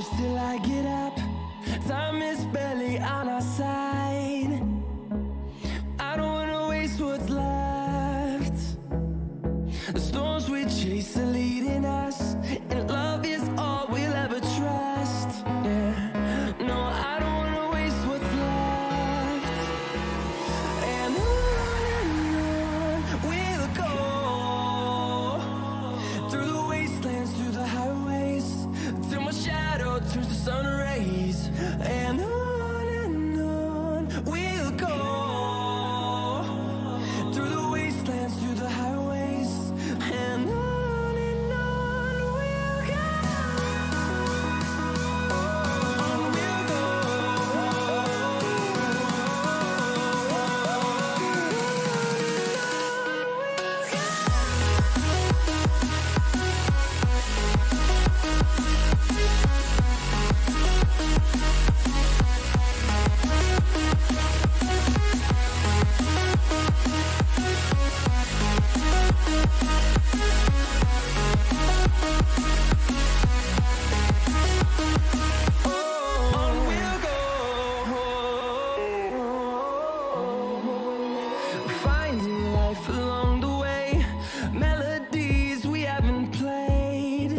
close till I get up. Time is barely on our side. I don't wanna waste what's left. The storms we chase are leading us, and love is all we'll ever trust. Yeah, no, I don't wanna waste what's left. And on we'll go, through the wastelands, through the highways, till my shadow turns to sun rays. And on we'll go, through the wastelands, through the highways, and on we'll go. On we'll go. Finding life along the way, melodies we haven't played.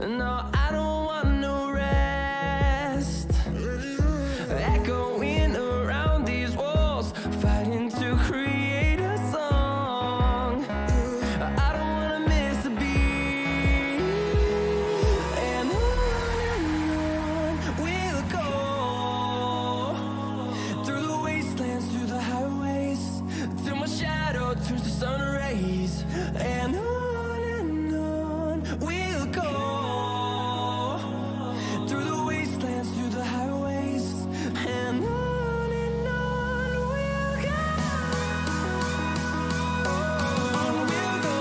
No, I don't want no rest. Echoing around these walls, fighting to create a song. I don't wanna miss a beat. And on we'll go, through the wastelands, through the highways, till my shadow turns to sun rays. And on we'll go, through the wastelands, through the highways, and on we'll go. On we'll go.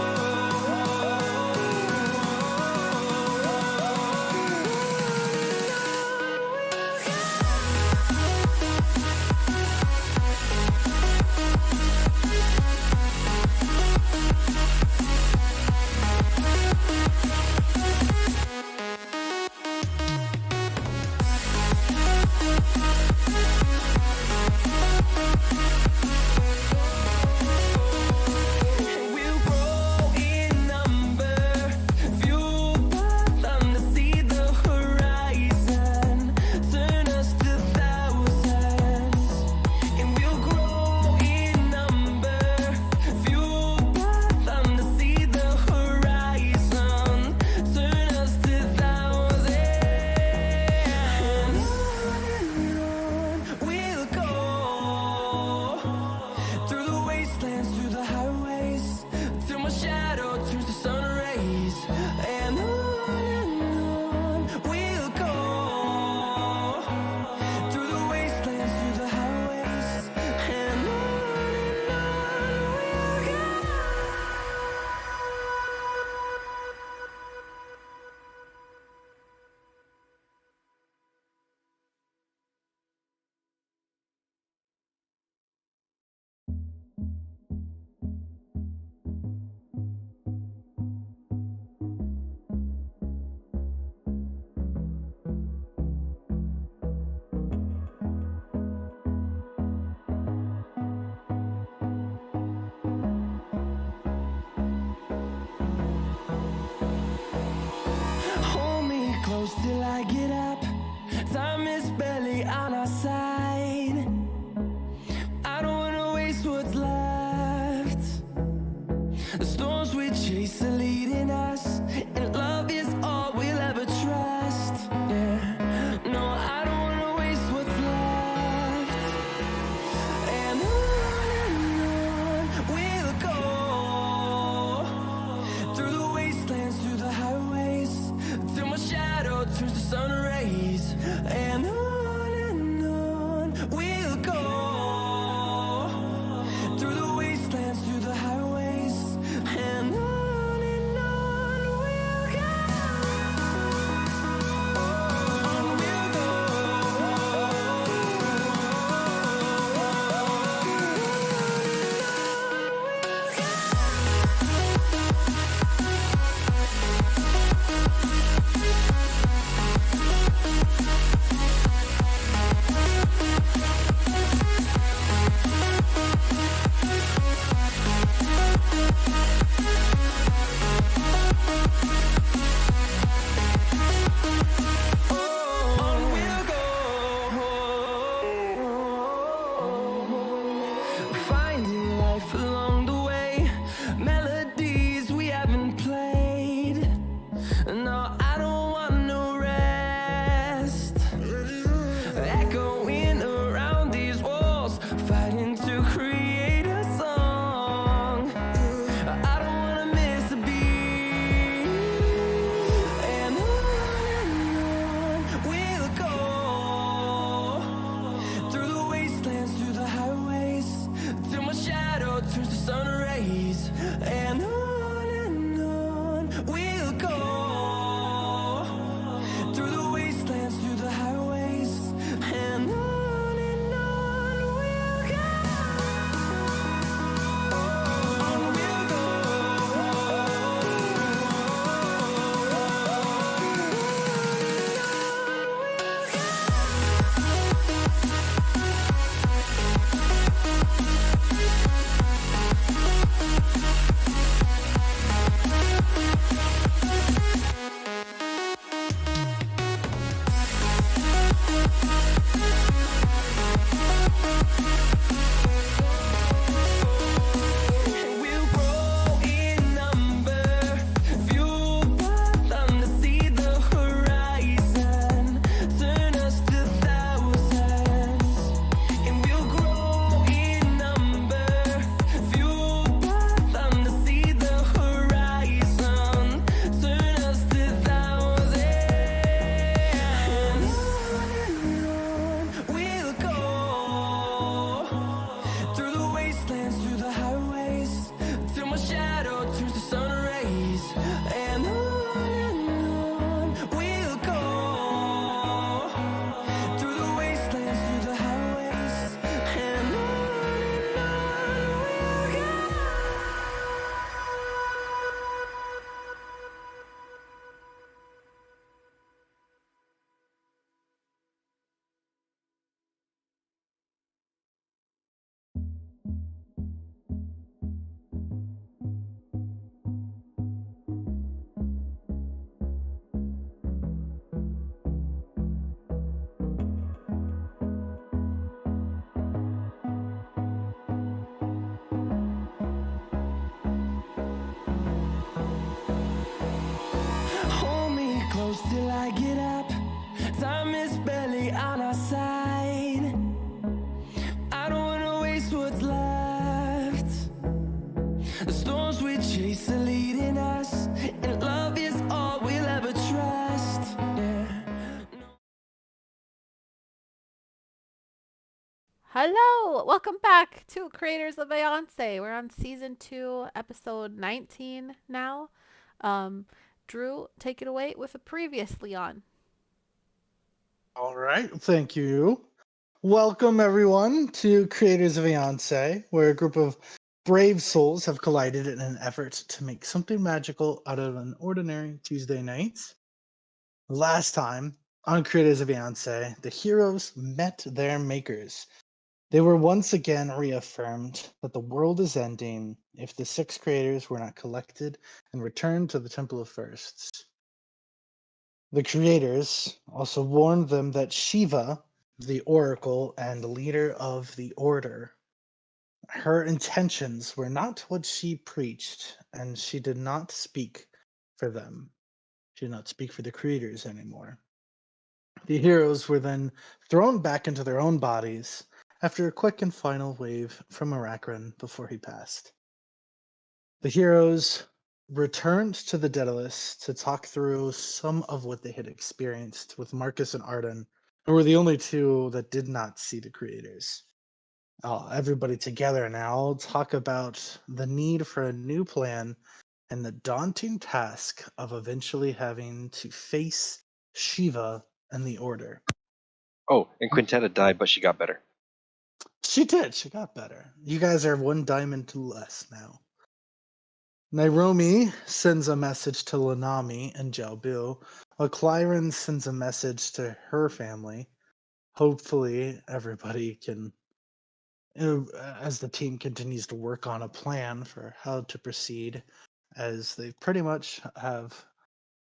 We'll grow in number, fueled by them to see the horizon, turn us to thousands. And we'll grow in number, fueled by them to see the horizon, turn us to thousands. And on we'll go, through the wastelands, through the highways, till my shadow turns to sun rays. And on we'll go, through the wastelands, through the highways, and on we'll go. Hold me close till I get up. Time is barely on our side. I don't wanna waste what's left. The storms we chase are leading us, and love is all we'll ever trust. Yeah, no, I don't wanna waste what's left. And on we'll go, through the wastelands, through the highways, till my shadow turns to sun rays. And on close till I get up. Time is barely on our side. I don't wanna waste what's left. The storms we chase are leading us, and love is all we'll ever trust. Yeah. Hello, welcome back to Creators of Aeonce. We're on season 2, episode 19 now. Um, Drew, take it away with a previously on. All right, thank you. Welcome, everyone, to Creators of Aeonce, where a group of brave souls have collided in an effort to make something magical out of an ordinary Tuesday night. Last time on Creators of Aeonce, the heroes met their makers. They were once again reaffirmed that the world is ending if the 6 creators were not collected and returned to the Temple of Firsts. The creators also warned them that Shiva, the oracle and leader of the order, her intentions were not what she preached, and she did not speak for them. She did not speak for the creators anymore. The heroes were then thrown back into their own bodies after a quick and final wave from Arachron before he passed. The heroes returned to the Daedalus to talk through some of what they had experienced with Marcus and Arden, who were the only two that did not see the creators. Everybody together now talk about the need for a new plan and the daunting task of eventually having to face Shiva and the Order. Oh, and Quintetta died, but she got better. She did. She got better. You guys are 1 diamond less now. Nairomi sends a message to Lanami and Jalbu, while Clyron sends a message to her family. Hopefully, everybody can, as the team continues to work on a plan for how to proceed, as they pretty much have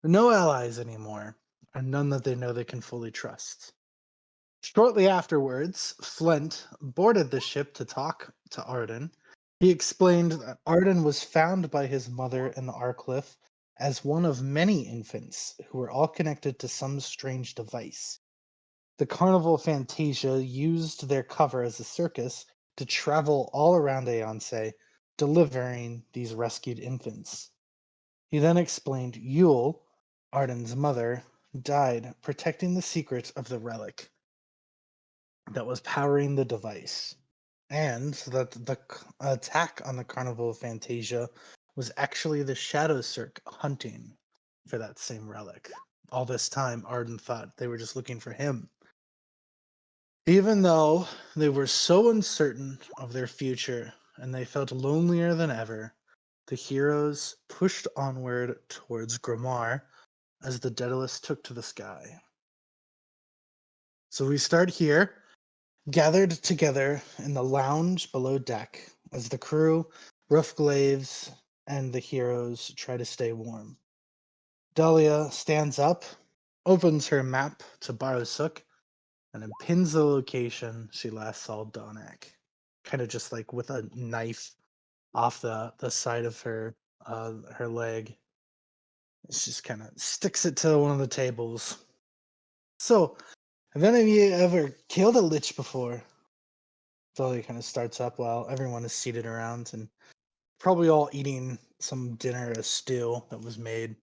no allies anymore, and none that they know they can fully trust. Shortly afterwards, Flint boarded the ship to talk to Arden. He explained that Arden was found by his mother in the Arcliff as one of many infants who were all connected to some strange device. The Carnival Fantasia used their cover as a circus to travel all around Aeonce, delivering these rescued infants. He then explained Yule, Arden's mother, died protecting the secret of the relic that was powering the device, and that the attack on the Carnival Fantasia was actually the Shadow Cirque hunting for that same relic. All this time, Arden thought they were just looking for him. Even though they were so uncertain of their future and they felt lonelier than ever, the heroes pushed onward towards Grimoire as the Daedalus took to the sky. So we start here, gathered together in the lounge below deck as the crew, Rough-Glaves, and the heroes try to stay warm. Dahlia stands up, opens her map to Barosuk, and then pins the location she last saw Donak. Kind of just like with a knife off the side of her leg. She just kind of sticks it to one of the tables. So, have any of you ever killed a lich before? Dahlia kind of starts up while everyone is seated around and probably all eating some dinner, a stew that was made.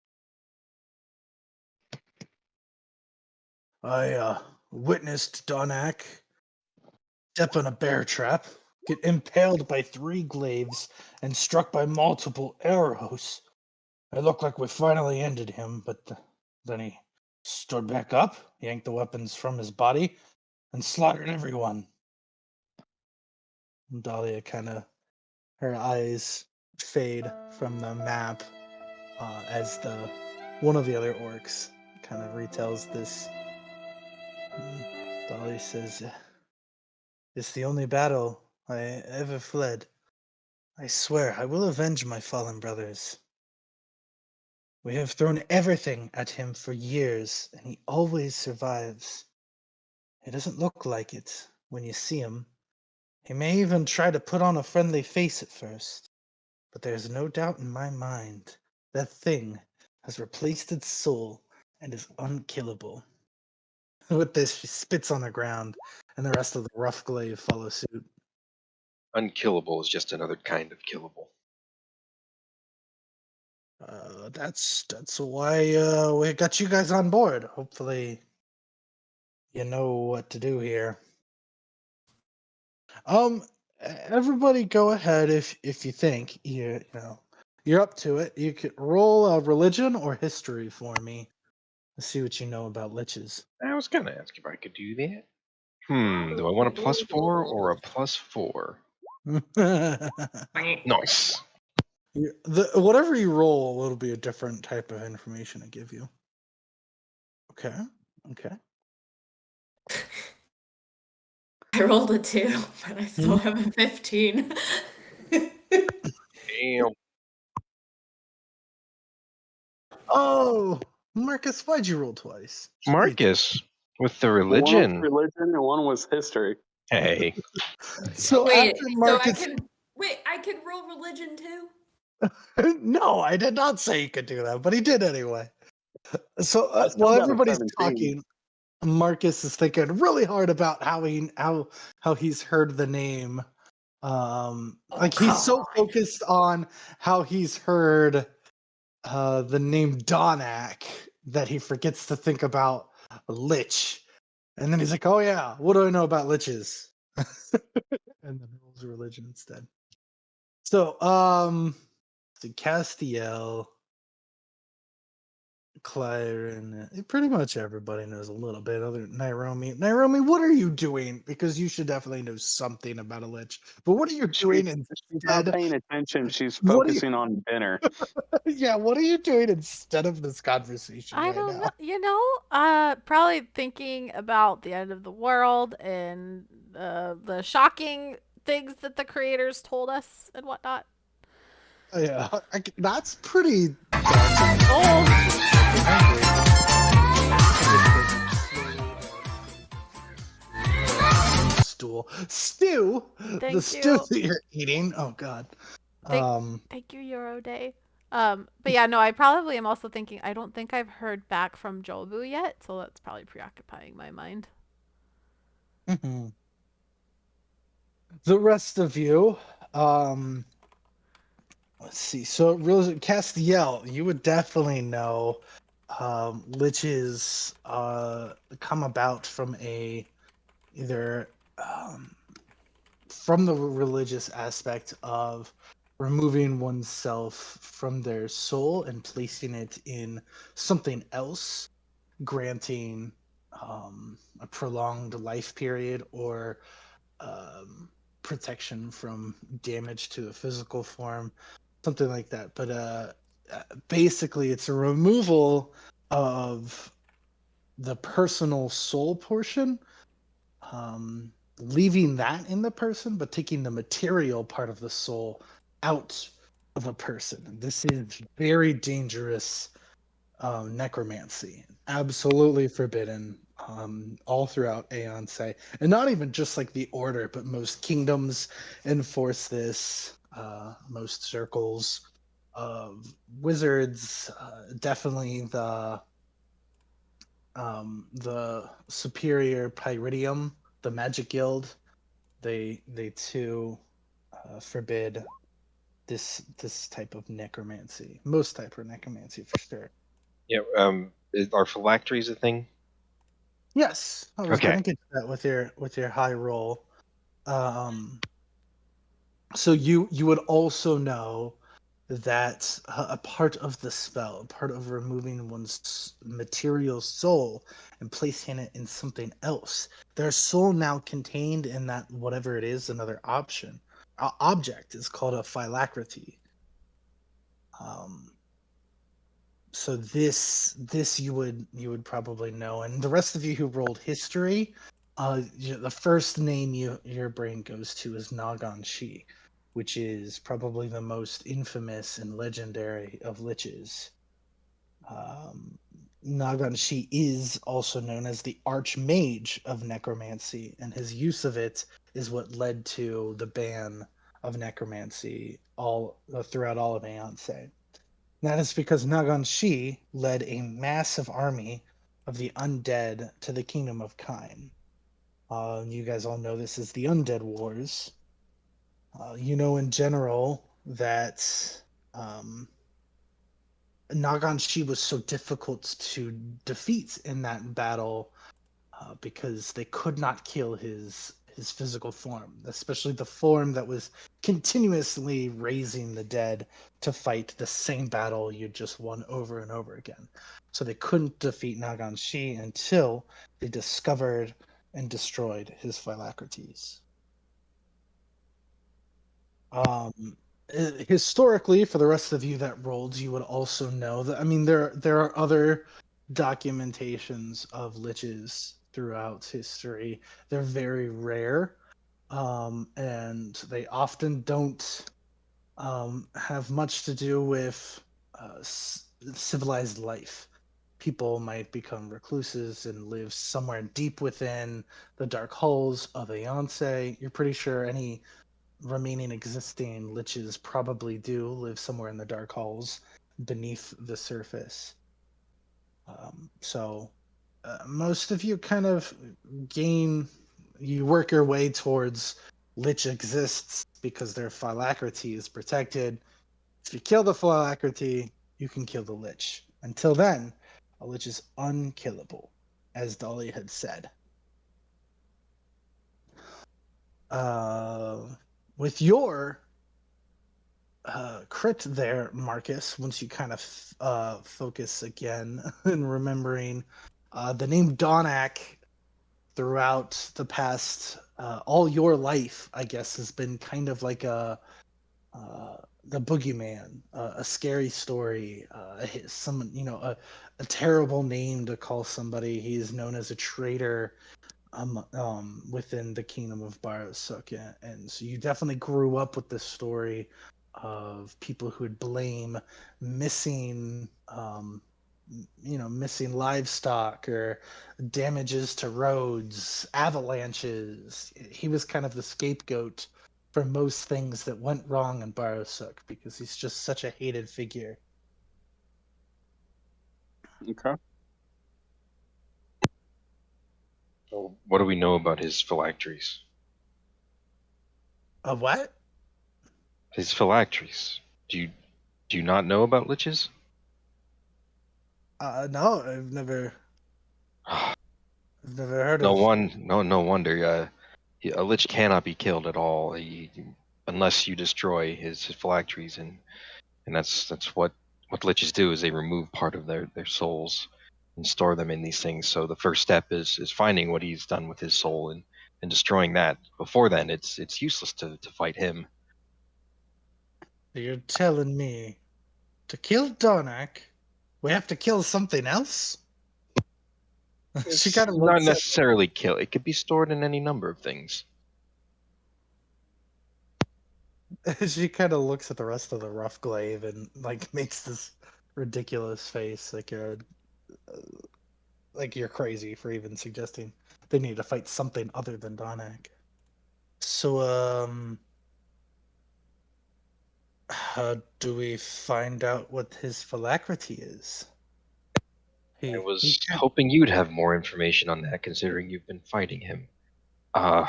I witnessed Donak step on a bear trap, get impaled by 3 glaives, and struck by multiple arrows. It looked like we finally ended him, but then he stood back up, yanked the weapons from his body, and slaughtered everyone. Dahlia kind of, her eyes fade from the map as one of the other orcs kind of retells this. Dahlia says, "It's the only battle I ever fled. I swear I will avenge my fallen brothers. We have thrown everything at him for years, and he always survives. He doesn't look like it when you see him. He may even try to put on a friendly face at first, but there's no doubt in my mind that thing has replaced its soul and is unkillable. With this, she spits on the ground, and the rest of the rough glaive follow suit. Unkillable is just another kind of killable. That's why we got you guys on board. Hopefully, you know what to do here. Everybody, go ahead if you think you're up to it. You could roll a religion or history for me. Let's see what you know about liches. I was gonna ask if I could do that. Do I want a +4 or a +4? Nice. Whatever you roll, it'll be a different type of information I give you. Okay. I rolled a 2, but I still have a 15. Damn. Oh, Marcus, why'd you roll twice? Marcus, with the One was religion. religion and one was history. Hey. So Wait, after so Marcus, I can roll religion too? no, I did not say he could do that, but he did anyway. So I still while got a everybody's 17. talking, Marcus is thinking really hard about how he's heard the name. Like he's so focused on how he's heard the name Donak that he forgets to think about Lich. And then he's like, "Oh yeah, what do I know about liches?" And then rolls religion instead. So, Castiel, Claren, pretty much everybody knows a little bit other than Nairomi. Nairomi, what are you doing? Because you should definitely know something about a lich. But what are you doing She's not instead? paying attention. She's What are you, focusing on dinner. yeah, what are you doing instead of this conversation I right don't know. now? Probably thinking about the end of the world and the shocking things that the creators told us and whatnot. Yeah, that's pretty dark. Stool, stew. Thank The stew you. that you're eating. Oh God. Thank you, Euro Day. But yeah, no, I probably am also thinking I don't think I've heard back from Jobu yet, so that's probably preoccupying my mind. The rest of you, let's see. So, Castiel, you would definitely know liches come about from either from the religious aspect of removing oneself from their soul and placing it in something else, granting a prolonged life period or protection from damage to the physical form, something like that. But basically, it's a removal of the personal soul portion, leaving that in the person, but taking the material part of the soul out of a person. This is very dangerous necromancy, absolutely forbidden all throughout Aeonce, and not even just like the order, but most kingdoms enforce this. Most circles of wizards, definitely the superior Pyridium, the Magic Guild, they too forbid this type of necromancy. Most type of necromancy for sure. Yeah. Are phylacteries a thing? Yes, I was Okay. gonna get to that with your high roll. So you would also know that a part of the spell, part of removing one's material soul and placing it in something else, their soul now contained in that whatever it is, another object is called a phylactery. Um, so this you would probably know, and the rest of you who rolled history, the first name your brain goes to is Nagan Shi, which is probably the most infamous and legendary of liches. um, Nagan Shi is also known as the Archmage of Necromancy, and his use of it is what led to the ban of necromancy all throughout all of Aeonce. That is because Nagan Shi led a massive army of the undead to the kingdom of Kain. You guys all know this is the Undead Wars. You know in general that um, Nagan Shi was so difficult to defeat in that battle because they could not kill his physical form, especially the form that was continuously raising the dead to fight the same battle you just won over and over again. So they couldn't defeat Nagan Shi until they discovered and destroyed his phylacteries. Um, Historically, for the rest of you that rolled, you would also know that. I mean, there are other documentations of liches throughout history. They're very rare, and they often don't have much to do with civilized life. People might become recluses and live somewhere deep within the dark halls of Aeonce. You're pretty sure any remaining existing liches probably do live somewhere in the dark halls beneath the surface. So most of you kind of you work your way towards lich exists because their phylactery is protected. If you kill the phylactery, you can kill the lich. Until then, a lich is unkillable, as Dolly had said. Uh, with your crit there, Marcus, once you kind of focus again in remembering the name Donak throughout the past, all your life, I guess, has been kind of like uh, the boogeyman, a scary story, someone, a terrible name to call somebody. He is known as a traitor within the kingdom of Barosuk, and so you definitely grew up with this story of people who would blame missing, missing livestock or damages to roads, avalanches. He was kind of the scapegoat for most things that went wrong in Barosuk because he's just such a hated figure. Okay. So what do we know about his phylacteries? A what? His phylacteries. Do you not know about liches? No, I've never heard No of. one, no wonder. A lich cannot be killed at all unless you destroy his phylacteries, and that's what liches do is they remove part of their souls and store them in these things. So the first step is finding what he's done with his soul and destroying that. Before then, it's useless to fight him. You're telling me to kill Donak, we have to kill something else? She It's kind of not looks necessarily kill. It could be stored in any number of things. she kind of looks at the rest of the rough glaive and like makes this ridiculous face, like you're crazy for even suggesting they need to fight something other than Donak. So, how do we find out what his phylactery is? I He was can't. hoping you'd have more information on that, considering you've been fighting him. Uh,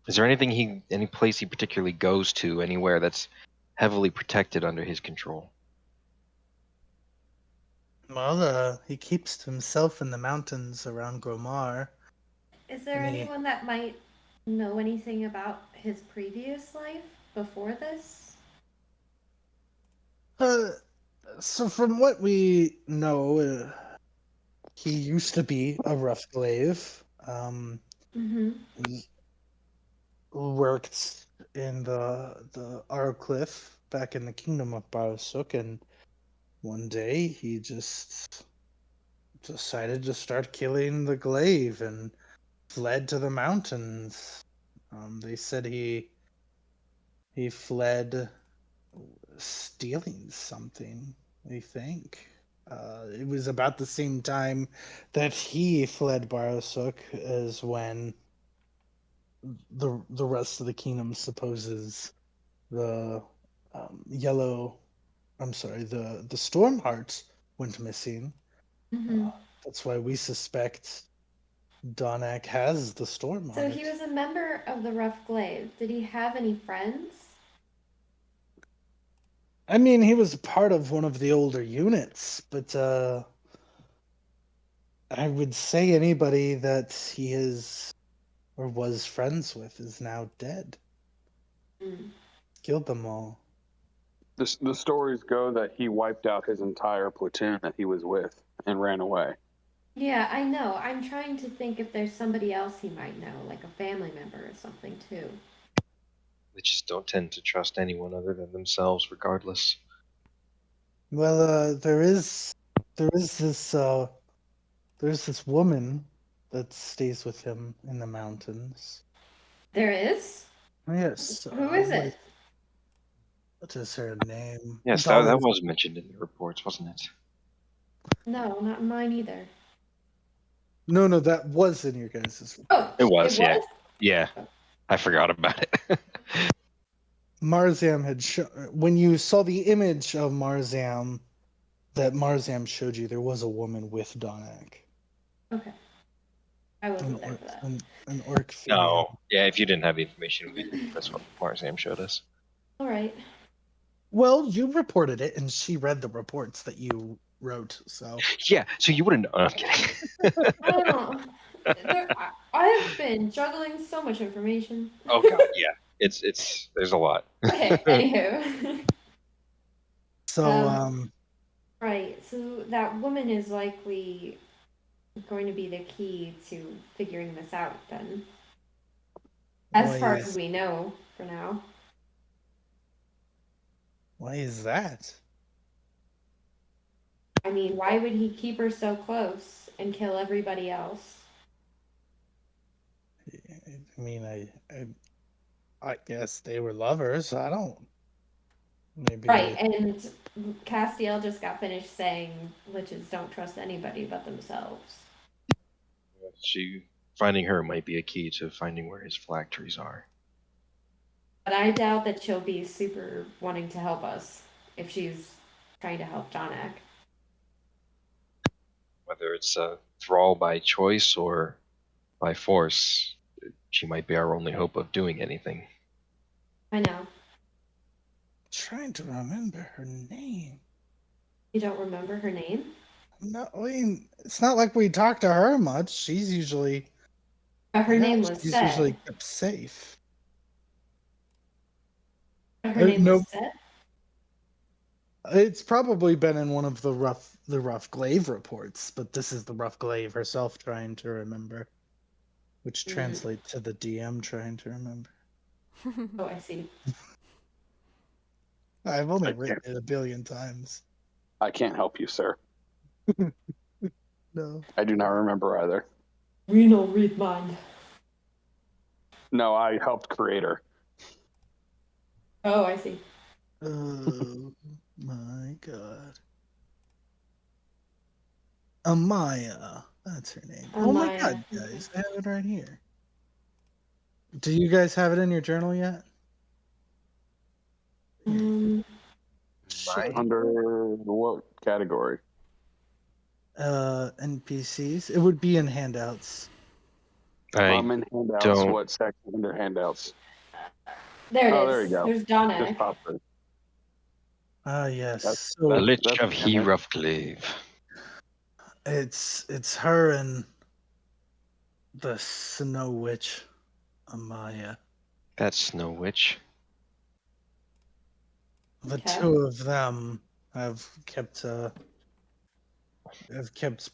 is there any place he particularly goes to, anywhere that's heavily protected under his control? Well, he keeps to himself in the mountains around Gromar, Is there and he anyone that might know anything about his previous life before this? uh, so from what we know, he used to be a rough glaive. Mm-hmm. He worked in the Arcliff back in the kingdom of Barasuk, and one day he just decided to start killing the glaive and fled to the mountains. They said he fled stealing something. They think. It was about the same time that he fled Barosuk as when the rest of the kingdom supposes the yellow I'm sorry, the Stormheart went missing. Hmm. That's why we suspect Donak has the Stormheart. So he was a member of the Rough Glaive. Did he have any friends? I mean, he was part of one of the older units, but I would say anybody that he is or was friends with is now dead. Mm. Killed them all. The stories go that he wiped out his entire platoon that he was with and ran away. Yeah, I know. I'm trying to think if there's somebody else he might know, like a family member or something too. Liches don't tend to trust anyone other than themselves, regardless. Well, there's this woman that stays with him in the mountains. There is? Yes, Who is it? what is her name? Yes, that was mentioned in the reports, wasn't it? No, not mine either. No, that was in your guys' Oh, It it was, yeah. was? Yeah, I forgot about it. Marziam had when you saw the image of Marziam that Marziam showed you, there was a woman with Donak. Okay. I wasn't there for that. An orc female. No, yeah, if you didn't have the information, that's what Marzam showed us. All right. Well, you reported it, and she read the reports that you wrote. So Yeah, so you wouldn't know. I'm kidding. I don't know. I've been juggling so much information. Oh god, yeah. It's there's a lot. Okay, anywho. so Right, so that woman is likely going to be the key to figuring this out then. As far as we know for now. why is that? I mean, why would he keep her so close and kill everybody else? I mean, I guess they were lovers. I don't. Maybe Right, and Castiel just got finished saying liches don't trust anybody but themselves. Finding her might be a key to finding where his phylacteries are. But I doubt that she'll be super wanting to help us if she's trying to help Donak. Whether it's a thrall by choice or by force, she might be our only hope of doing anything. I know. Trying to remember her name. You don't remember her name? No, I mean, it's not like we talk to her much. She's usually Her name was she's Seth. usually kept safe. Her name Nope. was Seth? It's probably been in one of the rough glaive reports, but this is the rough glaive herself trying to remember, which translates to the DM trying to remember. Oh, I see. I've only written it 1 billion times. I can't help you, sir. No. I do not remember either. We don't read mind. No, I helped create her. Oh, I see. Oh my god. Amaya. That's her name. Oh my god, guys. I have it right here. Do you guys have it in your journal yet? Mine? Under what category? NPCs. It would be in handouts. I'm in handouts. don't- What section under handouts? There it is. Oh, there you go. There's Just Donak. popped it. Ah, yes. That's- So A Lich that's of he Emmett. rough glaive. it's her and the Snow Witch, Amaya. That's Snow Witch. The Okay. two of them have kept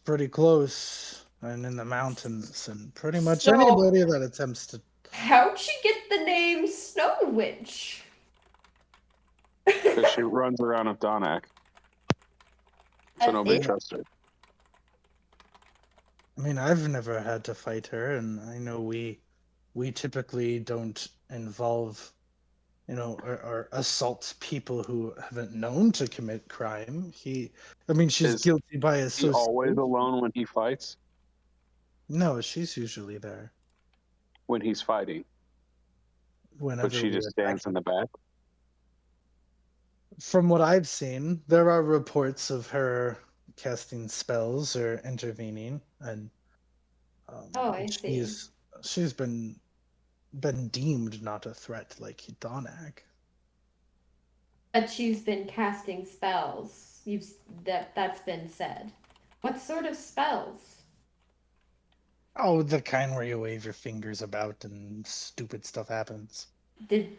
pretty close and in the mountains, and pretty much So- anybody that attempts to. How'd she get the name Snow Witch? Because she runs around with Donak. So That's nobody it? trusts her. I mean, I've never had to fight her, and I know we typically don't involve, or assault people who haven't known to commit crime. She's Is guilty by he association. always alone when he fights? No, she's usually there When he's fighting. whenever But she we just attack stands in the back. from what I've seen, there are reports of her casting spells or intervening, and Oh, I see. she's been deemed not a threat like Donak. But she's been casting spells. That's been said. What sort of spells? Oh, the kind where you wave your fingers about and stupid stuff happens. Did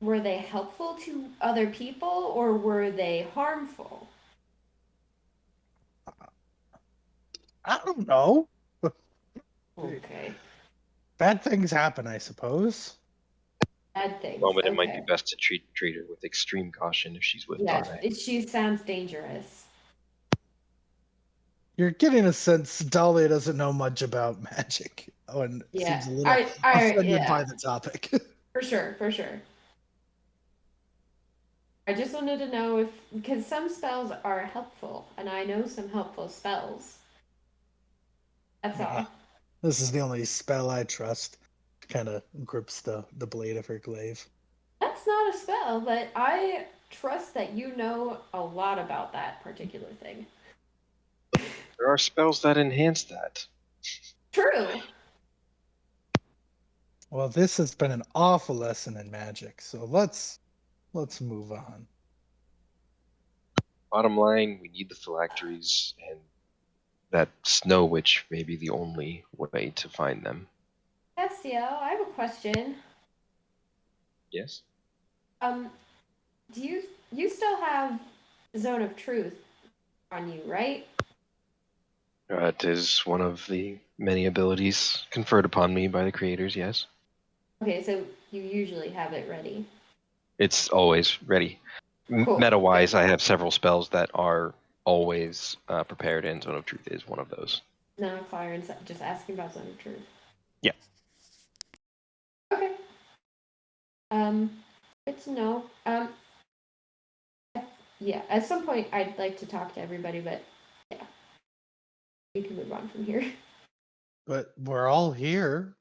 Were they helpful to other people or were they harmful? I don't know. Okay. Bad things happen, I suppose. Bad At the things. moment, it might be Okay. best to treat her with extreme caution if she's with Yeah, Donna. she sounds dangerous. You're getting a sense Dahlia doesn't know much about magic. Oh, and Yeah. seems a little offended by Yeah, the topic. for sure, for sure. I just wanted to know if, because some spells are helpful, and I know some helpful spells. That's Ah, all. this is the only spell I trust. Kind of grips the blade of her glaive. That's not a spell, but I trust that you know a lot about that particular thing. There are spells that enhance that. True. Well, this has been an awful lesson in magic, so let's move on. Bottom line, we need the phylacteries, and that snow witch may be the only way to find them. Castiel, I have a question. Yes? Um, do you still have Zone of Truth on you, right? It is one of the many abilities conferred upon me by the creators, yes. Okay, so you usually have it ready. It's always ready. Cool. Meta-wise, I have several spells that are always prepared, and Zone of Truth is one of those. No, Clarence, just asking about Zone of Truth. Yeah. Okay. Good to know. Yeah, at some point I'd like to talk to everybody, but yeah, we can move on from here. But we're all here.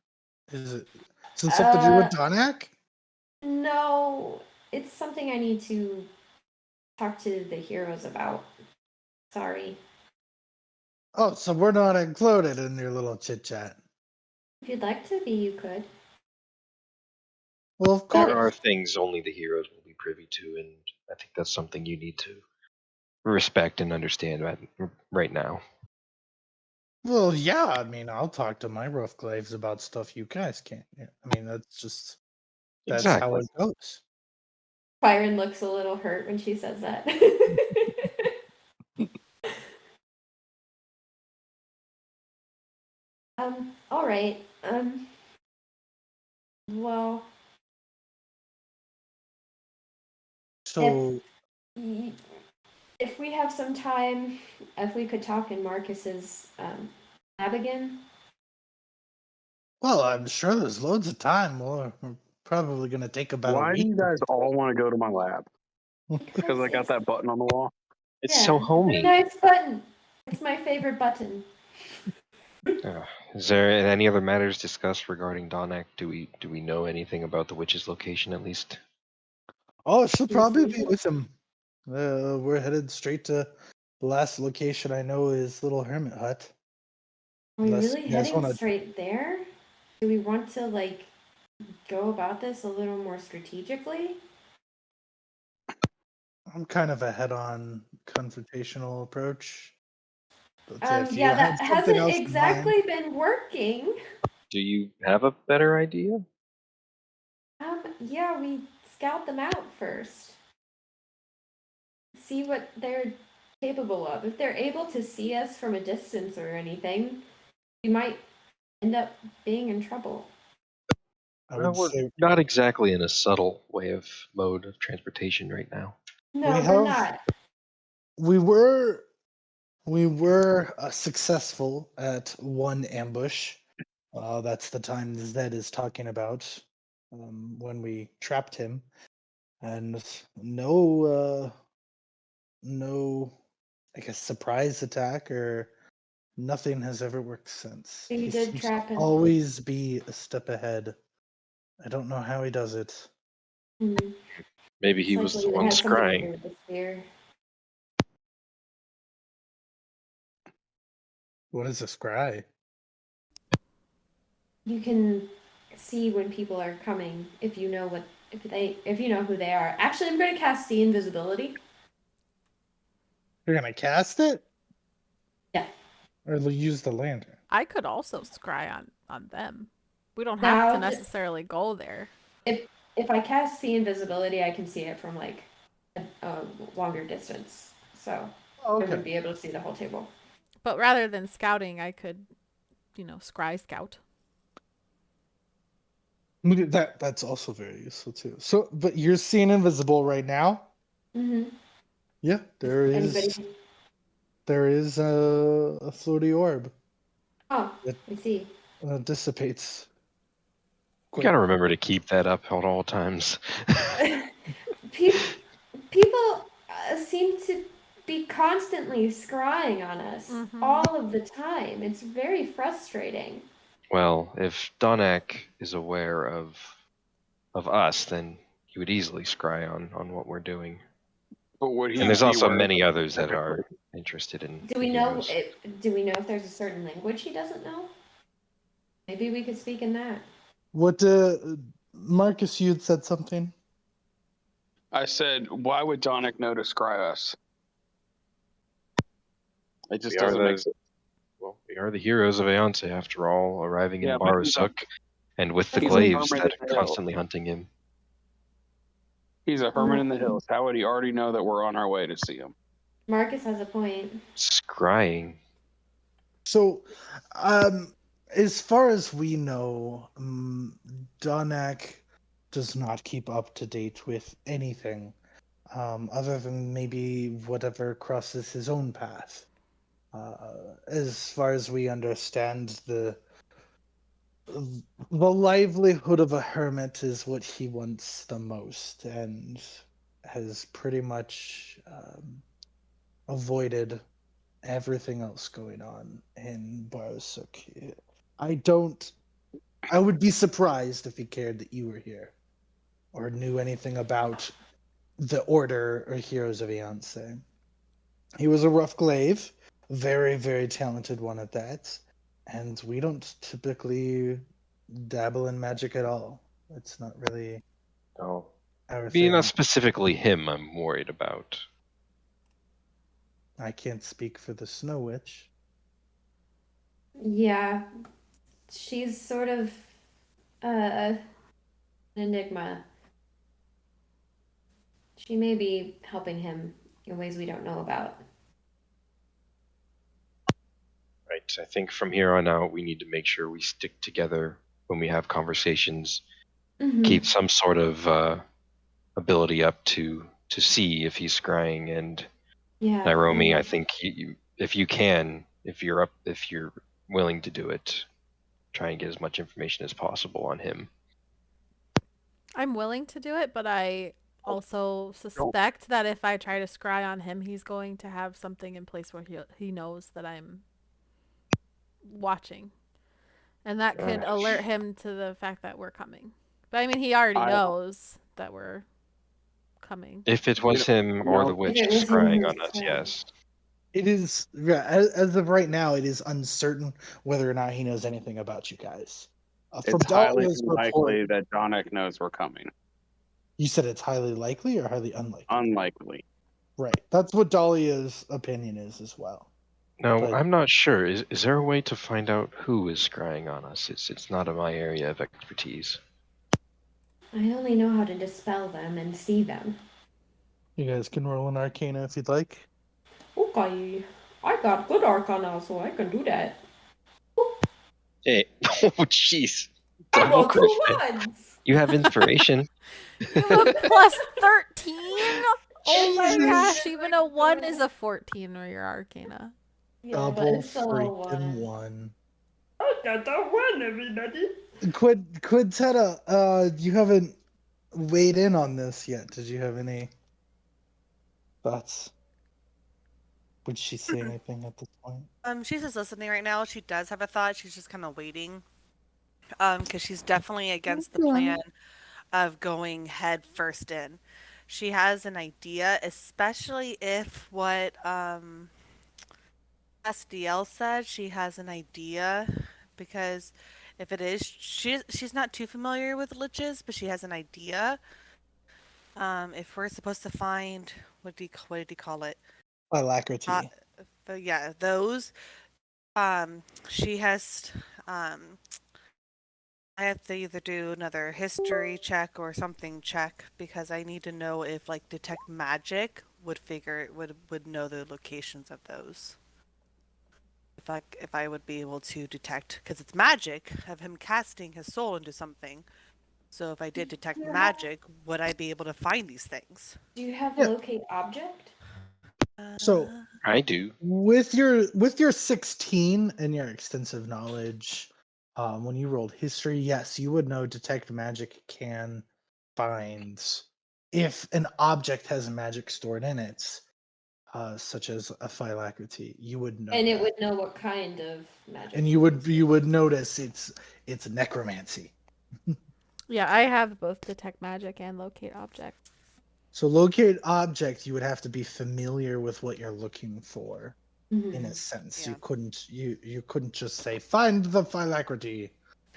Is it something to do with Donak? No, it's something I need to talk to the heroes about. Sorry. Oh, so we're not included in your little chit chat. If you'd like to be, you could. Well, of There course. are things only the heroes will be privy to, and I think that's something you need to respect and understand right now. Well, yeah. I mean, I'll talk to my rough glaives about stuff you guys can't. Yeah, I mean, that's how Exactly. it goes. Byron looks a little hurt when she says that. All right. Well, So, y- if we have some time, if we could talk in Marcus's lab again. well, I'm sure there's loads of time. We're probably going to take about a Why do week you to guys get all want to go to my lab? Because I got It's, that button on the wall. It's yeah, so it's a homey. nice button. It's my favorite button. Is there any other matters discussed regarding Donak? Do we know anything about the witch's location at least? Oh, she'll probably be Location? with him. We're headed straight to the last location I know is Little Hermit Hut. Are we Unless really you guys heading want to. straight there? Do we want to like go about this a little more strategically? I'm kind of a head-on confrontational approach. But if you Yeah, have that something hasn't else in mind, exactly been working. Do you have a better idea? Yeah, we scout them out first. See what they're capable of. If they're able to see us from a distance or anything, we might end up being in trouble. I Well, would we're say not exactly in a subtle mode of transportation right now. we No, we're have not. we were successful at one ambush. That's the time Zed is talking about, when we trapped him, and no, I guess, surprise attack or nothing has ever worked since. We He did seems to trap him. always be a step ahead. I don't know how he does it. Hmm. Maybe It's he was likely the it one has something to scrying. do with the sphere. What is a scry? You can see when people are coming if you know if you know who they are. Actually, I'm going to cast see invisibility. You're gonna cast it, Yeah. or use the lantern? I could also scry on them. We don't have to Now, necessarily go there. if I cast see invisibility, I can see it from like a longer distance, so I Okay. wouldn't be able to see the whole table. But rather than scouting, I could, scry scout. That's also very useful too. So, but you're seeing invisible right now. Mm-hmm. Yeah, there Anybody? is a floaty orb Oh, that I see. dissipates You quite. gotta remember to keep that up at all times. People, people seem to be constantly scrying on us Mm-hmm. all of the time. It's very frustrating. Well, if Donak is aware of us, then he would easily scry on what we're doing. But would he And there's be also aware of many it others that specifically? are interested in Do the we know? heroes. Do we know if there's a certain language he doesn't know? Maybe we could speak in that. What Marcus? You had said something. I said, why would Donick know to scry us? It just We are doesn't make the sense. well, we are the heroes of Aeonce after all, arriving in Yeah, but Barasuk, and with the That's he's a glaives hermit that in are the hills. constantly hunting him. He's a hermit in the hills. How would he already know that we're on our way to see him? Marcus has a point. Scrying. So, as far as we know, Donak does not keep up to date with anything, other than maybe whatever crosses his own path. As far as we understand, the livelihood of a hermit is what he wants the most, and has pretty much avoided everything else going on in Barasuk. I don't. I would be surprised if he cared that you were here, or knew anything about the Order or Heroes of Aeonce. He was a rough glaive, very, very talented one at that, and we don't typically dabble in magic at all. It's not really Oh, our maybe not thing. specifically him. I'm worried about. I can't speak for the Snow Witch. Yeah, she's sort of an enigma. She may be helping him in ways we don't know about. Right. I think from here on out, we need to make sure we stick together when we have conversations. Mm-hmm. Keep some sort of ability up to see if he's scrying. And Yeah. Nairomi, I think if you can, if you're willing to do it, try and get as much information as possible on him. I'm willing to do it, but I also Don't. suspect that if I try to scry on him, he's going to have something in place where he knows that I'm watching. And that could alert him to the fact that we're coming. But I mean, he already I knows that we're coming. If it we was him don't or the know. If witch it was him scrying who on us, said, yes. It is, yeah, as of right now, it is uncertain whether or not he knows anything about you guys. From It's highly Dahlia's report, unlikely that Donick knows we're coming. you said it's highly likely or highly unlikely? Unlikely. Right. That's what Dahlia's opinion is as well. Now, But I'm not sure. Is there a way to find out who is scrying on us? It's not in my area of expertise. I only know how to dispel them and see them. you guys can roll an Arcana if you'd like. Okay. I got good arcana, so I can do that. Hey, oh jeez, I double got two crit. ones! You have inspiration. You have a plus 13? Oh my Jesus. gosh, even a 1 is a 14 for your arcana. Yeah, but Double it's still a freaking one. one. I got a one, everybody. Quintetta, you haven't weighed in on this yet. Did you have any thoughts? Would she say anything at this point? She's just listening right now. She does have a thought. She's just kind of waiting. Because she's definitely against the Okay. plan of going head first in. She has an idea, especially if what SDL said. She has an idea because if it is, she's not too familiar with liches, but she has an idea. If we're supposed to find what did he call it? Uh, Alacrity. yeah, those. She has. Um, I have to either do another history check or something check because I need to know if like detect magic would know the locations of those. If I would be able to detect because it's magic of him casting his soul into something. So if I did detect magic, would I be able to find these things? Do you have Yeah. locate object? So I do. with your 16 and your extensive knowledge, when you rolled history, yes, you would know detect magic can find if an object has magic stored in it, such as a phylactery. You would know And it that, would know what kind of magic. and you would notice it's necromancy. Yeah, I have both detect magic and locate object. So locate object, you would have to be familiar with what you're looking for. In a Mhm. sense, Yeah. you couldn't just say find the phylactery.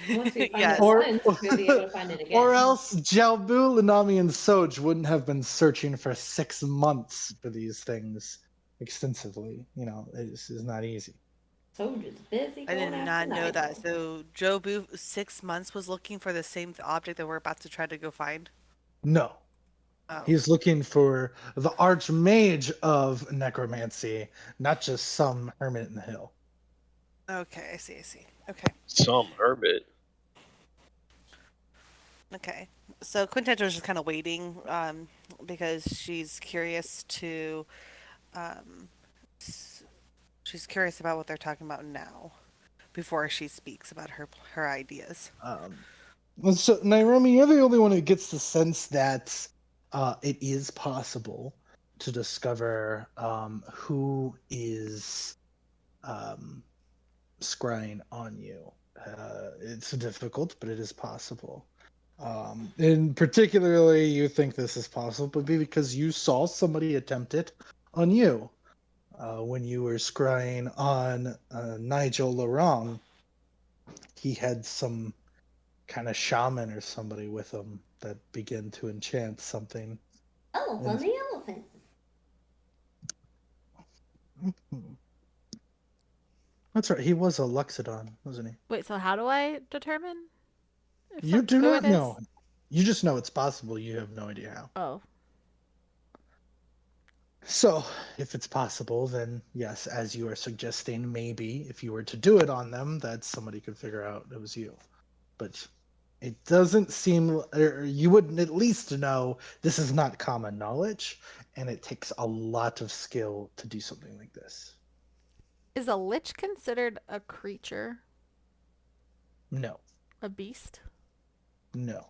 Once we find it Yes. Or once, we'll be able to find it or again. else Jalbu, Lanami, and Soj wouldn't have been searching for 6 months for these things extensively. This is not easy. Soldier's busy I going did after not know that. Nigel. So Jobu 6 months was looking for the same object that we're about to try to go find. No. Oh, He's looking for the archmage of necromancy, not just some hermit in the hill. okay. I see. I see. Okay. Some hermit. Okay. So Quinteta's just kind of waiting, because she's curious to, um, s- she's curious about what they're talking about now before she speaks about her ideas. Um, so, Nairobi, you're the only one who gets the sense that it is possible to discover who is um, scrying on you. It's difficult, but it is possible. And particularly, you think this is possible, but because you saw somebody attempt it on you when you were scrying on Nigel Larong. He had some kind of shaman or somebody with him that began to enchant something. Elephant And the elephant. that's right, he was a Luxodon, wasn't he? Wait, so how do I determine if You do who it not is? know. You just know it's possible. You have no idea how. Oh, So, if it's possible, then yes, as you are suggesting, maybe if you were to do it on them, that somebody could figure out it was you. But it doesn't seem, or you would at least know this is not common knowledge, and it takes a lot of skill to do something like this. is a lich considered a creature, No, a beast? no.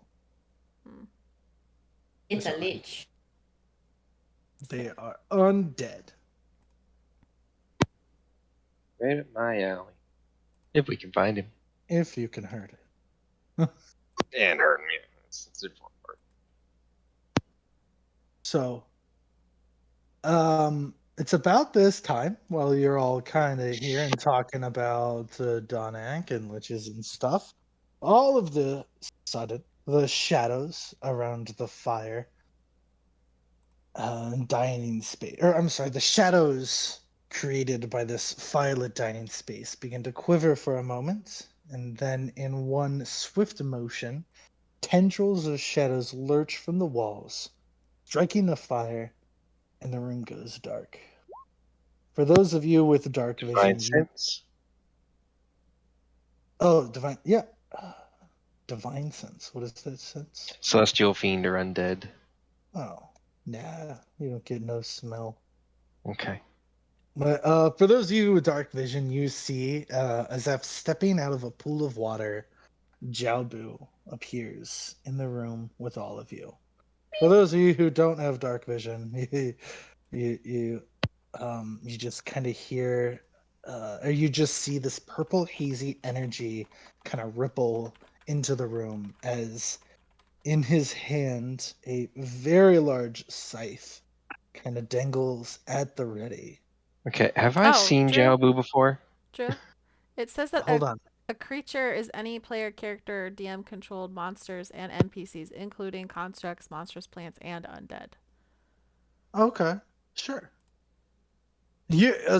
Hmm. It's Those a are lich. They are undead. Right up my alley. If we can find him. If you can hurt it. And hurt me. That's the important part. So, it's about this time while you're all kind of here and talking about Donak and liches and stuff. All of the sudden, the shadows around the fire, dining space, or I'm sorry, the shadows created by this firelit dining space begin to quiver for a moment, and then in one swift motion, tendrils of shadows lurch from the walls, striking the fire, and the room goes dark. For those of you with dark Divine vision, sense. divine, yeah, divine sense. What is that sense? Celestial fiend or undead. Oh, nah, you don't get no smell. Okay. But for those of you with dark vision, you see as if stepping out of a pool of water, Jiaobu appears in the room with all of you. For those of you who don't have dark vision, you just kind of hear or you just see this purple hazy energy kind of ripple into the room as in his hand, a very large scythe kind of dangles at the ready. Okay, have I Oh, seen Xiaobu before? Drew. It says that Hold on. a creature is any player character or DM controlled monsters and NPCs, including constructs, monstrous plants, and undead. Okay, sure.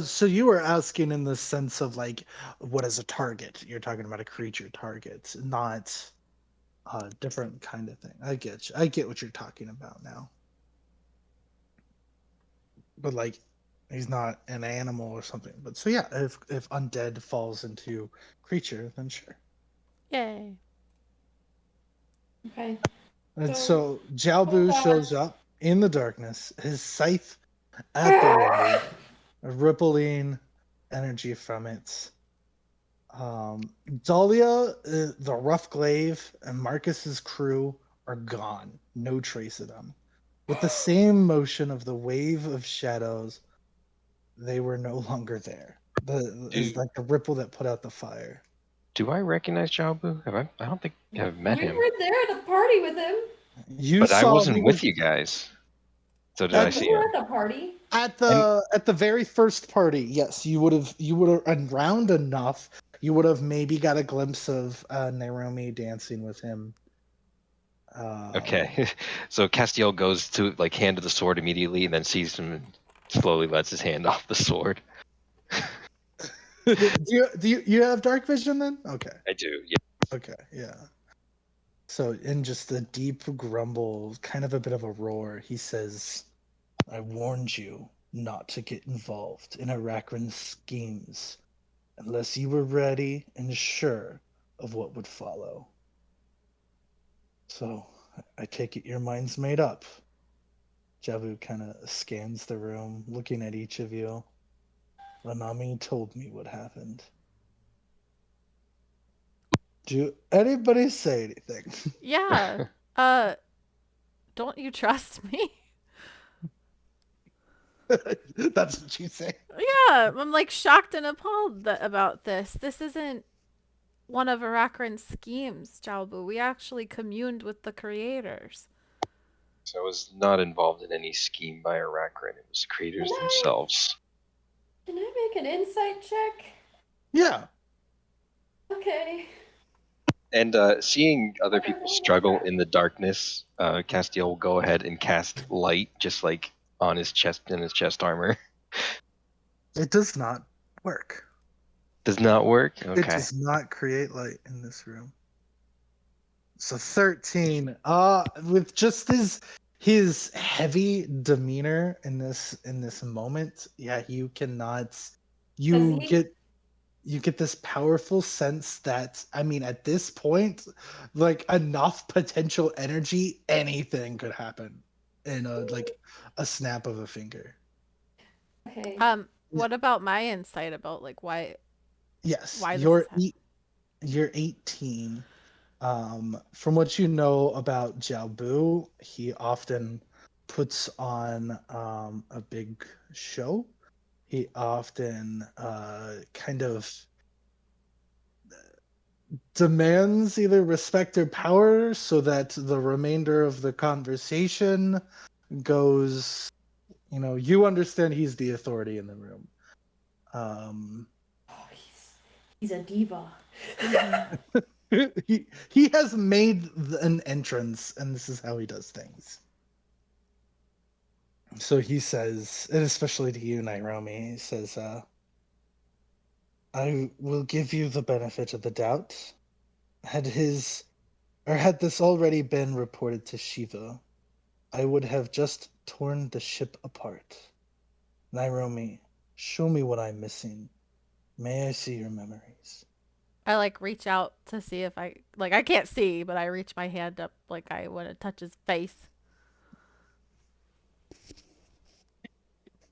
So you were asking in the sense of like, what is a target? You're talking about a creature target, not a different kind of thing. I get you. I get what you're talking about now. But like, he's not an animal or something. But so yeah, if undead falls into creature, then sure. Yay. Okay. And So so with Jalbu that, shows up in the darkness, his scythe at the ready, a rippling energy from it. Dahlia, the rough glaive, and Marcus's crew are gone. No trace of them. With the same motion of the wave of shadows, they were no longer there. Is Do like the ripple that put out the fire. do I recognize Xiaobu? Have I? I don't think I've met we him. were there at the party with him. You But I saw he wasn't was with you guys. So did I at We see were him? at the party. And at the very first party. Yes, you would have around enough. You would have maybe got a glimpse of Naomi dancing with him. okay, so Castiel goes to like hand to the sword immediately, and then sees him and slowly lets his hand off the sword. Do you have dark vision then? Okay. I do. Okay, yeah. So in just a deep grumble, kind of a bit of a roar, he says, I warned you not to get involved in Arakran's schemes unless you were ready and sure of what would follow. So I take it your mind's made up. Jabu kind of scans the room, looking at each of you. Lanami told me what happened. Do anybody say anything? Yeah. Don't you trust me? That's what you say. Yeah, I'm like shocked and appalled about this. This isn't one of Arakran's schemes, Jalbu. We actually communed with the creators. So I was not involved in any scheme by Arakran. It was the Can creators I themselves. can I make an insight check? Yeah. Okay. And seeing other Okay, people roll my struggle crap. in the darkness, Castiel will go ahead and cast light, just like on his chest in his chest armor. It does not work. Does not work. It Okay. does not create light in this room. So 13. With just his heavy demeanor in this moment, yeah, Does you he? get this powerful sense that, I mean, at this point, like, enough potential energy, anything could happen in a snap of a finger. Okay. Yeah. What about my insight about like Yes, why this is happening? you're 18. From what you know about Jiaobu, he often puts on a big show. He often kind of demands either respect or power so that the remainder of the conversation goes, you understand he's the authority in the room. Um, Oh, he's a diva. Mm-hmm. he has made an entrance, and this is how he does things. So he says, and especially to you, Nairomi, he says, I will give you the benefit of the doubt. Had this already been reported to Shiva, I would have just torn the ship apart. Nairomi, show me what I'm missing. May I see your memories? I like reach out to see if I can't see, but I reach my hand up like I want to touch his face.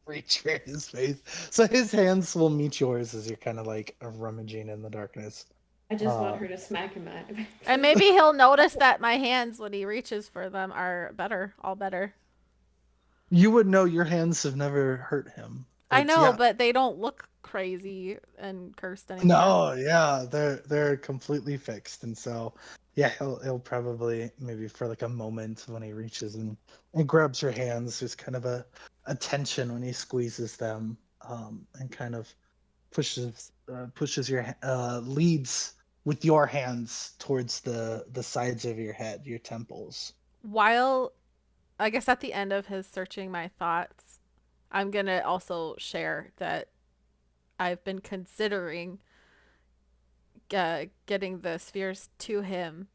Reach for his face. So his hands will meet yours as you're kind of like rummaging in the darkness. I just want Uh, her to smack him at it. And maybe he'll notice that my hands when he reaches for them are better, all better. you would know your hands have never hurt him. I But know, yeah, but they don't look crazy and cursed anymore. no, yeah, they're completely fixed, and so Yeah, he'll probably maybe for like a moment when he reaches and grabs your hands. There's kind of a tension when he squeezes them, and kind of pushes your leads with your hands towards the sides of your head, your temples. While, I guess at the end of his searching my thoughts, I'm going to also share that I've been considering getting the spheres to him,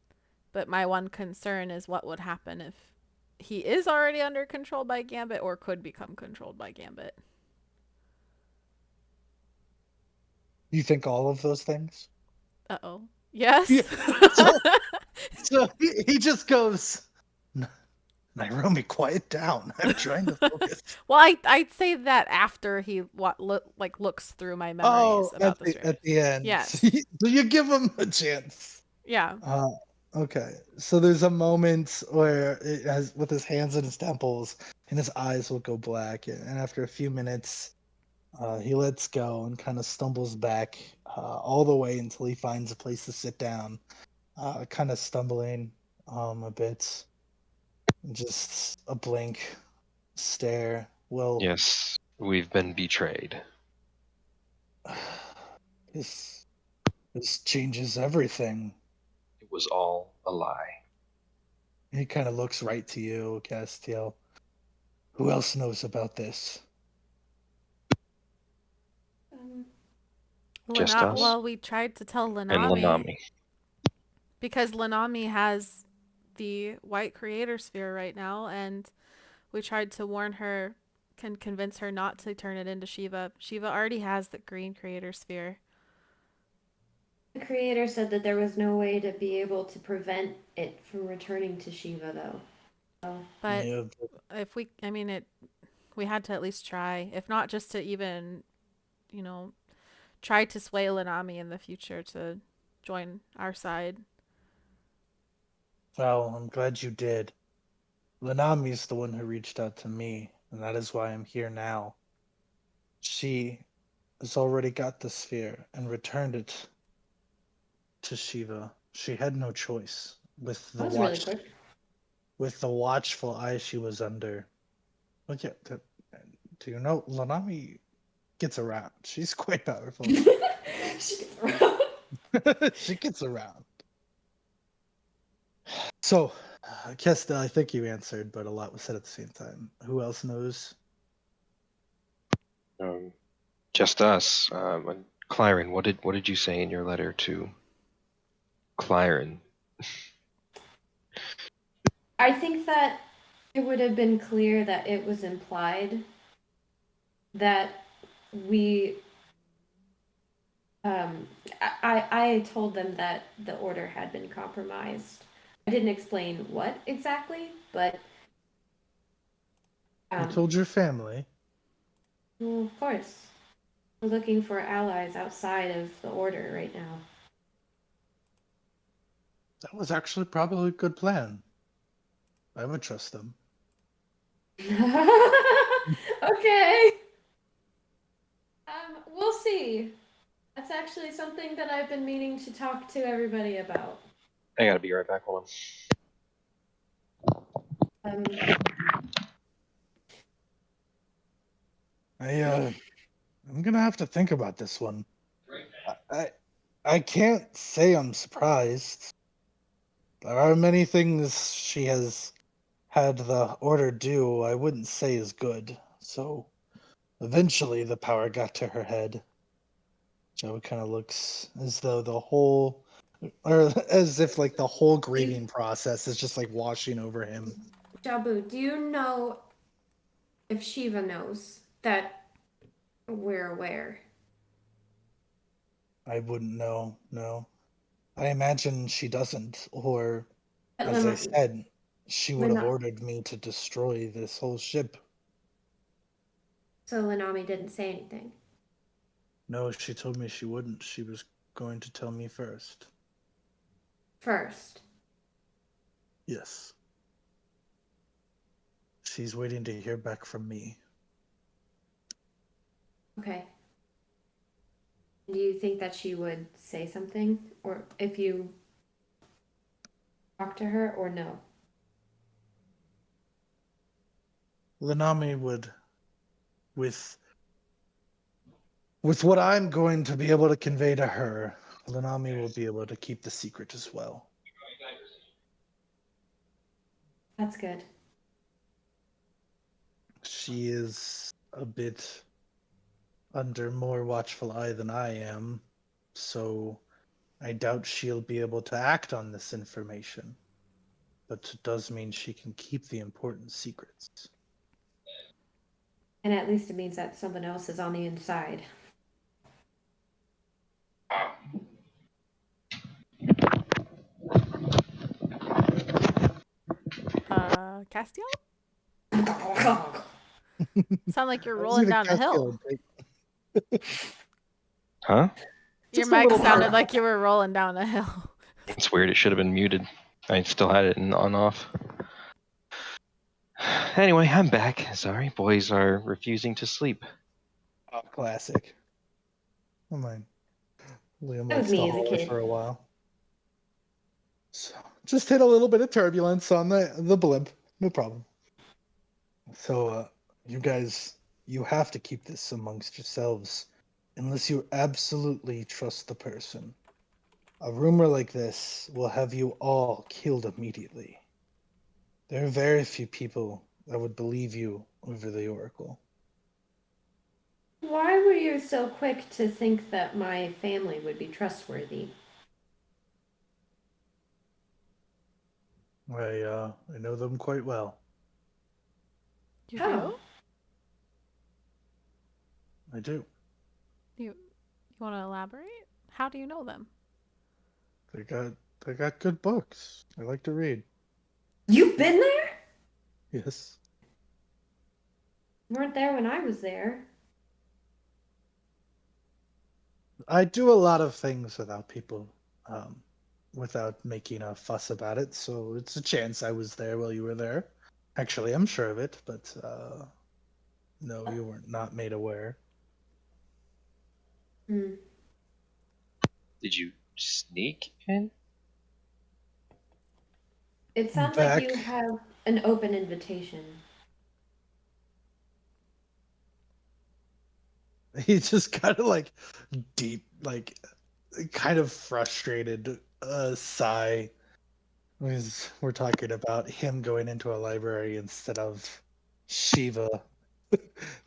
but my one concern is what would happen if he is already under control by Gambit or could become controlled by Gambit. You think all of those things? Uh-oh. Yes? Yeah. So so he just goes, Nairobi, quiet down. I'm trying to focus. Well, I'd say that after he looks through my Oh, memories about the at spheres. the end. Yes. So you give him a chance. Yeah. Uh, okay. So there's a moment where it has with his hands in his temples and his eyes will go black, and after a few minutes, he lets go and kind of stumbles back all the way until he finds a place to sit down, kind of stumbling a bit, just a blank stare. Well, Yes, we've been betrayed. this this changes everything. It was all a lie. He kind of looks right to you, Castiel. Who else knows about this? Um, Just us Well, we tried to tell and Lanami Lanami. because Lanami has the white creator sphere right now, and we tried to warn her, can convince her not to turn it into Shiva. Shiva already has the green creator sphere. the creator said that there was no way to be able to prevent it from returning to Shiva, though. So, But Yeah, if we, I mean, we had to at least try, if not just to even, you know, try to sway Lanami in the future to join our side. well, I'm glad you did. Lanami's the one who reached out to me, and that is why I'm here now. She has already got the sphere and returned it to Shiva. She had no choice that was really quick. with the watchful eye she was under. Look at do you know Lanami gets around? She's quite powerful. She gets around. She gets around. So, Kesta, I think you answered, but a lot was said at the same time. Who else knows? Um, just us. And Clyron, what did you say in your letter to Clyron? I think that it would have been clear that it was implied that we I told them that the order had been compromised. I didn't explain what exactly, but You told your family. well, of course, we're looking for allies outside of the order right now. That was actually probably a good plan. I would trust them. Okay. We'll see. That's actually something that I've been meaning to talk to everybody about. I gotta be right back. Hold on. Um, I'm gonna have to think about this one. I can't say I'm surprised. There are many things she has had the order do I wouldn't say is good. So eventually the power got to her head. Joe kind of looks as though the whole, or as if like the whole grieving process is just like washing over him. Jabu, do you know if Shiva knows that we're aware? I wouldn't know, no. I imagine she doesn't, or But as I said, she would have Lena- ordered me to destroy this whole ship. so Lanami didn't say anything. No, she told me she wouldn't. She was going to tell me first. First. Yes. She's waiting to hear back from me. Okay. Do you think that she would say something? Or if you talk to her or no? Lanami would, with what I'm going to be able to convey to her, Lanami will be able to keep the secret as well. That's good. She is a bit under more watchful eye than I am, so I doubt she'll be able to act on this information. But it does mean she can keep the important secrets. And at least it means that someone else is on the inside. Castiel? Oh, Sound like you're I was rolling gonna down a cast hill. Huh? Your Just a mic little sounded part. like you were rolling down a hill. It's weird. It should have been muted. I still had it on off. Anyway, I'm back. Sorry, boys are refusing to sleep. Oh, classic. Oh my. Liam that was likes to me as a holler kid. for a while. So just hit a little bit of turbulence on the blimp. No problem. So you guys, you have to keep this amongst yourselves unless you absolutely trust the person. A rumor like this will have you all killed immediately. There are very few people that would believe you over the Oracle. Why were you so quick to think that my family would be trustworthy? I know them quite well. You How? do? I do. You want to elaborate? How do you know them? They got they got good books. I like to read. You've been there? Yes. You weren't there when I was there. I do a lot of things without people, without making a fuss about it. So it's a chance I was there while you were there. Actually, I'm sure of it, but no, you weren't not made aware. Hmm. Did you sneak in? It sounds like Back, you have an open invitation. he just kind of like deep, like kind of frustrated sigh. Because we're talking about him going into a library instead of Shiva.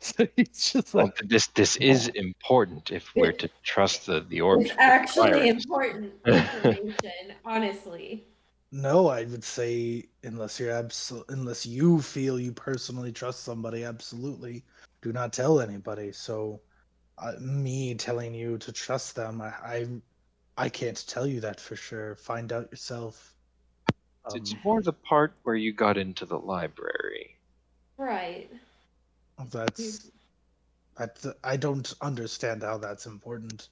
So he's just Well, like, this is important if we're to trust the orbs It's with actually Clarence. important information, honestly. no, I would say unless you feel you personally trust somebody, absolutely do not tell anybody. So, me telling you to trust them, I can't tell you that for sure. Find out yourself. It's Um, more the part where you got into the library. Right. You, that's I don't understand how that's important.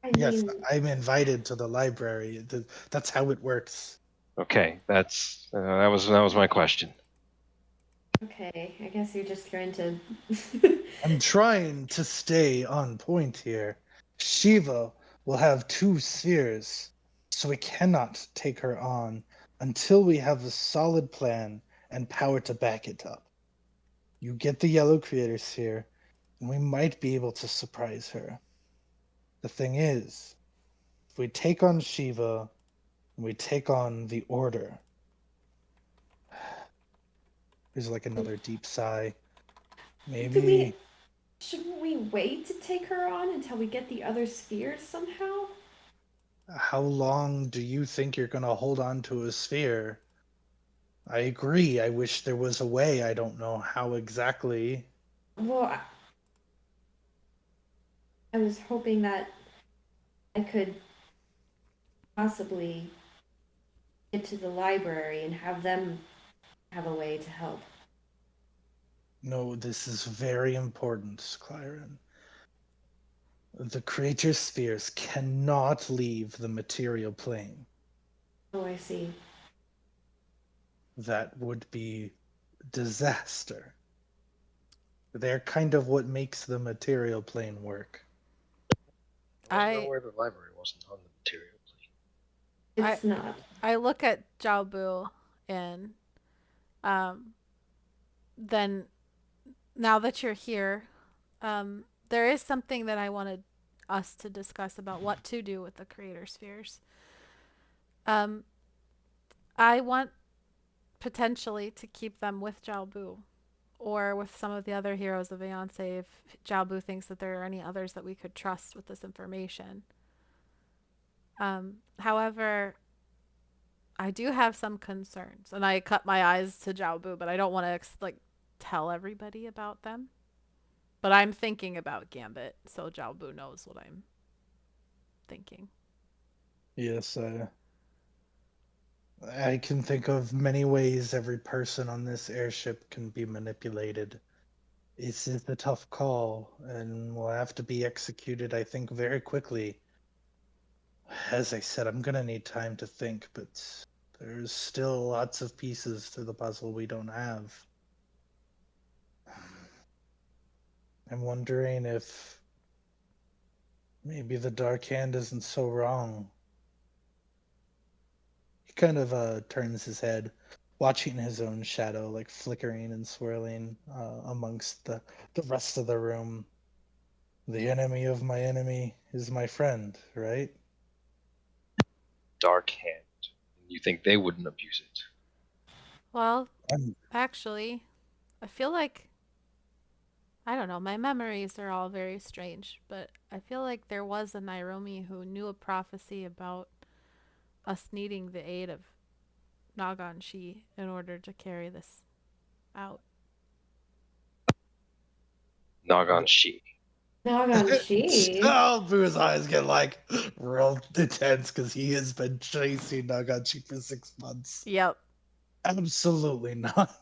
I Yes, mean, I'm invited to the library. That's how it works. Okay, that was my question. okay, I guess you're just trying to. I'm trying to stay on point here. Shiva will have two spheres, so we cannot take her on until we have a solid plan and power to back it up. You get the yellow creator sphere, and we might be able to surprise her. The thing is, if we take on Shiva and we take on the Order, there's like another deep sigh. Do we? Maybe Shouldn't we wait to take her on until we get the other spheres somehow? how long do you think you're going to hold on to a sphere? I agree. I wish there was a way. I don't know how exactly. Well, I was hoping that I could possibly get to the library and have them have a way to help. No, this is very important, Clyron. The creature spheres cannot leave the material plane. Oh, I see. That would be disaster. They're kind of what makes the material plane work. I don't know I where the library wasn't on the material plane. It's not. I look at Jiaobu and um, then now that you're here, there is something that I wanted us to discuss about what to do with the creator spheres. Um, I want potentially to keep them with Jiaobu or with some of the other heroes of Aeonce if Jiaobu thinks that there are any others that we could trust with this information. However, I do have some concerns, and I cut my eyes to Jiaobu, but I don't want to tell everybody about them. But I'm thinking about Gambit, so Jiaobu knows what I'm thinking. Yes, I can think of many ways every person on this airship can be manipulated. It's a tough call, and will have to be executed, I think, very quickly. As I said, I'm gonna need time to think, but there's still lots of pieces to the puzzle we don't have. I'm wondering if maybe the Dark Hand isn't so wrong. He kind of turns his head, watching his own shadow like flickering and swirling amongst the rest of the room. The enemy of my enemy is my friend, right? Dark Hand. You think they wouldn't abuse it? Well, I'm, actually, I feel like I don't know, my memories are all very strange, but I feel like there was a Nairomi who knew a prophecy about us needing the aid of Nagan Shi in order to carry this out. Nagan Shi. Nagan Shi. oh, Boo's eyes get like real intense because he has been chasing Nagachi for 6 months. Yep. Absolutely not.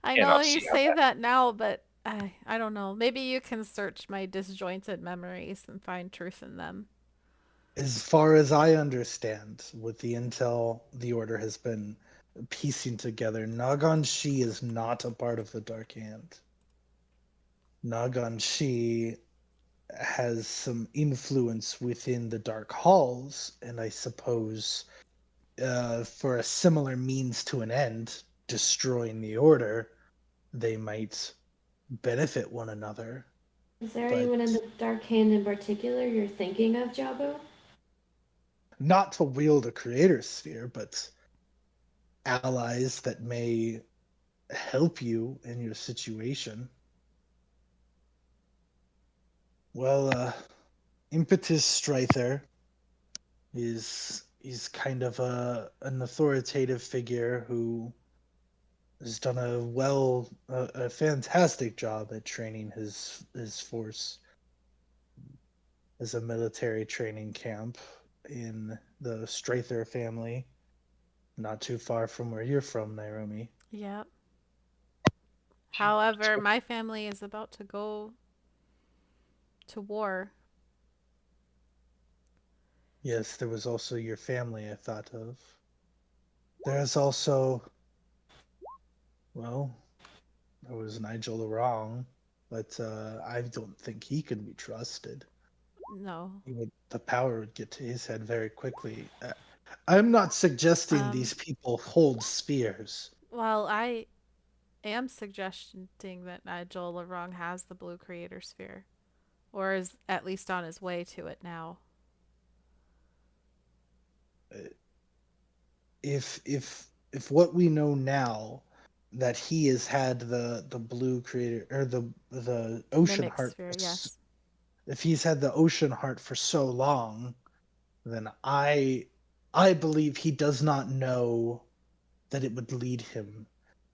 I know Cannot you see how say that. that now, but I don't know. Maybe you can search my disjointed memories and find truth in them. As far as I understand, with the intel the Order has been piecing together, Nagan Shi is not a part of the Dark Hand. Nagan Shi has some influence within the Dark Halls, and I suppose for a similar means to an end, destroying the Order, they might benefit one another. Is there But anyone in the Dark Hand in particular you're thinking of, Jabu? not to wield a creator sphere, but allies that may help you in your situation. Well, Impetus Stryther is kind of an authoritative figure who has done a fantastic job at training his force as a military training camp in the Stryther family, not too far from where you're from, Nairomi. Yep. However, my family is about to go to war. Yes, there was also your family I thought of. There's also, well, there was Nigel Wrong, but I don't think he can be trusted. No. The power would get to his head very quickly. I'm not suggesting Um, these people hold spears. well, I am suggesting that Nigel LeRong has the blue creator sphere, or is at least on his way to it now. Uh, if what we know now that he has had the blue creator or the ocean Mimic heart, sphere, yes. if he's had the ocean heart for so long, then I believe he does not know that it would lead him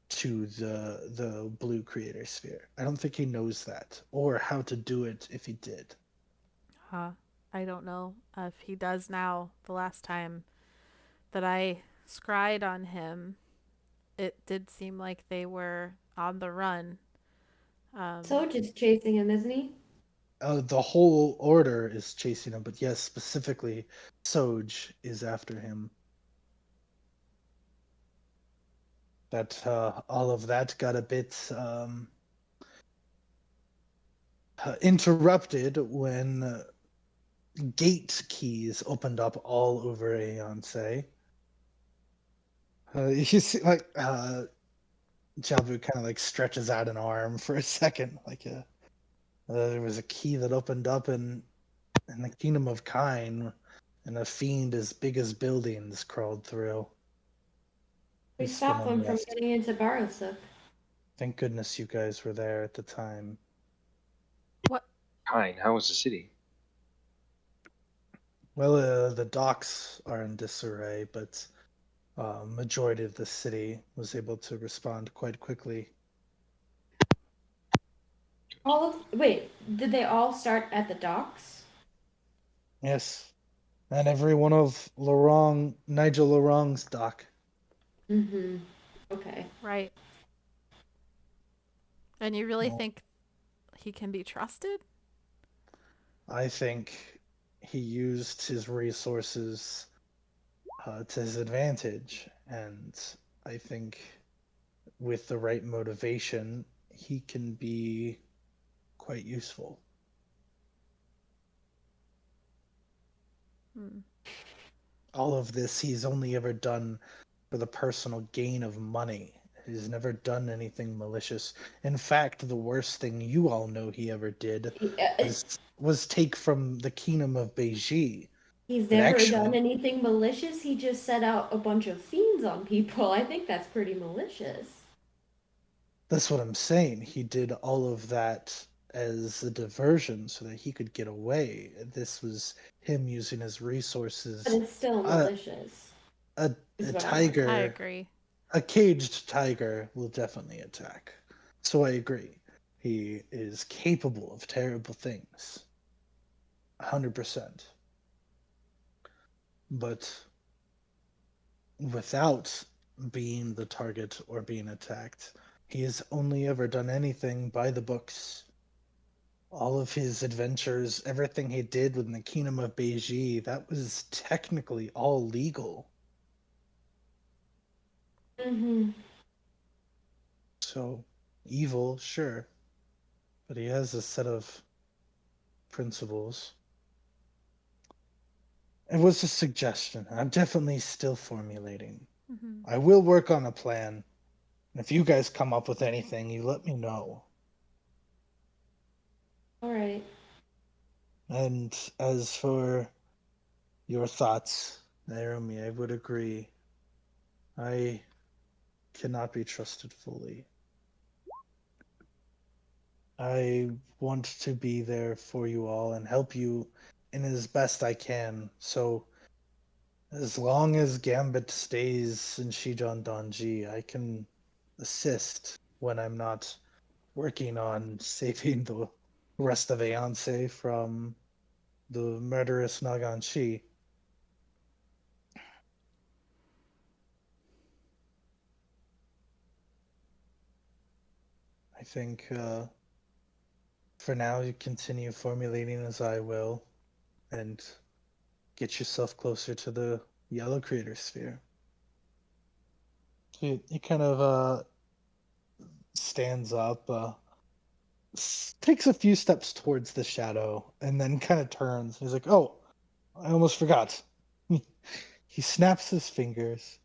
to the blue creator sphere. I don't think he knows that or how to do it if he did. Huh. I don't know if he does now. The last time that I scryed on him, it did seem like they were on the run. Um, So just chasing him, isn't he? The whole order is chasing him, but yes, specifically Soj is after him. That all of that got a bit interrupted when gate keys opened up all over Aeonce. You see, like, Jabu kind of like stretches out an arm for a second, like there was a key that opened up in the kingdom of Kine, and a fiend as big as buildings crawled through. We He's been stopped them from unrest. getting into Barosuk. Thank goodness you guys were there at the time. What? Fine. How was the city? Well, the docks are in disarray, but majority of the city was able to respond quite quickly. Wait, did they all start at the docks? Yes, and every one of Nigel Laurent's dock. Mm-hmm. Okay. Right. And you really Well, think he can be trusted? I think he used his resources to his advantage, and I think with the right motivation, he can be quite useful. Hmm. All of this he's only ever done for the personal gain of money. He's never done anything malicious. In fact, the worst thing you all know he ever did was take from the kingdom of Beiji. He's But never done actually, anything malicious. He just set out a bunch of fiends on people. I think that's pretty malicious. that's what I'm saying. He did all of that as a diversion so that he could get away. This was him using his But resources. it's still A malicious, a, is a what I want to I tiger, agree. a caged tiger will definitely attack. So I agree. He is capable of terrible things. 100%. But without being the target or being attacked, he has only ever done anything by the books. All of his adventures, everything he did within the kingdom of Beiji, that was technically all legal. Mm-hmm. So, evil, sure, but he has a set of principles. It was a suggestion. I'm definitely still formulating. Hmm. I will work on a plan. If you guys come up with anything, you let me know. All right. And as for your thoughts, Naomi, I would agree. I cannot be trusted fully. I want to be there for you all and help you in as best I can. So as long as Gambit stays in Shijon Donji, I can assist when I'm not working on saving the rest of Aeonce from the murderous Naganshi. I think for now you continue formulating as I will and get yourself closer to the yellow crater sphere. He kind of stands up, takes a few steps towards the shadow, and then kind of turns. He's like, "Oh, I almost forgot." He snaps his fingers,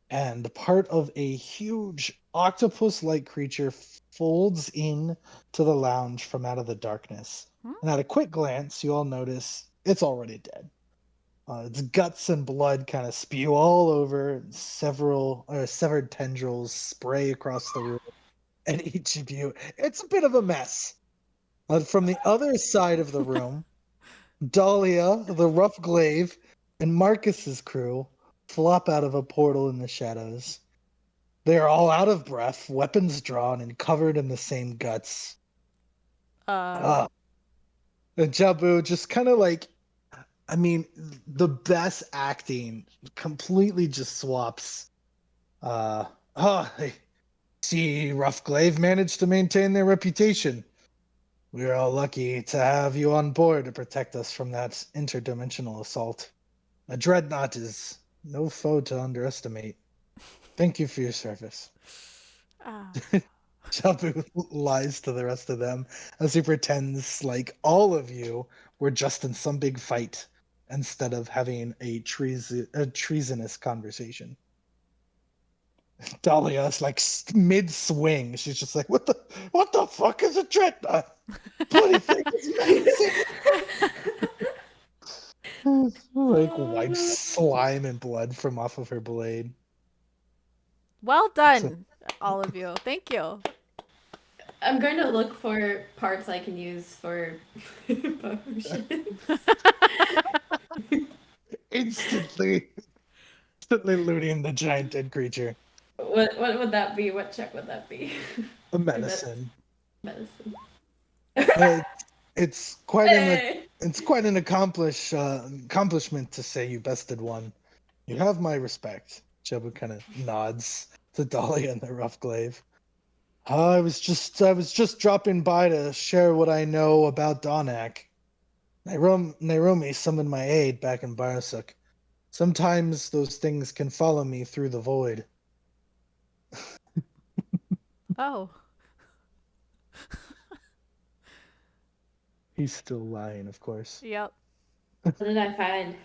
and part of a huge octopus-like creature folds in to the lounge from out of the darkness. Hmm? And at a quick glance, you all notice it's already dead. Its guts and blood kind of spew all over. Several severed tendrils spray across the room, and each of you. It's a bit of a mess. From the other side of the room, Dahlia, the rough glaive, and Marcus's crew flop out of a portal in the shadows. They are all out of breath, weapons drawn, and covered in the same guts. Uh, Ah, and Jabu just kind of like, I mean, the best acting completely just swaps. I see Rough Glaive managed to maintain their reputation. We're all lucky to have you on board to protect us from that interdimensional assault. A dreadnought is no foe to underestimate. Thank you for your service. uh, Jabu lies to the rest of them as he pretends like all of you were just in some big fight. instead of having a treasonous conversation. Dahlia's like mid swing. She's just like, what the fuck is a dreadnought? Bloody thing is menacing. Like wipes slime and blood from off of her blade. Well done, all of you. Thank you. I'm going to look for parts I can use for potions. Instantly looting the giant dead creature. What would that be? What check would that be? A medicine. Medicine. Uh, it's quite Hey! an accomplishment to say you bested one. You have my respect. Jabu kind of nods to Dahlia and the rough glaive. I was just dropping by to share what I know about Donak. Nairomi summoned my aid back in Barasuk. Sometimes those things can follow me through the void. Oh. He's still lying, of course. Yep. What did I find?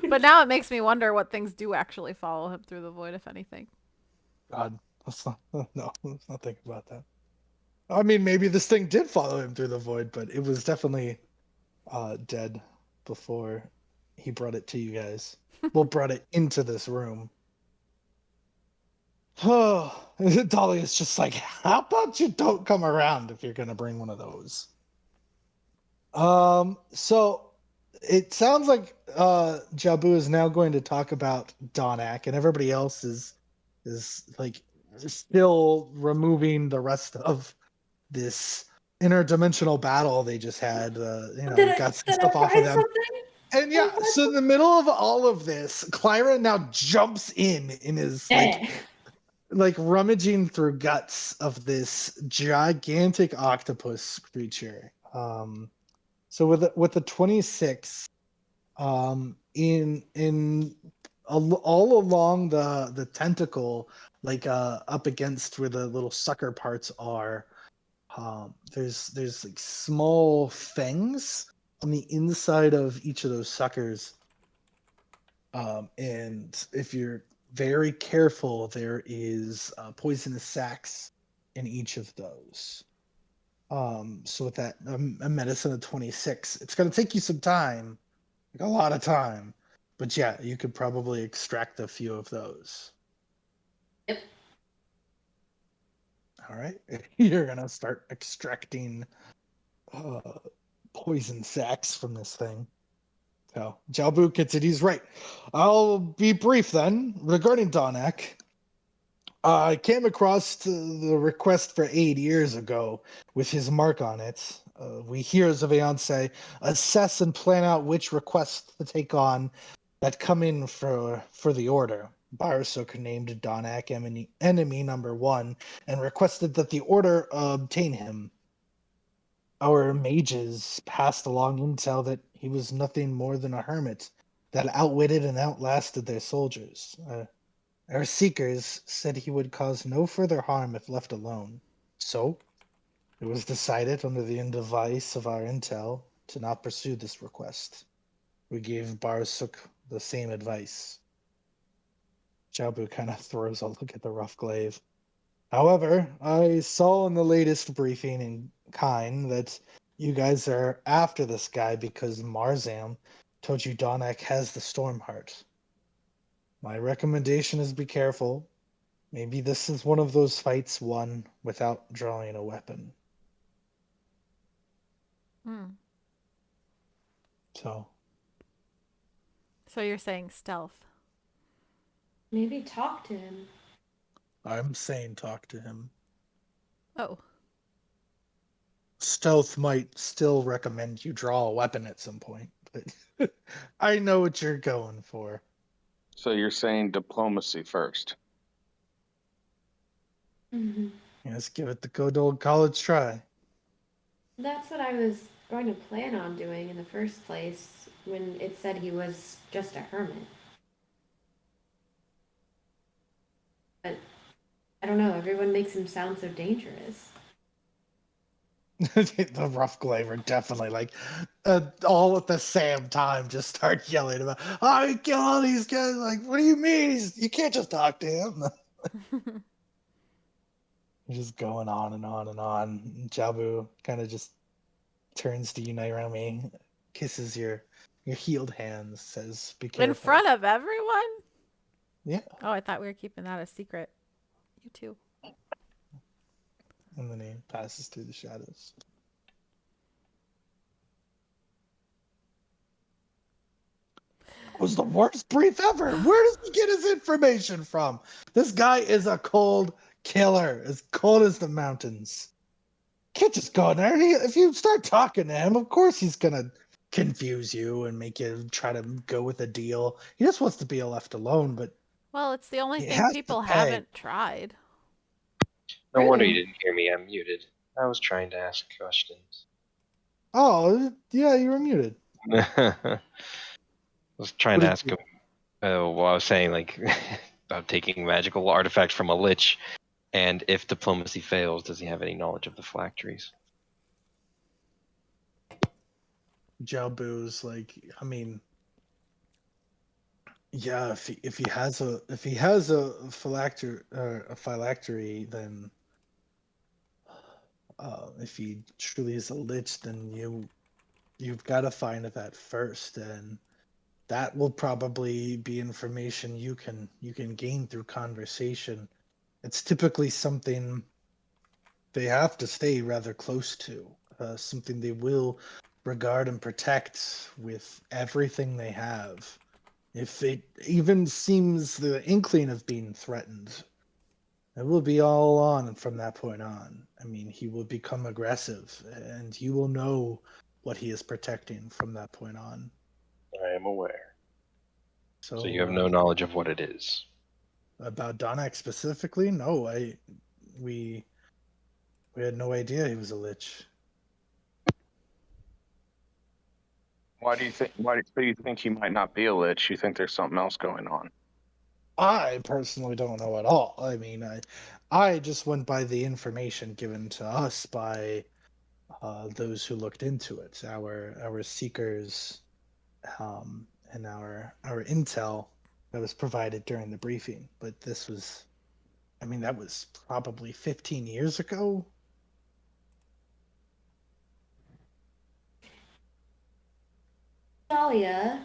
But now it makes me wonder what things do actually follow him through the void, if anything. God, let's not think about that. I mean, maybe this thing did follow him through the void, but it was definitely dead before he brought it to you guys. Well, brought it into this room. Oh, Dahlia's just like, how about you don't come around if you're gonna bring one of those? So it sounds like Jabu is now going to talk about Donak, and everybody else is like still removing the rest of this interdimensional battle they just had. Got some Did I stuff off of find them. something? And yeah, so in the middle of all of this, Clyra now jumps in his like rummaging through guts of this gigantic octopus creature. So with the 26, in all along the tentacle, like up against where the little sucker parts are, there's like small fangs on the inside of each of those suckers. And if you're very careful, there is poisonous sacs in each of those. So with that, a medicine of 26, it's going to take you some time, like a lot of time. But yeah, you could probably extract a few of those. Yep. All right. You're going to start extracting poison sacs from this thing. So Jalbu continues, right. I'll be brief then regarding Donak. I came across the request for aid years ago with his mark on it. We heroes of Aeonce assess and plan out which requests to take on that come in for the order. Barasuk named Donak enemy number 1 and requested that the order obtain him. Our mages passed along intel that he was nothing more than a hermit that outwitted and outlasted their soldiers. Our seekers said he would cause no further harm if left alone. So, it was decided under the advice of our intel to not pursue this request. We gave Barsuk the same advice. Jabu kind of throws a look at the rough glaive. However, I saw in the latest briefing in Kine that you guys are after this guy because Marzam told you Donak has the Stormheart. My recommendation is be careful. Maybe this is one of those fights won without drawing a weapon. Hmm. So, So you're saying stealth. Maybe talk to him. I'm saying talk to him. Oh. Stealth might still recommend you draw a weapon at some point, but I know what you're going for. So you're saying diplomacy first. Mm-hmm. Let's give it the good old college try. That's what I was going to plan on doing in the first place when it said he was just a hermit. But I don't know, everyone makes him sound so dangerous. The rough glaver definitely like all at the same time just start yelling about, oh, you kill all these guys. Like, what do you mean? You can't just talk to him. Just going on and on and on. Jabu kind of just turns to you, Nairami, kisses your healed hands, says, "Be In careful." front of everyone? Yeah. Oh, I thought we were keeping that a secret. You too. And then he passes through the shadows. That was the worst brief ever. Where does he get his information from? This guy is a cold killer, as cold as the mountains. Can't just go in there. If you start talking to him, of course he's gonna confuse you and make you try to go with a deal. He just wants to be left alone, but Well, it's the only he thing has to people pay. haven't tried. No wonder True. you didn't hear me. I'm muted. I was trying to ask questions. Oh, yeah, you were muted. I was trying What to did ask you? him. Well, I was saying like about taking magical artifacts from a lich, and if diplomacy fails, does he have any knowledge of the phylacteries? Jalbu's like, I mean, yeah, if he has a phylactery, then if he truly is a lich, then you've got to find that first, and that will probably be information you can gain through conversation. It's typically something they have to stay rather close to, something they will regard and protect with everything they have. If it even seems the inkling of being threatened, it will be all on from that point on. I mean, he will become aggressive, and you will know what he is protecting from that point on. I am aware. So you So, have no knowledge of what it is. about Donak specifically, no, we we had no idea he was a lich. Why do you think? Why do you think he might not be a lich? You think there's something else going on? I personally don't know at all. I mean, I just went by the information given to us by those who looked into it, our seekers, and our intel that was provided during the briefing. But this was, I mean, that was probably 15 years ago. Dahlia,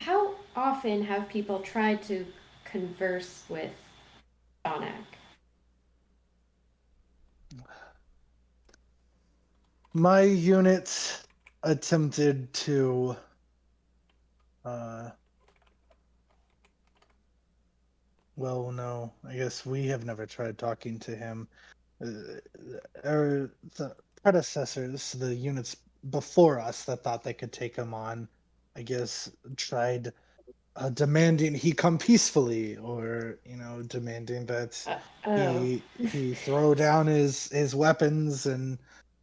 how often have people tried to converse with Donak? My unit attempted to uh, well, no, I guess we have never tried talking to him. Uh, the predecessors, the units before us that thought they could take him on, I guess, tried demanding he come peacefully, or demanding that Oh. he throw down his weapons and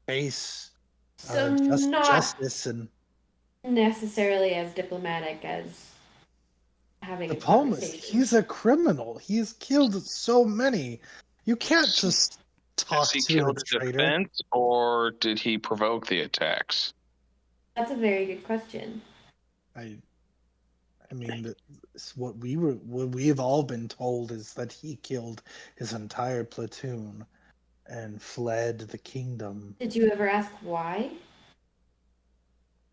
face So just not justice and necessarily as diplomatic as having a diplomacy. conversation. He's a criminal. He's killed so many. You can't just Has talk he to a killed in traitor. defense, or did he provoke the attacks? That's a very good question. I I mean, what we've all been told is that he killed his entire platoon and fled the kingdom. Did you ever ask why?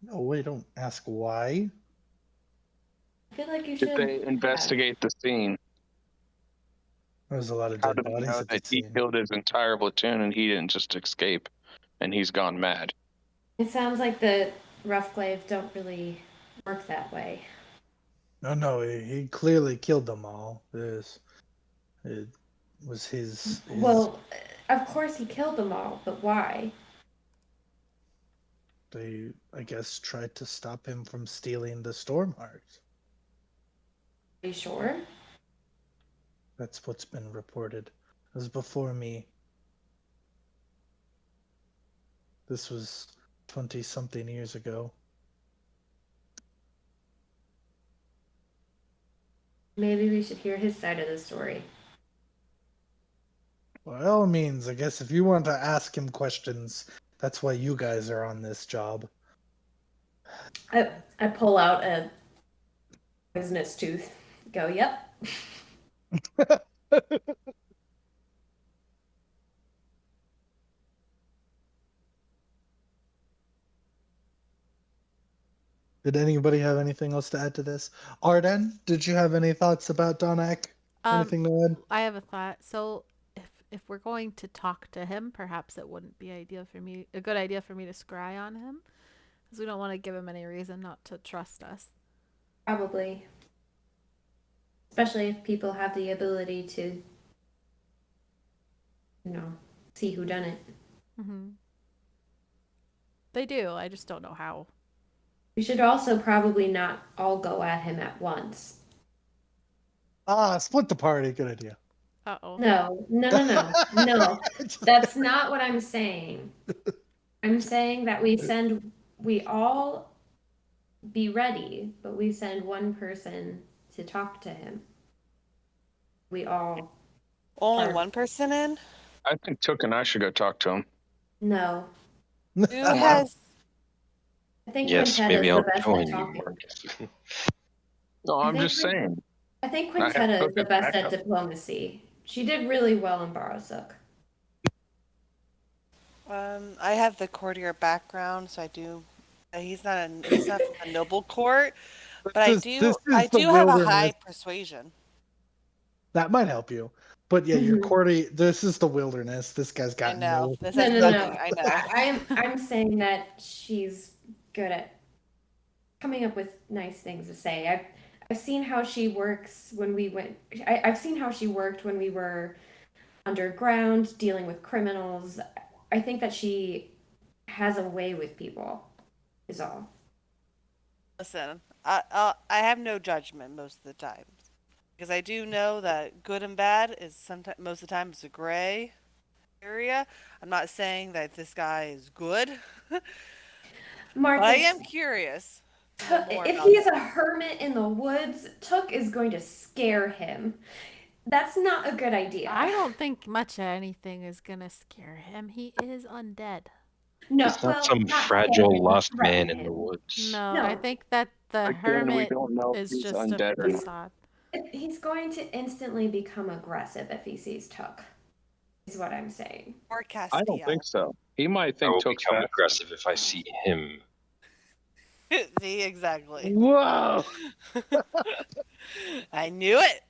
No, wait, don't ask why. I feel like you Did should they have. investigate the scene? There's a lot of How dead do we bodies know at the that he scene. killed his entire platoon and he didn't just escape and he's gone mad? It sounds like the rough glaive don't really work that way. No, he clearly killed them all. It was his. Well, of course he killed them all, but why? They, I guess, tried to stop him from stealing the storm heart. Are you sure? That's what's been reported. It was before me. This was 20 something years ago. Maybe we should hear his side of the story. By all means, I guess if you want to ask him questions, That's why you guys are on this job. I pull out a poisonous tooth. Go, yep. Did anybody have anything else to add to this? Arden, did you have any thoughts about Donak? Anything to add? I have a thought. So if we're going to talk to him, perhaps it wouldn't be a good idea for me to scry on him, because we don't want to give him any reason not to trust us. Probably. Especially if people have the ability to, see who done it. Mm-hmm. They do. I just don't know how. We should also probably not all go at him at once. Split the party. Good idea. Uh-oh. No. That's not what I'm saying. I'm saying that we all be ready, but we send one person to talk to him. We all. Only one person in? I think Took and I should go talk to him. No. Who has... I think Yes, Quintetta maybe is I'll the best join at you, talking. Marcus. No, I'm just saying. I think I have Quintetta is Took the as best at backup. diplomacy. She did really well in Barasuk. I have the courtier background, so I do. He's not from a noble court, but I do have a high persuasion. That might help you. But yeah, your courty. This is the wilderness. This guy's got I know. no. This has nothing. No. I know. I'm saying that she's good at coming up with nice things to say. I've seen how she works when we went. I've seen how she worked when we were underground dealing with criminals. I think that she has a way with people. Is all. Listen, I have no judgment most of the time, because I do know that good and bad is sometimes most of the time it's a gray area. I'm not saying that this guy is good. Marcus, I am curious. If he is a hermit in the woods, Took is going to scare him. That's not a good idea. I don't think much of anything is gonna scare him. He is undead. No, He's not some fragile lost man in the woods. No, I think that the Again, hermit we don't know if is he's just undead a or not. facade. He's going to instantly become aggressive if he sees Took. Is what I'm saying. Or I don't think so. He might I think will Took's become fast. aggressive if I see him. See, exactly. Whoa. I knew it.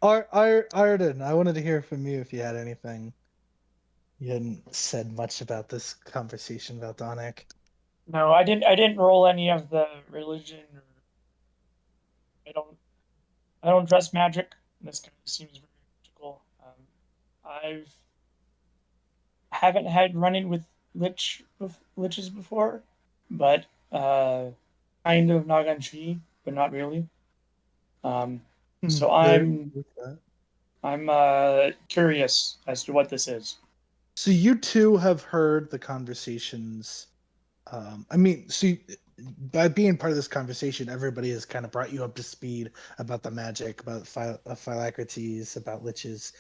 Arden, I wanted to hear from you if you had anything. You hadn't said much about this conversation about Donak. No, I didn't roll any of the religion. I don't trust magic. This kind of seems very magical. Haven't had run-in with liches before, but kind of Naganchi, but not really. So I'm curious as to what this is. So you two have heard the conversations. By being part of this conversation, everybody has kind of brought you up to speed about the magic, about phylacrates, about liches.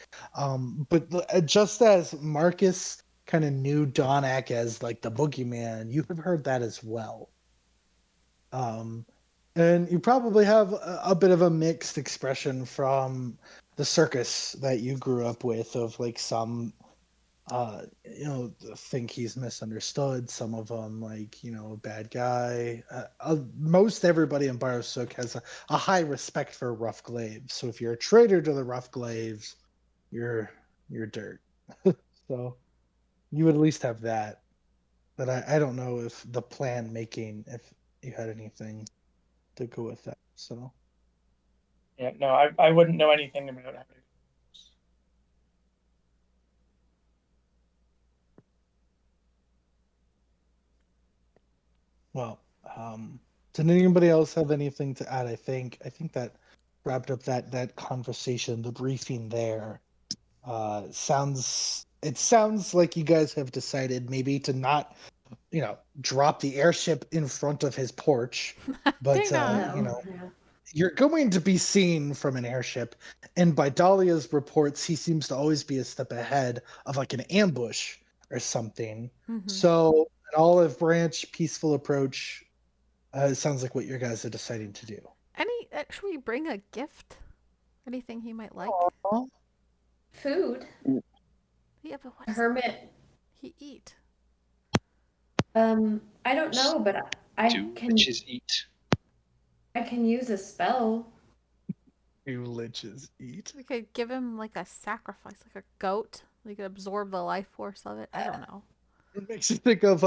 But just as Marcus kind of knew Donak as like the boogeyman, you have heard that as well. And you probably have a bit of a mixed expression from the circus that you grew up with, of like some think he's misunderstood. Some of them, like, a bad guy. Most everybody in Barasuk has a high respect for rough glaives. So if you're a traitor to the rough glaives, you're dirt. So you would at least have that. But I don't know if the plan making, if you had anything to go with that. So yeah, no, I wouldn't know anything about how to. Well, did anybody else have anything to add? I think that wrapped up that conversation, the briefing there. It sounds like you guys have decided maybe to not, drop the airship in front of his porch, but you're going to be seen from an airship, and by Dahlia's reports, he seems to always be a step ahead of like an ambush or something. Mm-hmm. So an olive branch, peaceful approach. It sounds like what your guys are deciding to do. Should we bring a gift? Anything he might like? Aw. Food. Yeah, but what A does hermit. he eat? I don't know, but I Do can liches eat? I can use a spell. You liches eat. We could give him like a sacrifice, like a goat. We could absorb the life force of it. I don't know. It makes you think of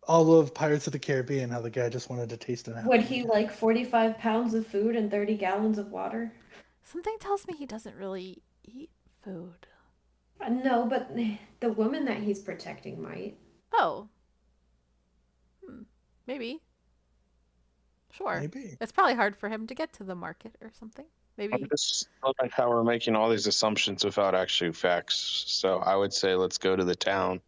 all of Pirates of the Caribbean, how the guy just wanted to taste an Would apple. he like 45 pounds of food and 30 gallons of water? Something tells me he doesn't really eat food. No, but the woman that he's protecting might. Oh. Maybe. Sure. Maybe. It's probably hard for him to get to the market or something. I Maybe. just feel like how we're making all these assumptions without actually facts. So I would say let's go to the town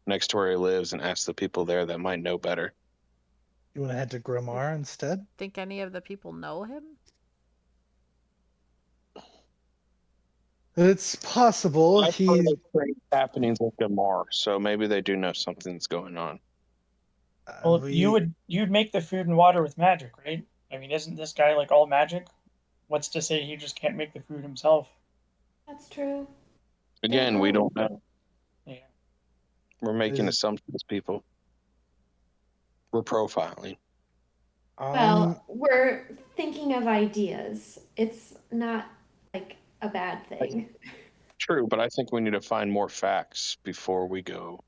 next to where he lives and ask the people there that might know better. You want to head to Grimar instead? Think any of the people know him? It's possible. I've heard He's of strange happenings with Damar, so maybe they do know something's going on. Well, we you'd make the food and water with magic, right? I mean, isn't this guy like all magic? What's to say he just can't make the food himself? That's true. Again, we don't know. Yeah. We're making Is- assumptions, people. We're profiling. Well, we're thinking of ideas. It's not like a bad thing. True, but I think we need to find more facts before we go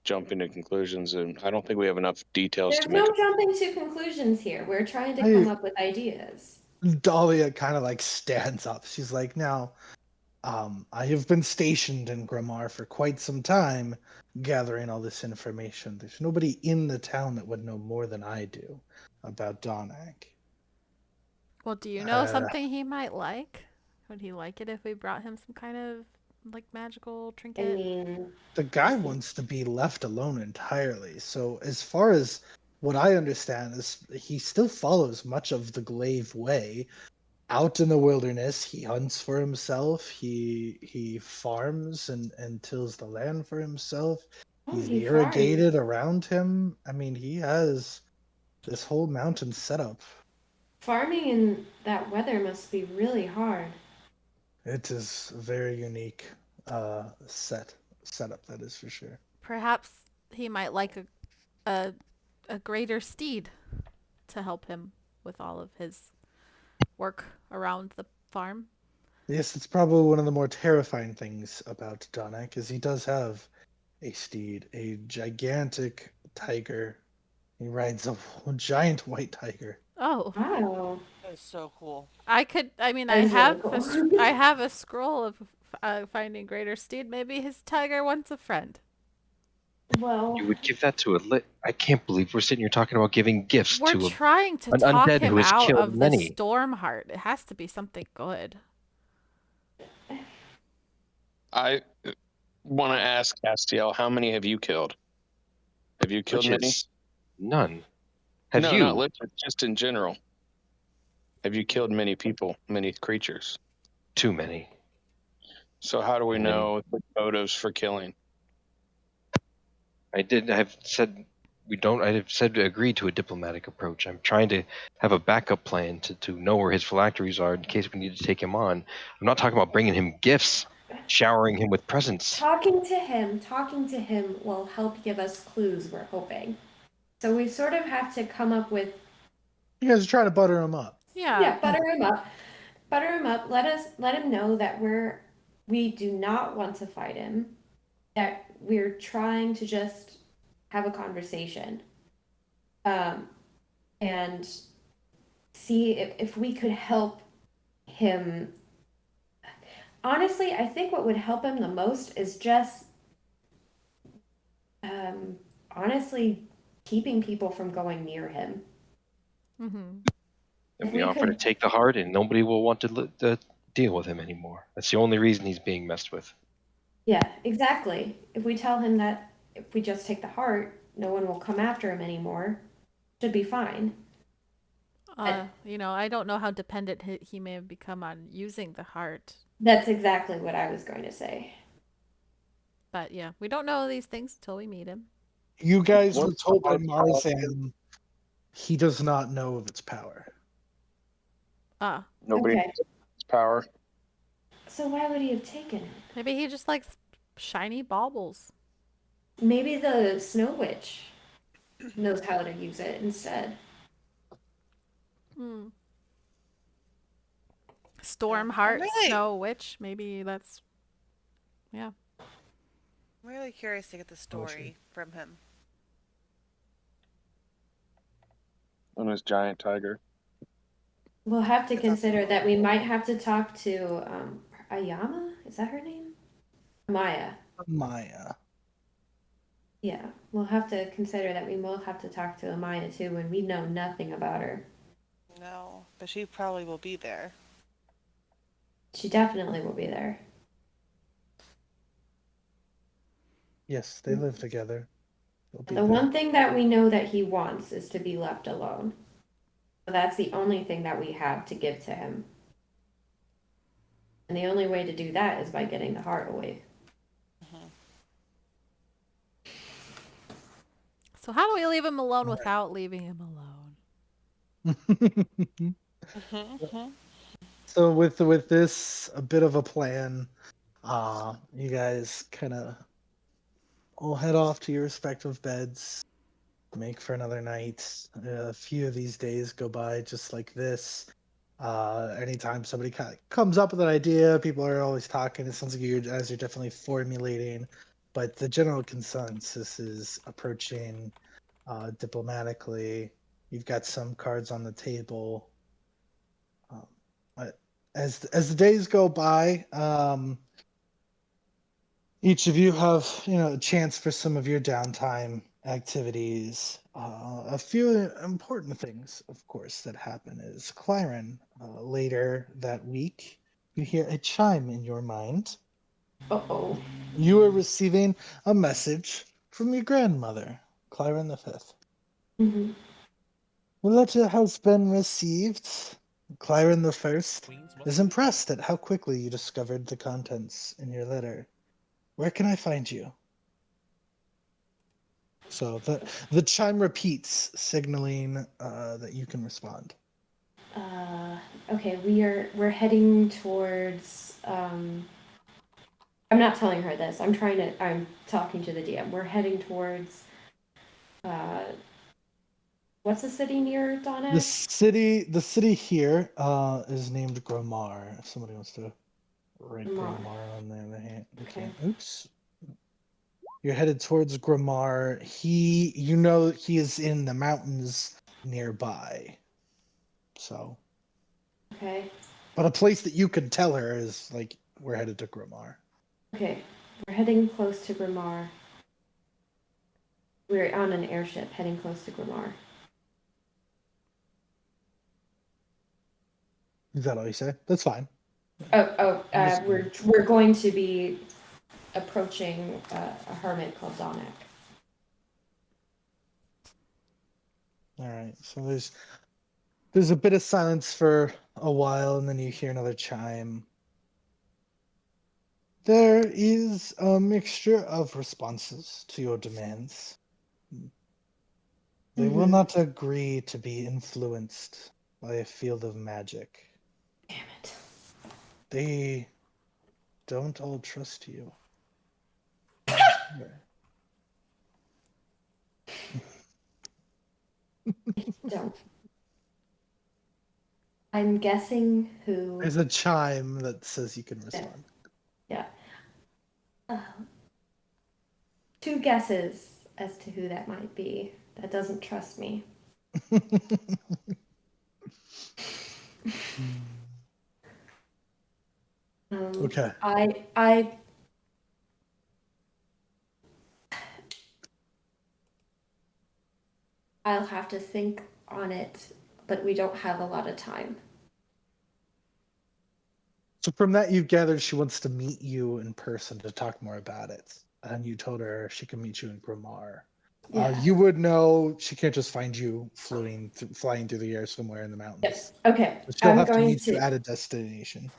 jumping to conclusions, and I don't think we have enough details There's to make no jumping to conclusions here. We're trying to I- come up with ideas. Dahlia kind of like stands up. She's like, now, I have been stationed in Grimar for quite some time, gathering all this information. There's nobody in the town that would know more than I do about Donak. Well, do you know Uh, something he might like? Would he like it if we brought him some kind of like magical I trinket? mean, The guy wants to be left alone entirely. So, as far as what I understand, is he still follows much of the Glaive way. Out in the wilderness, he hunts for himself. He farms and tills the land for himself. oh, He's he irrigated farms. around him. I mean, he has this whole mountain setup. Farming in that weather must be really hard. It is a very unique setup, that is for sure. Perhaps he might like a a greater steed to help him with all of his work around the farm. Yes, it's probably one of the more terrifying things about Donak is he does have a steed, a gigantic tiger. He rides a giant white tiger. Oh, Wow. That is so cool. I mean, That is really cool. I have a scroll of finding greater steed. Maybe his tiger wants a friend. Well, You would give that to a lit. I can't believe we're sitting here talking about giving gifts We're to trying to an talk undead him who has out killed of the many. storm heart. It has to be something good. I want to ask Castiel, how many have you killed? Have you killed many? Liches, none. Have No, you? not liches, just in general. Have you killed many people, many creatures? Too many. So how do we And know the motives for killing? I've said we don't. I have said to agree to a diplomatic approach. I'm trying to have a backup plan to know where his phylacteries are in case we need to take him on. I'm not talking about bringing him gifts, showering him with presents. talking to him will help give us clues, we're hoping. So we sort of have to come up with, You guys are trying to butter him up. Yeah. butter him up. Butter him up. Let him know that we do not want to fight him. That we're trying to just have a conversation. And see if we could help him. Honestly, I think what would help him the most is just honestly keeping people from going near him. Mm-hmm. And If we we offer to could- take the heart, and nobody will want to deal with him anymore. That's the only reason he's being messed with. Yeah, exactly. If we tell him that if we just take the heart, no one will come after him anymore, should be fine. I don't know how dependent he may have become on using the heart. That's exactly what I was going to say. But yeah, we don't know these things until we meet him. You guys were What's told by our power? Marzan he does not know of its power. Ah, Nobody Okay. knows its power. So why would he have taken it? maybe he just likes shiny baubles. Maybe the Snow Witch knows how to use it instead. Hmm. I'm Stormheart, really, Snow Witch. Maybe that's yeah. I'm really curious to get the story from him. On his giant tiger. We'll have to I thought consider so. that we might have to talk to Ayama. Is that her name? Maya. Maya. Yeah, we'll have to consider that we will have to talk to Amaya too when we know nothing about her. No, but she probably will be there. She definitely will be there. Yes, they live together. They'll be The there. one thing that we know that he wants is to be left alone. So that's the only thing that we have to give to him. And the only way to do that is by getting the heart away. So how do we leave him alone Right. without leaving him alone? So with this a bit of a plan, you guys kind of all head off to your respective beds, make for another night. A few of these days go by just like this. Anytime somebody kind of comes up with an idea, people are always talking. It sounds like you guys are definitely formulating, but the general consensus is approaching diplomatically. You've got some cards on the table. But as the days go by, each of you have a chance for some of your downtime activities. A few important things, of course, that happen is Claren. Later that week, you hear a chime in your mind. Uh-oh. You are receiving a message from your grandmother, Claren the Fifth. Mm-hmm. The letter has been received. Claren the First is impressed at how quickly you discovered the contents in your letter. Where can I find you? So the chime repeats, signaling that you can respond. Okay, we're heading towards I'm not telling her this. I'm talking to the DM. We're heading towards what's the city near The Donnac? city here is named Gromar. If somebody wants to write Mar. Gromar on there, they Okay. can't. Oops. You're headed towards Gromar. He is in the mountains nearby. So, Okay. but a place that you could tell her is like we're headed to Gromar. Okay. We're heading close to Grimar. We're on an airship heading close to Grimar. Is that all you say? That's fine. We're going to be approaching a hermit called Donnac. All right. So there's a bit of silence for a while, and then you hear another chime. There is a mixture of responses to your demands. They will not agree to be influenced by a field of magic. Damn it. They don't all trust you. Sure. Don't. I'm guessing who. There's a chime that says you can respond. Yeah. Two guesses as to who that might be. That doesn't trust me. Okay. I'll have to think on it, but we don't have a lot of time. So from that you've gathered she wants to meet you in person to talk more about it. And you told her she can meet you in Grimar. Yeah. You would know she can't just find you flying through the air somewhere in the mountains. Yes. Okay. But she'll I'm have to going meet you to. at a destination.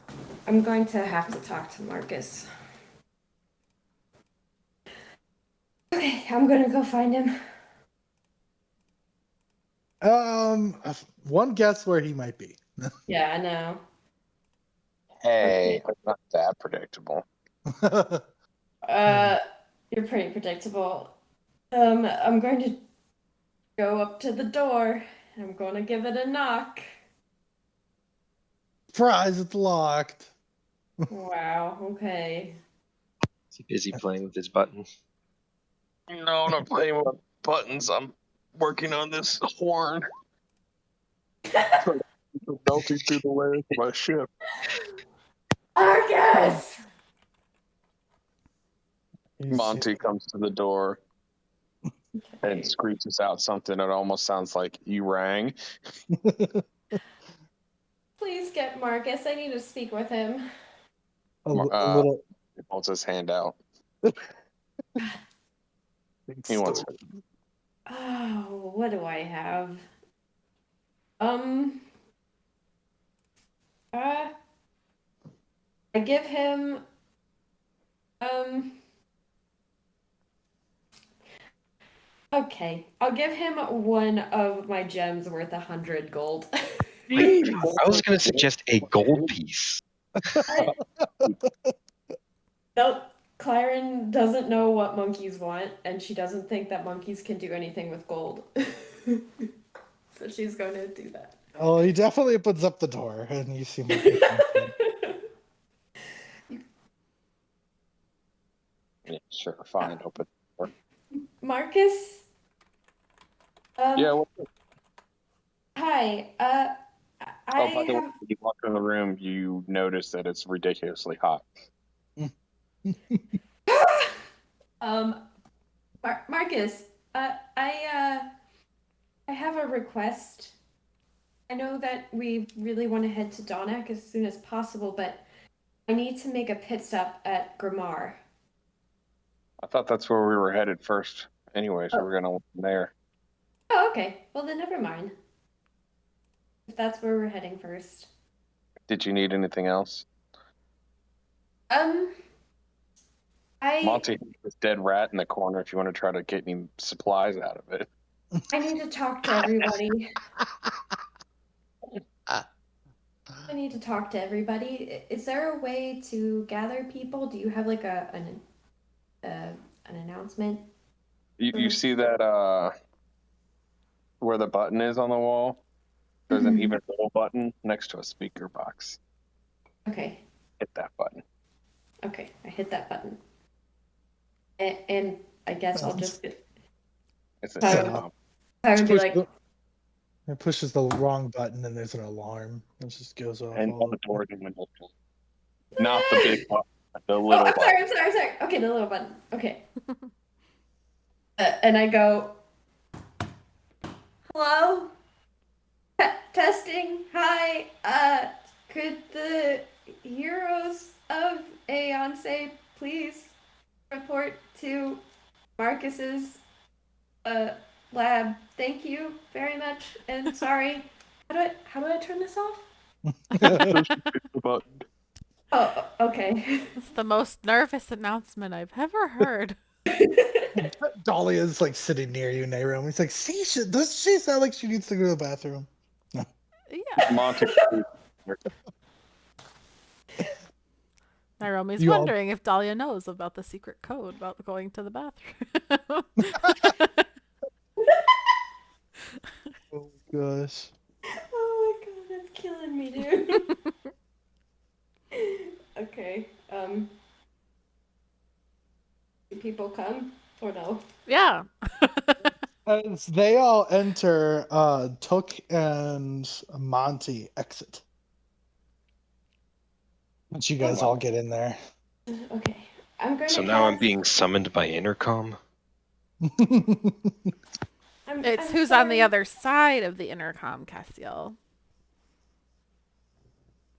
I'm going to have to talk to Marcus. Okay, I'm gonna go find him. One guess where he might be. Yeah, I know. Hey, I'm not that predictable. You're pretty predictable. I'm going to go up to the door. I'm going to give it a knock. Surprise! It's locked. Wow, okay. Is he busy playing with his button? No, I'm not playing with buttons. I'm working on this horn. Melting through the layers of my ship. Marcus! Monty comes to the door and screeches out something that almost sounds like you rang. Please get Marcus. I need to speak with him. a little. He holds his hand out. He wants it. Oh, what do I have? I give him, okay, I'll give him one of my gems worth 100 gold. I was going to suggest a gold piece. Nope. Claren doesn't know what monkeys want, and she doesn't think that monkeys can do anything with gold. So she's going to do that. Oh, he definitely opens up the door, and you see Marcus. Yeah, sure, fine. Open the door. Marcus? Yeah, what's up? Hi. Oh, by the way, have... when you walk in the room, you notice that it's ridiculously hot. Marcus, I have a request. I know that we really want to head to Donak as soon as possible, but I need to make a pit stop at Grimar. I thought that's where we were headed first. Anyway, so we're gonna look there. Oh, okay. Well, then never mind. If that's where we're heading first. Did you need anything else? Monty, this dead rat in the corner. If you want to try to get any supplies out of it. I need to talk to everybody. I need to talk to everybody. Is there a way to gather people? Do you have like an announcement? You see that where the button is on the wall? There's an even little button next to a speaker box. Okay. Hit that button. Okay, I hit that button. And I guess I'll just... It's a I set would- up. I would be like, It pushes the wrong button, and there's an alarm. It just goes off. And all all the the doors and windows. Not the big button, the little I'm button. sorry, I'm sorry. Okay, the little button. Okay. And I go, hello? Testing. Hi. Could the heroes of Aeonce please report to Marcus's lab? Thank you very much. And sorry. How do I turn this off? The button. Oh, okay. It's the most nervous announcement I've ever heard. Dahlia's like sitting near you, Nairobi. He's like, see, does she sound like she needs to go to the bathroom? Yeah. Monty. Nairomi's You all- wondering if Dahlia knows about the secret code about going to the bathroom. Oh gosh. Oh my god, that's killing me, dude. Okay. Do people come or no? Yeah. As they all enter, Took and Monty exit. Once you guys all get in there. Okay. I'm going So to now I'm cast- being summoned by intercom. It's I'm who's on the sorry. other side of the intercom, Castiel.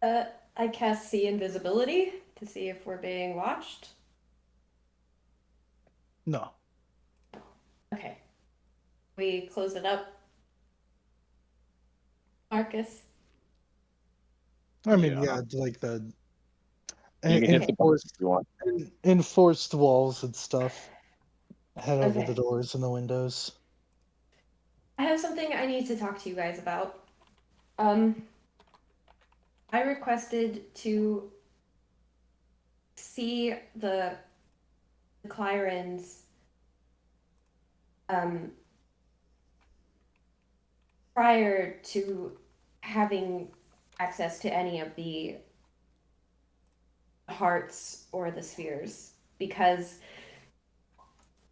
I cast see invisibility to see if we're being watched. No. Okay. We close it up. Marcus. I mean, Yeah. yeah, like the You can hit the button if enforced, you want. enforced walls and stuff. Head over Okay. the doors and the windows. I have something I need to talk to you guys about. I requested to see the Clyrans um, prior to having access to any of the hearts or the spheres because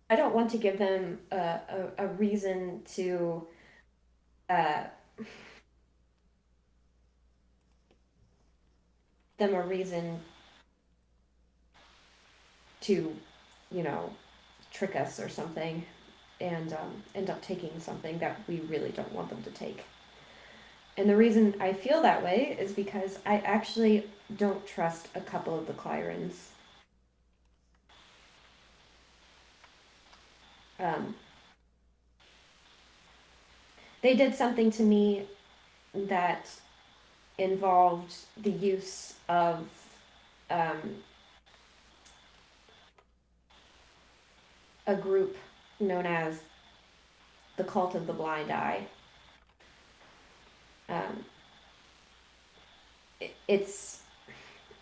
I don't want to give them a reason to uh, them a reason to, you know, trick us or something and end up taking something that we really don't want them to take. And the reason I feel that way is because I actually don't trust a couple of the Clyrans. Um, they did something to me that involved the use of um, a group known as the Cult of the Blind Eye. Um, it's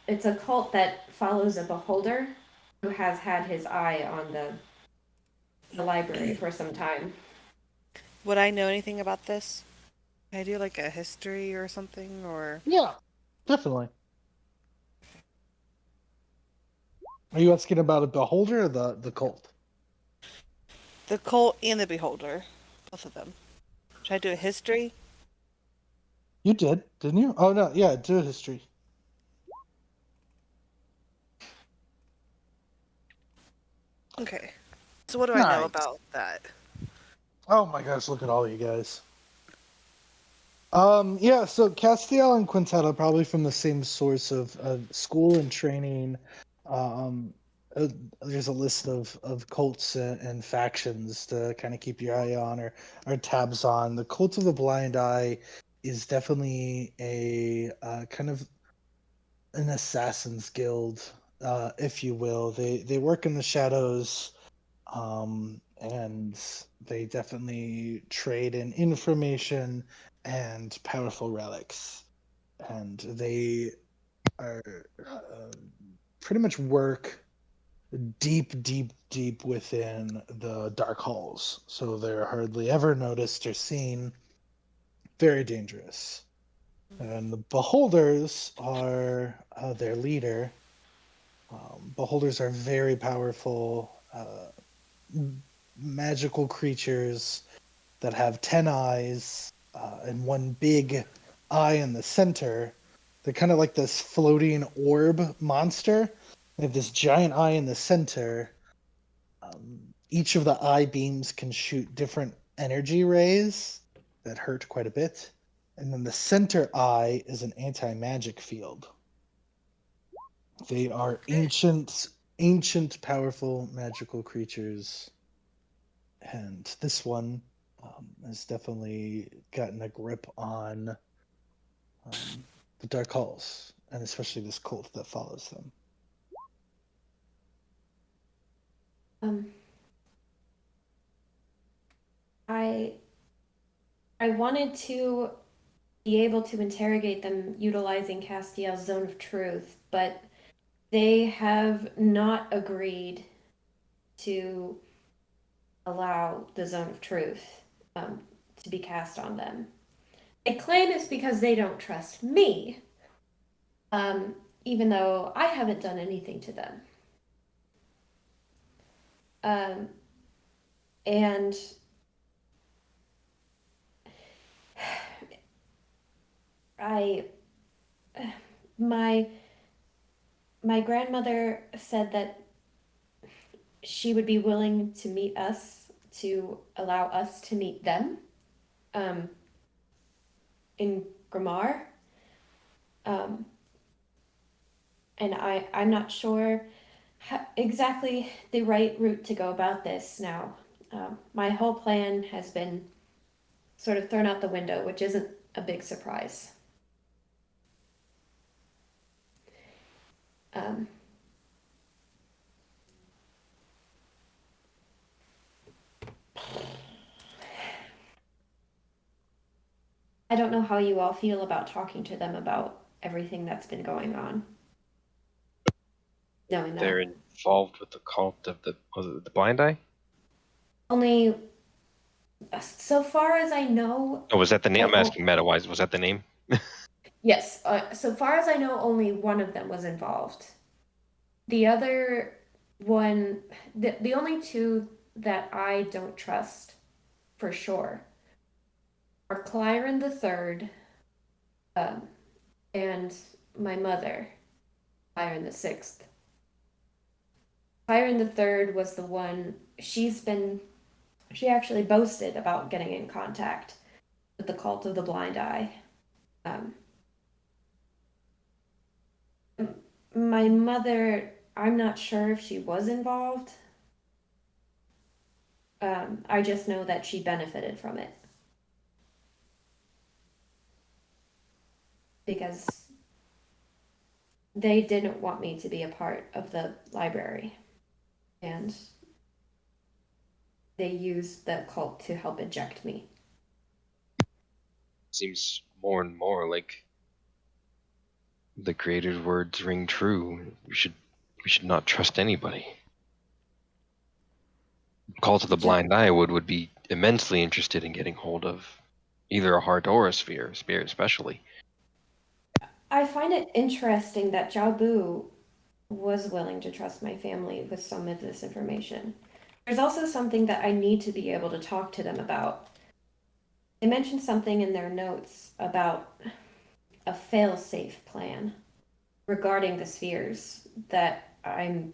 a cult that follows a beholder who has had his eye on the library for some time. Would I know anything about this? Can I do like a history or something, or Yeah, definitely. Are you asking about a beholder or the cult? the cult and the beholder, both of them? Should I do a history? You did, didn't you? Oh no, yeah, do a history. Okay. So what do I know Nice. about that? Oh my gosh, look at all you guys. Yeah, so Castiel and Quintetta probably from the same source of school and training. Um, uh, there's a list of cults and factions to kind of keep your eye on or tabs on. The Cult of the Blind Eye is definitely a kind of an assassins guild, if you will. They work in the shadows, and they definitely trade in information and powerful relics, and they are pretty much work deep within the dark halls, so they're hardly ever noticed or seen. Very dangerous. And the beholders are their leader. Beholders are very powerful, magical creatures that have 10 eyes and one big eye in the center. They're kind of like this floating orb monster. They have this giant eye in the center. Each of the eye beams can shoot different energy rays that hurt quite a bit. And then the center eye is an anti magic field. They are ancient, powerful, magical creatures. And this one has definitely gotten a grip on the Dark Halls, and especially this cult that follows them. Um, I I wanted to be able to interrogate them utilizing Castiel's zone of truth, but they have not agreed to allow the zone of truth to be cast on them. They claim it's because they don't trust me, even though I haven't done anything to them. Um, and I, my my grandmother said that she would be willing to meet us to allow us to meet them um, in Gramar. Um, and I'm not sure exactly the right route to go about this now. My whole plan has been sort of thrown out the window, which isn't a big surprise. Um, I don't know how you all feel about talking to them about everything that's been going on. Knowing that They're involved with the cult of was it the Blind Eye? only so far as I know, Oh, was that the name? I'm I- asking meta-wise. Was that the name? yes, so far as I know, only one of them was involved. The other one, the only two that I don't trust for sure are Clyron the Third, and my mother, Clyron the Sixth. Clyron the Third was the one. She actually boasted about getting in contact with the cult of the Blind Eye. Um, my mother, I'm not sure if she was involved. I just know that she benefited from it. Because they didn't want me to be a part of the library. And they used the cult to help eject me. Seems more and more like the creator's words ring true. We should not trust anybody. Call to the Blind Eye would be immensely interested in getting hold of either a heart or a spirit especially. I find it interesting that Jiaobu was willing to trust my family with some of this information. There's also something that I need to be able to talk to them about. They mentioned something in their notes about a fail-safe plan regarding the spheres that I'm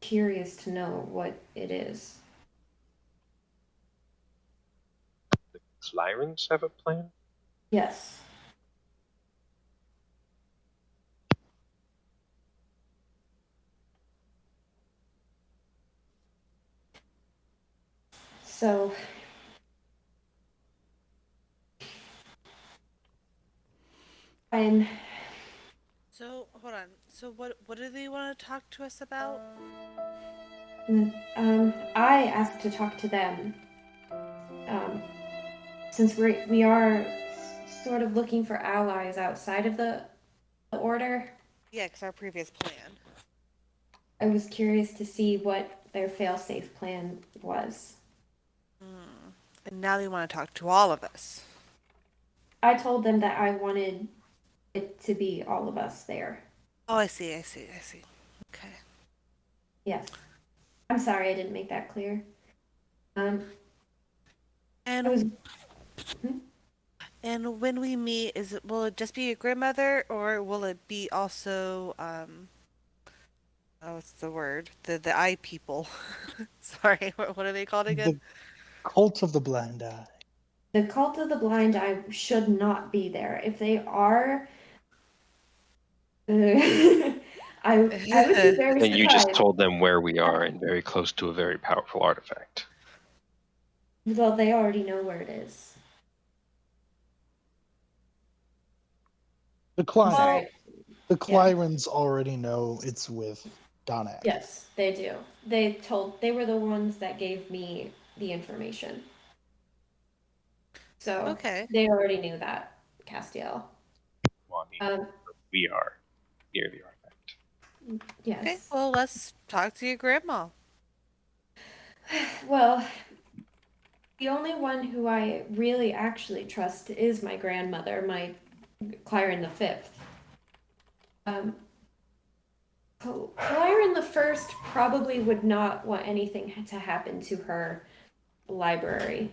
curious to know what it is. The Clyrans have a plan? Yes. So I'm So hold on. So what do they want to talk to us about? I asked to talk to them. Since we are sort of looking for allies outside of the order, Yeah, because our previous plan. I was curious to see what their fail-safe plan was. And now they want to talk to all of us. I told them that I wanted it to be all of us there. Oh, I see. Okay. Yes. I'm sorry I didn't make that clear. I And was and when we meet, will it just be your grandmother, or will it be also oh, what's the word? The eye people. Sorry, what are they called again? The cult of the Blind Eye. the cult of the blind eye should not be there. If they are, I would be very And you just surprised. told them where we are and very close to a very powerful artifact. Well, they already know where it is. The I'm Clyde. sorry. The Clyrans already know it's with Donak. Yes, they do. They were the ones that gave me the information. So Okay. they already knew that, Castiel. Well, I mean, we are near the artifact. Yes. Okay. Well, let's talk to your grandma. Well, the only one who I really actually trust is my grandmother, my Clyron the Fifth. Clyron the First probably would not want anything to happen to her library.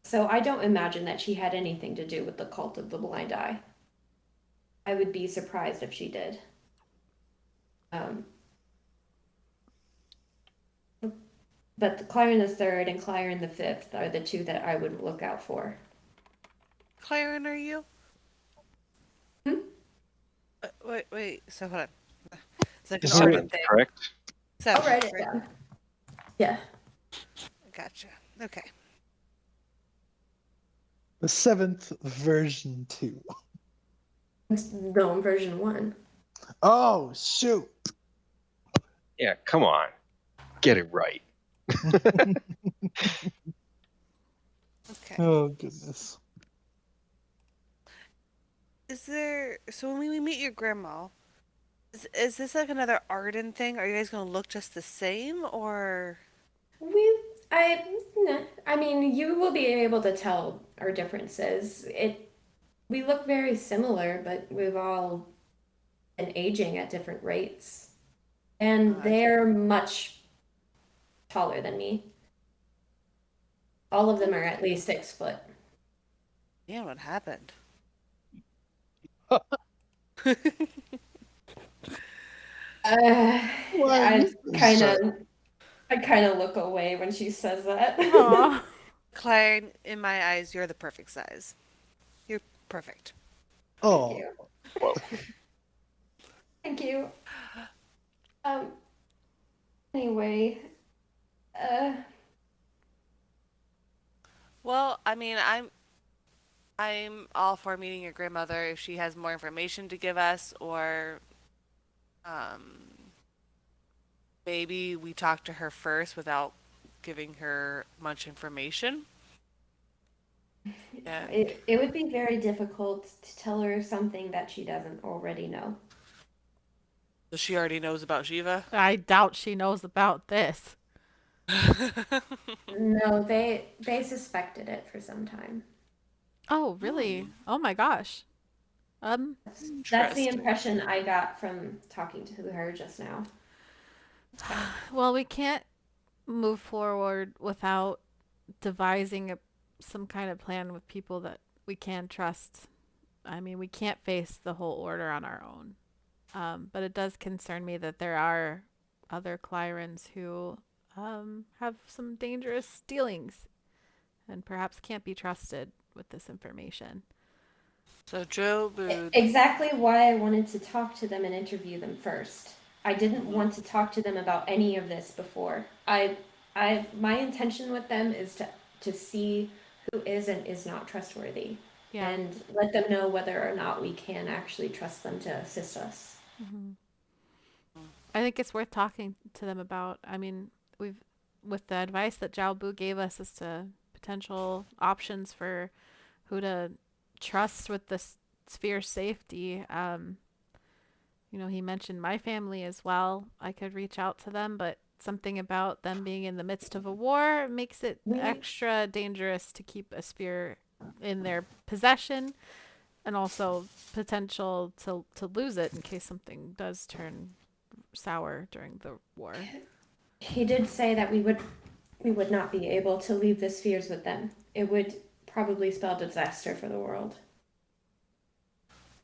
So I don't imagine that she had anything to do with the cult of the Blind Eye. I would be surprised if she did. But the Clyron the Third and Clyron the Fifth are the two that I would look out for. Claren, are you? Wait. So hold on. It's like The an order Seventh, thing. correct? I'll write it Right? down. Yeah. Gotcha. Okay. The 7th version 2. No, I'm version 1. Oh, shoot. Yeah, come on. Get it right. Okay. Oh, goodness. Is there? So when we meet your grandma, is this like another Arden thing? Are you guys gonna look just the same, or? We, I mean, you will be able to tell our differences. We look very similar, but we've all been aging at different rates. And I see. they're much taller than me. All of them are at least 6 foot. Yeah, what happened? What? I kind of, I kind of look away when she says that. Aw. Claire, in my eyes, you're the perfect size. You're perfect. Thank Oh, you. Well, Thank you. Um, anyway, uh, Well, I mean, I'm all for meeting your grandmother if she has more information to give us, or um, maybe we talk to her first without giving her much information. And it would be very difficult to tell her something that she doesn't already know. so she already knows about Shiva. I doubt she knows about this. No, they suspected it for some time. Oh, really? Oh my gosh. That's the Interesting. impression I got from talking to her just now. Well, we can't move forward without devising some kind of plan with people that we can trust. I mean, we can't face the whole order on our own. But it does concern me that there are other Clyrans who have some dangerous dealings and perhaps can't be trusted with this information. So Joe Bood. Exactly why I wanted to talk to them and interview them first. I didn't Mm-hmm. want to talk to them about any of this before. My intention with them is to see who is and is not trustworthy, Yeah. and let them know whether or not we can actually trust them to assist us. Hmm. I think it's worth talking to them about. I mean, we've with the advice that Zhao Bu gave us as to potential options for who to trust with the sphere safety. He mentioned my family as well. I could reach out to them, but something about them being in the midst of a war makes it We extra dangerous to keep a sphere in their possession, and also potential to lose it in case something does turn sour during the war. He did say that we would not be able to leave the spheres with them. It would probably spell disaster for the world.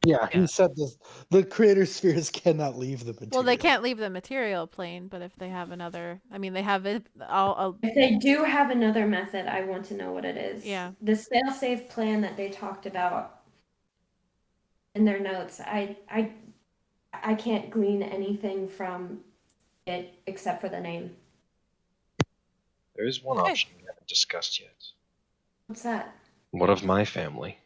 yeah. He Yeah. said this. The creator spheres cannot leave the Well, they material. can't leave the material plane, but if they have another, I mean, they have it all. If they do have another method, I want to know what it is. Yeah. The fail-safe plan that they talked about in their notes, I can't glean anything from it except for the name. there is one Okay. option we haven't discussed yet. What's that? What of my family?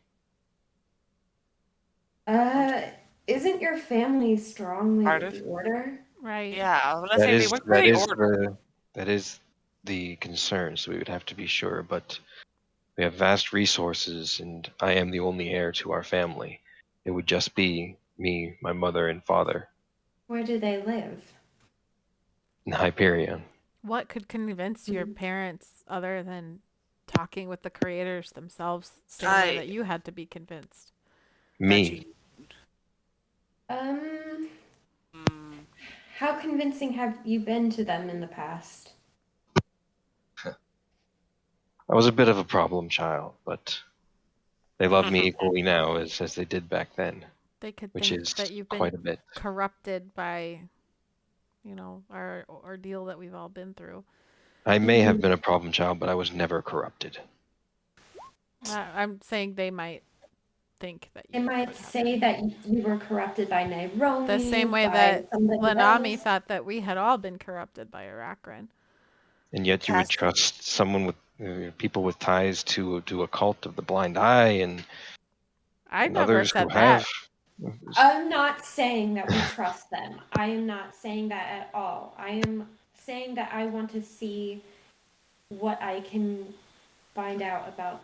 Uh, isn't your family strongly with Pardon? the order? Right. Yeah, I was gonna That say they is were that pretty is ordered. the concern. So we would have to be sure, but we have vast resources, and I am the only heir to our family. It would just be me, my mother, and father Where do they live? in Hyperion. What could convince your Mm. parents other than talking with the creators themselves, same way I that you had to be convinced? that Me. you. Um, Mm, how convincing have you been to them in the past? I was a bit of a problem child, but they love me equally now as they did back then, They could which think is that you've been quite a bit. corrupted by, our ordeal that we've all been through. I may have Mm, been a problem child, but I was never corrupted. I'm saying they might think that they you might would have say been. that you were corrupted by The same Nairobi, way by that somebody Lanami else. thought that we had all been corrupted by Arakran. And yet you would Cassie. trust someone with people with ties to a cult of the blind eye I and never others who said have. that. I'm not saying that we trust them. I am not saying that at all. I am saying that I want to see what I can find out about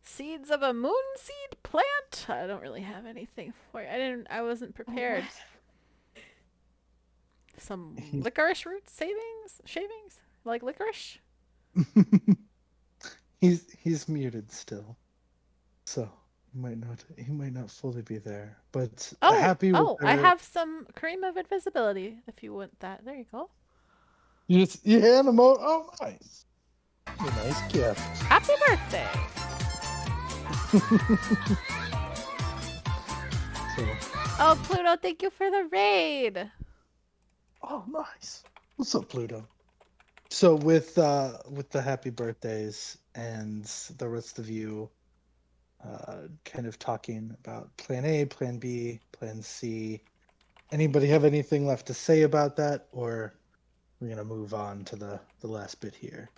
Seeds of a moon seed plant? I don't really have anything for you. I wasn't prepared. Some He's- licorice root shavings? Like licorice? he's muted still, so he might not fully be there. But happy with I her. have some cream of invisibility if you want that. There you go. You hand him out. Oh, nice. A nice gift. Happy birthday. So, Oh, Pluto, thank you for the raid. oh, nice. What's up, Pluto? So with the happy birthdays and the rest of you kind of talking about plan A, plan B, plan C. Anybody have anything left to say about that, or we're gonna move on to the last bit here?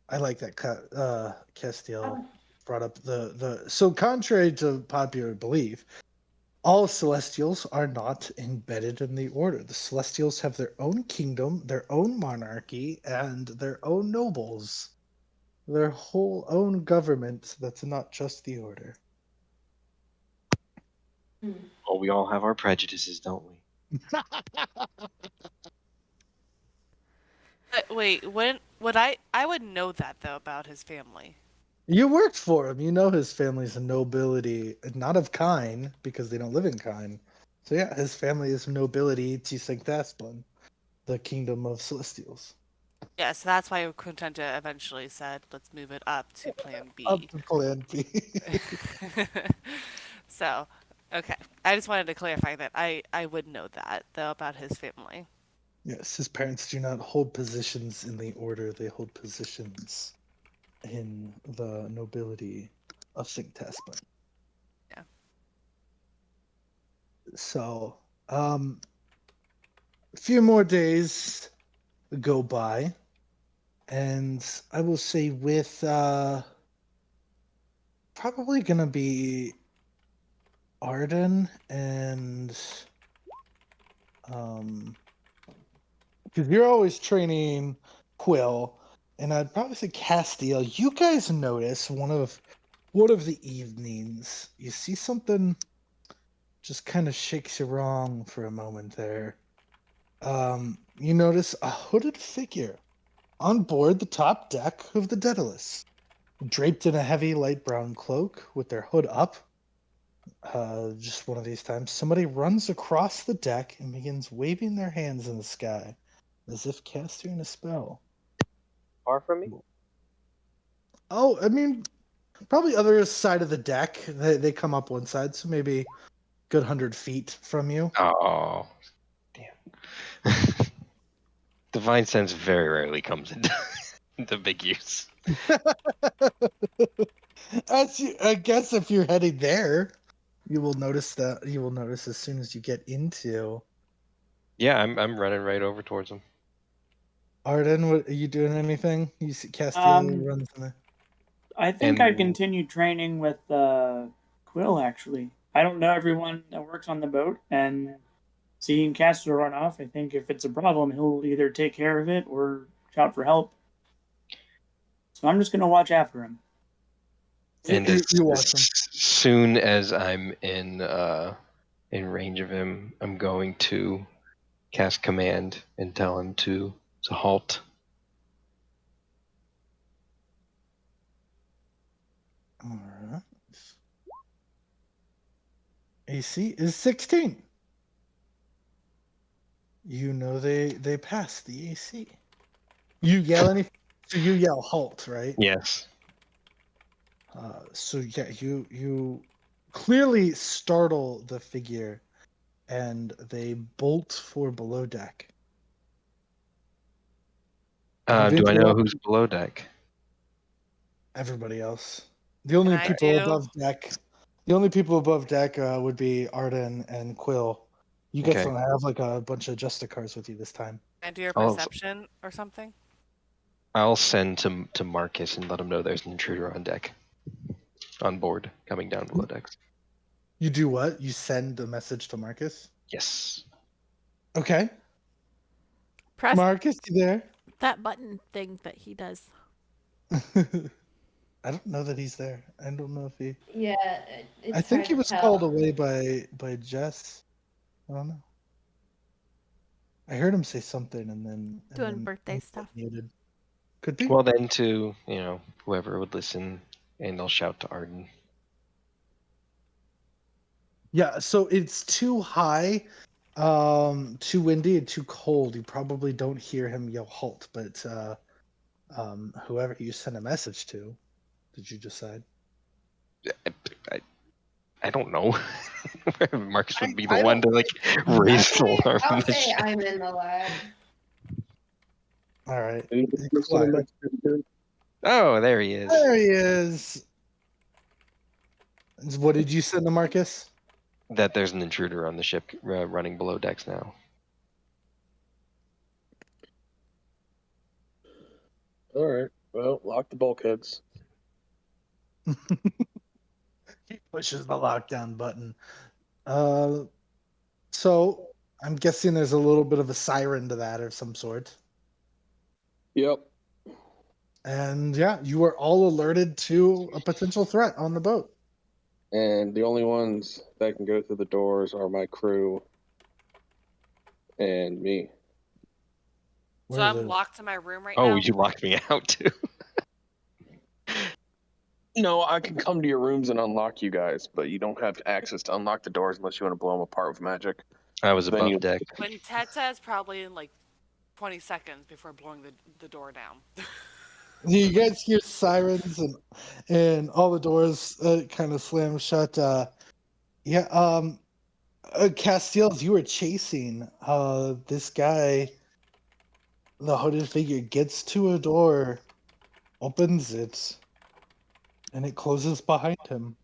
I like that Castiel brought up the so contrary to popular belief, all Celestials are not embedded in the Order. The Celestials have their own kingdom, their own monarchy, and their own nobles. Their whole own government that's not just the Order. Well, we all have our prejudices, don't we? But wait, when would I would know that though about his family. You worked for him. You know his family's a nobility, not of Kine, because they don't live in Kine. So yeah, his family is nobility to Sanctasplan, the kingdom of Celestials. Yeah, so that's why Contenta eventually said, let's move it up to plan Up B. to plan B. So, okay. I just wanted to clarify that I would know that though about his family. Yes, his parents do not hold positions in the order, they hold positions in the nobility of Sanctasplan. Yeah. So, a few more days go by, and I will say with probably gonna be Arden and because you're always training Quill, and I'd probably say Castiel. You guys notice one of the evenings, you see something just kind of shakes you wrong for a moment there. You notice a hooded figure on board the top deck of the Daedalus, draped in a heavy light brown cloak with their hood up. Just one of these times, somebody runs across the deck and begins waving their hands in the sky as if casting a spell. Far from me? Oh, I mean, probably other side of the deck. They come up one side, so maybe good 100 feet from you. Oh, damn. Divine sense very rarely comes into big use. I guess if you're heading there, you will notice that you will notice as soon as you get into Yeah, I'm running right over towards him. Arden. What are you doing? Anything? You see Castiel Um, runs in there. I think I And continue training with Quill. Actually, I don't know everyone that works on the boat, and seeing Castor run off, I think if it's a problem, he'll either take care of it or shout for help. So I'm just gonna watch after him. and You as watch him. soon as I'm in range of him, I'm going to cast command and tell him to halt. All right. AC is 16. You know they pass the AC. You yell anything? So you yell halt, right? Yes. So yeah, you clearly startle the figure, and they bolt for below deck. You've Do I know who's interrupted below deck? everybody else. The Can only I people do above deck, would be Arden and Quill. You guys Okay. don't have like a bunch of Justicars with you this time. can I do a I'll perception or something? I'll send to Marcus and let him know there's an intruder on deck, on board, coming down below decks. You do what? You send a message to Marcus? Yes. Okay. Press Marcus, you there? that button thing that he does. I don't know that he's there. I don't know if he. Yeah, I it's think hard he to was tell. called away by Jess. I don't know. I heard him say something, and then Doing birthday stuff. muted. Could be. Well, then to whoever would listen, and I'll shout to Arden. Yeah, so it's too high, too windy, and too cold. You probably don't hear him yell halt, but whoever you send a message to, did you decide? I don't know. Marcus would be the I one to like raise the alarm. I'll in the say ship. I'm in the lab. All right. Anybody Hey, listen to Clyde. Mexican? Oh, there he is. There he is. What did you send to Marcus? That there's an intruder on the ship running below decks now. All right. Well, lock the bulkheads. He pushes the lockdown button. So I'm guessing there's a little bit of a siren to that of some sort. Yep. And yeah, you are all alerted to a potential threat on the boat. And the only ones that can go through the doors are my crew and me. So Where are I'm the- locked in my room right Oh, now. you locked me out too. No, I can come to your rooms and unlock you guys, but you don't have access to unlock the doors unless you want to blow them apart with magic. I was Then above you- deck. When Ted says probably in like 20 seconds before blowing the door down. You guys hear sirens and all the doors kind of slam shut. Castiel, you were chasing this guy. The hooded figure gets to a door, opens it, and it closes behind him.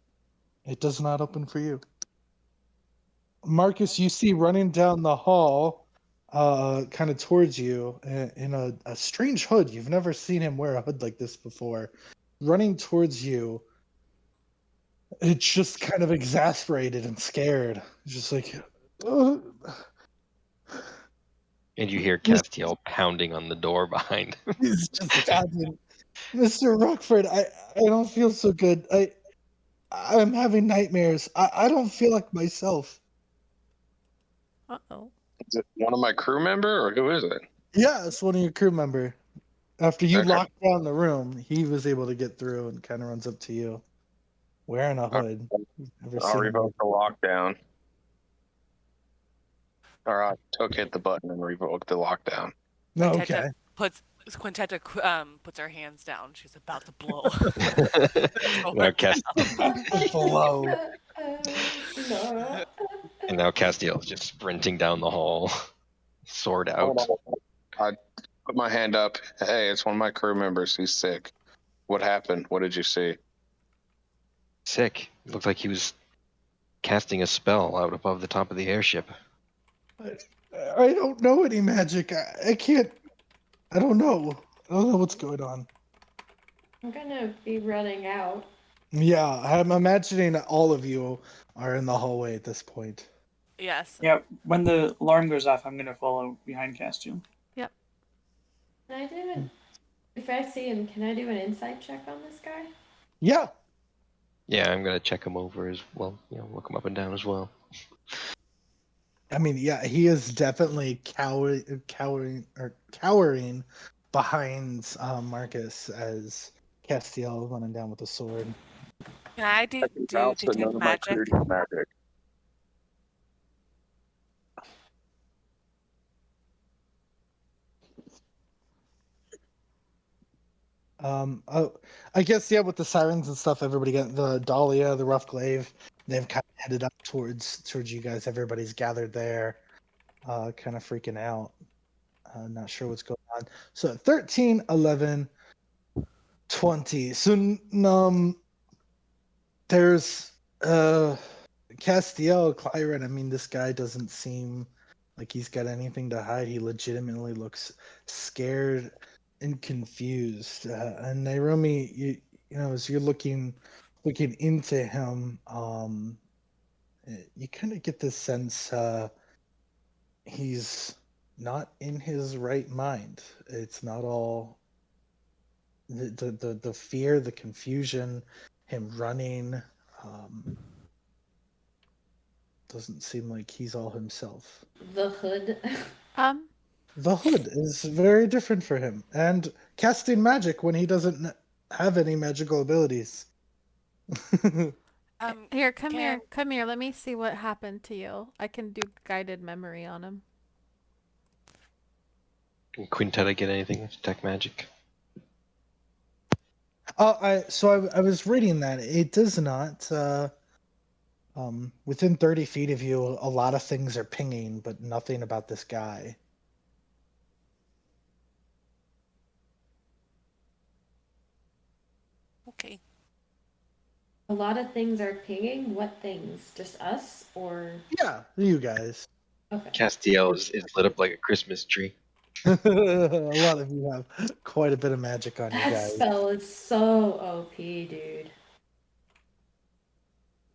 It does not open for you. Marcus, you see running down the hall, kind of towards you, in a strange hood. You've never seen him wear a hood like this before. Running towards you, it's just kind of exasperated and scared. It's just like, "Ugh." And you hear Castiel pounding on the door behind. He's just pounding. Mr. Rockford, I don't feel so good. I'm having nightmares. I don't feel like myself. Uh-oh. Is it one of my crew member or who is it? Yeah, it's one of your crew member. After you Okay. locked down the room, he was able to get through and kind of runs up to you, wearing a hood. Never I'll seen him. revoke the lockdown. All right, Took hit the button and revoke the lockdown. No, Quintetta okay. puts her hands down. She's about to blow. Now Below. No. And now Castiel is just sprinting down the hall, sword out. Hold on. I put my hand up. Hey, it's one of my crew members. He's sick. What happened? What did you see? Sick. Looked like he was casting a spell out above the top of the airship. I don't know any magic. I can't. I don't know. I don't know what's going on. I'm gonna be running out. Yeah, I'm imagining that all of you are in the hallway at this point. Yes. Yeah, when the alarm goes off, I'm gonna follow behind Castiel. Can I do an? If I see him, can I do an insight check on this guy? Yeah. Yeah, I'm gonna check him over as well. Look him up and down as well. I mean, yeah, he is definitely cowering behind Marcus as Castiel running down with a sword. Can I do detect magic? magic. Oh, I guess yeah, with the sirens and stuff, everybody got the Dahlia, the Rough Glaive. They've kind of headed up towards you guys. Everybody's gathered there, kind of freaking out. Not sure what's going on. So 13, 11, 20. So there's Castiel, Clyron. I mean, this guy doesn't seem like he's got anything to hide. He legitimately looks scared and confused. And Naomi, you know, as you're looking into him, you kind of get this sense he's not in his right mind. It's not all the fear, the confusion, him running. Doesn't seem like he's all himself. The hood. The hood is very different for him, and casting magic when he doesn't have any magical abilities. Here, come here, come here. Let me see what happened to you. I can do guided memory on him. Can Quintetta get anything with detect magic? I was reading that it does not. Within 30 feet of you, a lot of things are pinging, but nothing about this guy. Okay. A lot of things are pinging. What things? Just us or? Yeah, you guys. Okay. Castiel is lit up like a Christmas tree. A lot of you have quite a bit of magic on you That guys. spell is so OP, dude.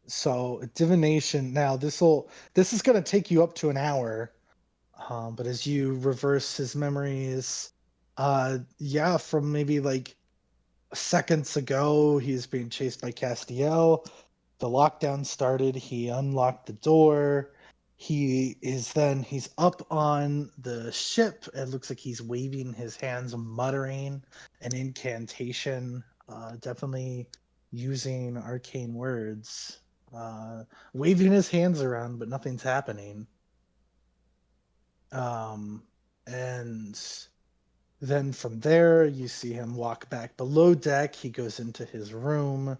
So divination. Now this is going to take you up to an hour. But as you reverse his memories, yeah, from maybe like seconds ago, he's being chased by Castiel. The lockdown started. He unlocked the door. He's up on the ship. It looks like he's waving his hands, muttering an incantation. Definitely using arcane words. Waving his hands around, but nothing's happening. And then from there, you see him walk back below deck. He goes into his room.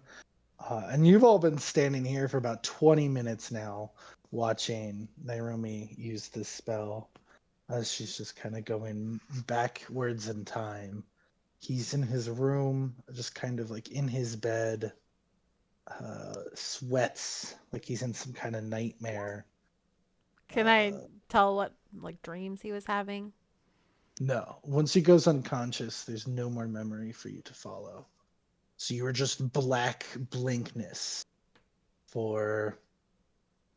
And you've all been standing here for about 20 minutes now, watching Nairomi use this spell as she's just kind of going backwards in time. He's in his room, just kind of like in his bed, sweats like he's in some kind of nightmare. Can I tell what like dreams he was having? No. Once he goes unconscious, there's no more memory for you to follow. So you were just black blankness for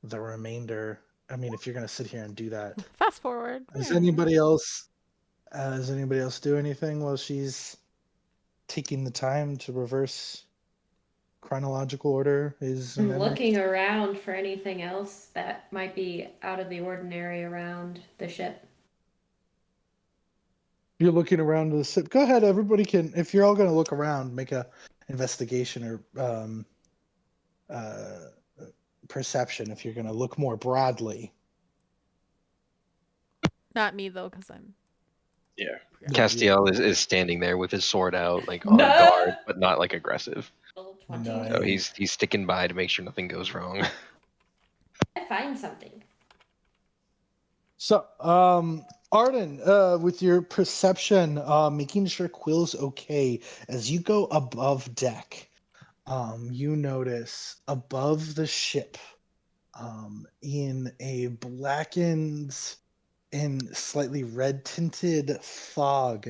the remainder. I mean, if you're gonna sit here and do that, Fast forward. does anybody else do anything while she's taking the time to reverse chronological order his I'm memory? looking around for anything else that might be out of the ordinary around the ship. You're looking around the ship. Go ahead, everybody can. If you're all gonna look around, make a investigation or perception. If you're gonna look more broadly. Not me though, because I'm. Yeah. Yeah, Castiel is standing there with his sword out, like on No! guard, but not like aggressive. Level Nice. 20. So he's sticking by to make sure nothing goes wrong. I find something. So, Arden, with your perception, making sure Quill's okay, as you go above deck, you notice above the ship, in a blackened and slightly red tinted fog,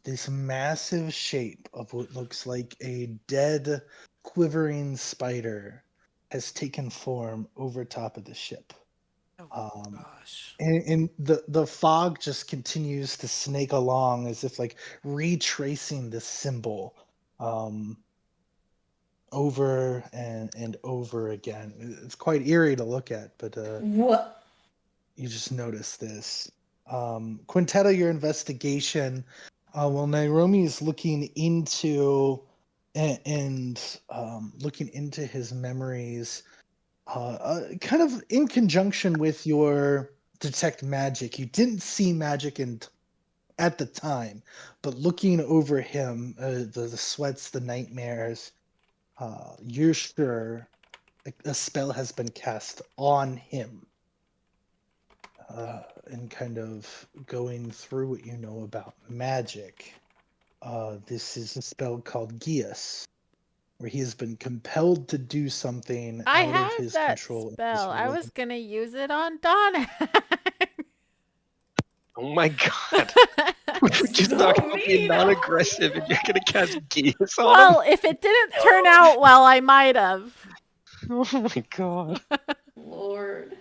this massive shape of what looks like a dead, quivering spider has taken form over top of the ship. Oh gosh. And the fog just continues to snake along as if like retracing this symbol over and over again. It's quite eerie to look at, but What? you just notice this. Quintetta, your investigation, while Nairomi is looking into and looking into his memories, kind of in conjunction with your detect magic. You didn't see magic at the time, but looking over him, the sweats, the nightmares, you're sure a spell has been cast on him. And kind of going through what you know about magic, this is a spell called Gias, where he has been compelled to do something I out of have his that control. spell. I was gonna use it on Donna. Oh my god. We're just So talking about being mean. non-aggressive and you're gonna cast Geas on Well, him? if it didn't turn out well, I might have. Oh my god. Lord.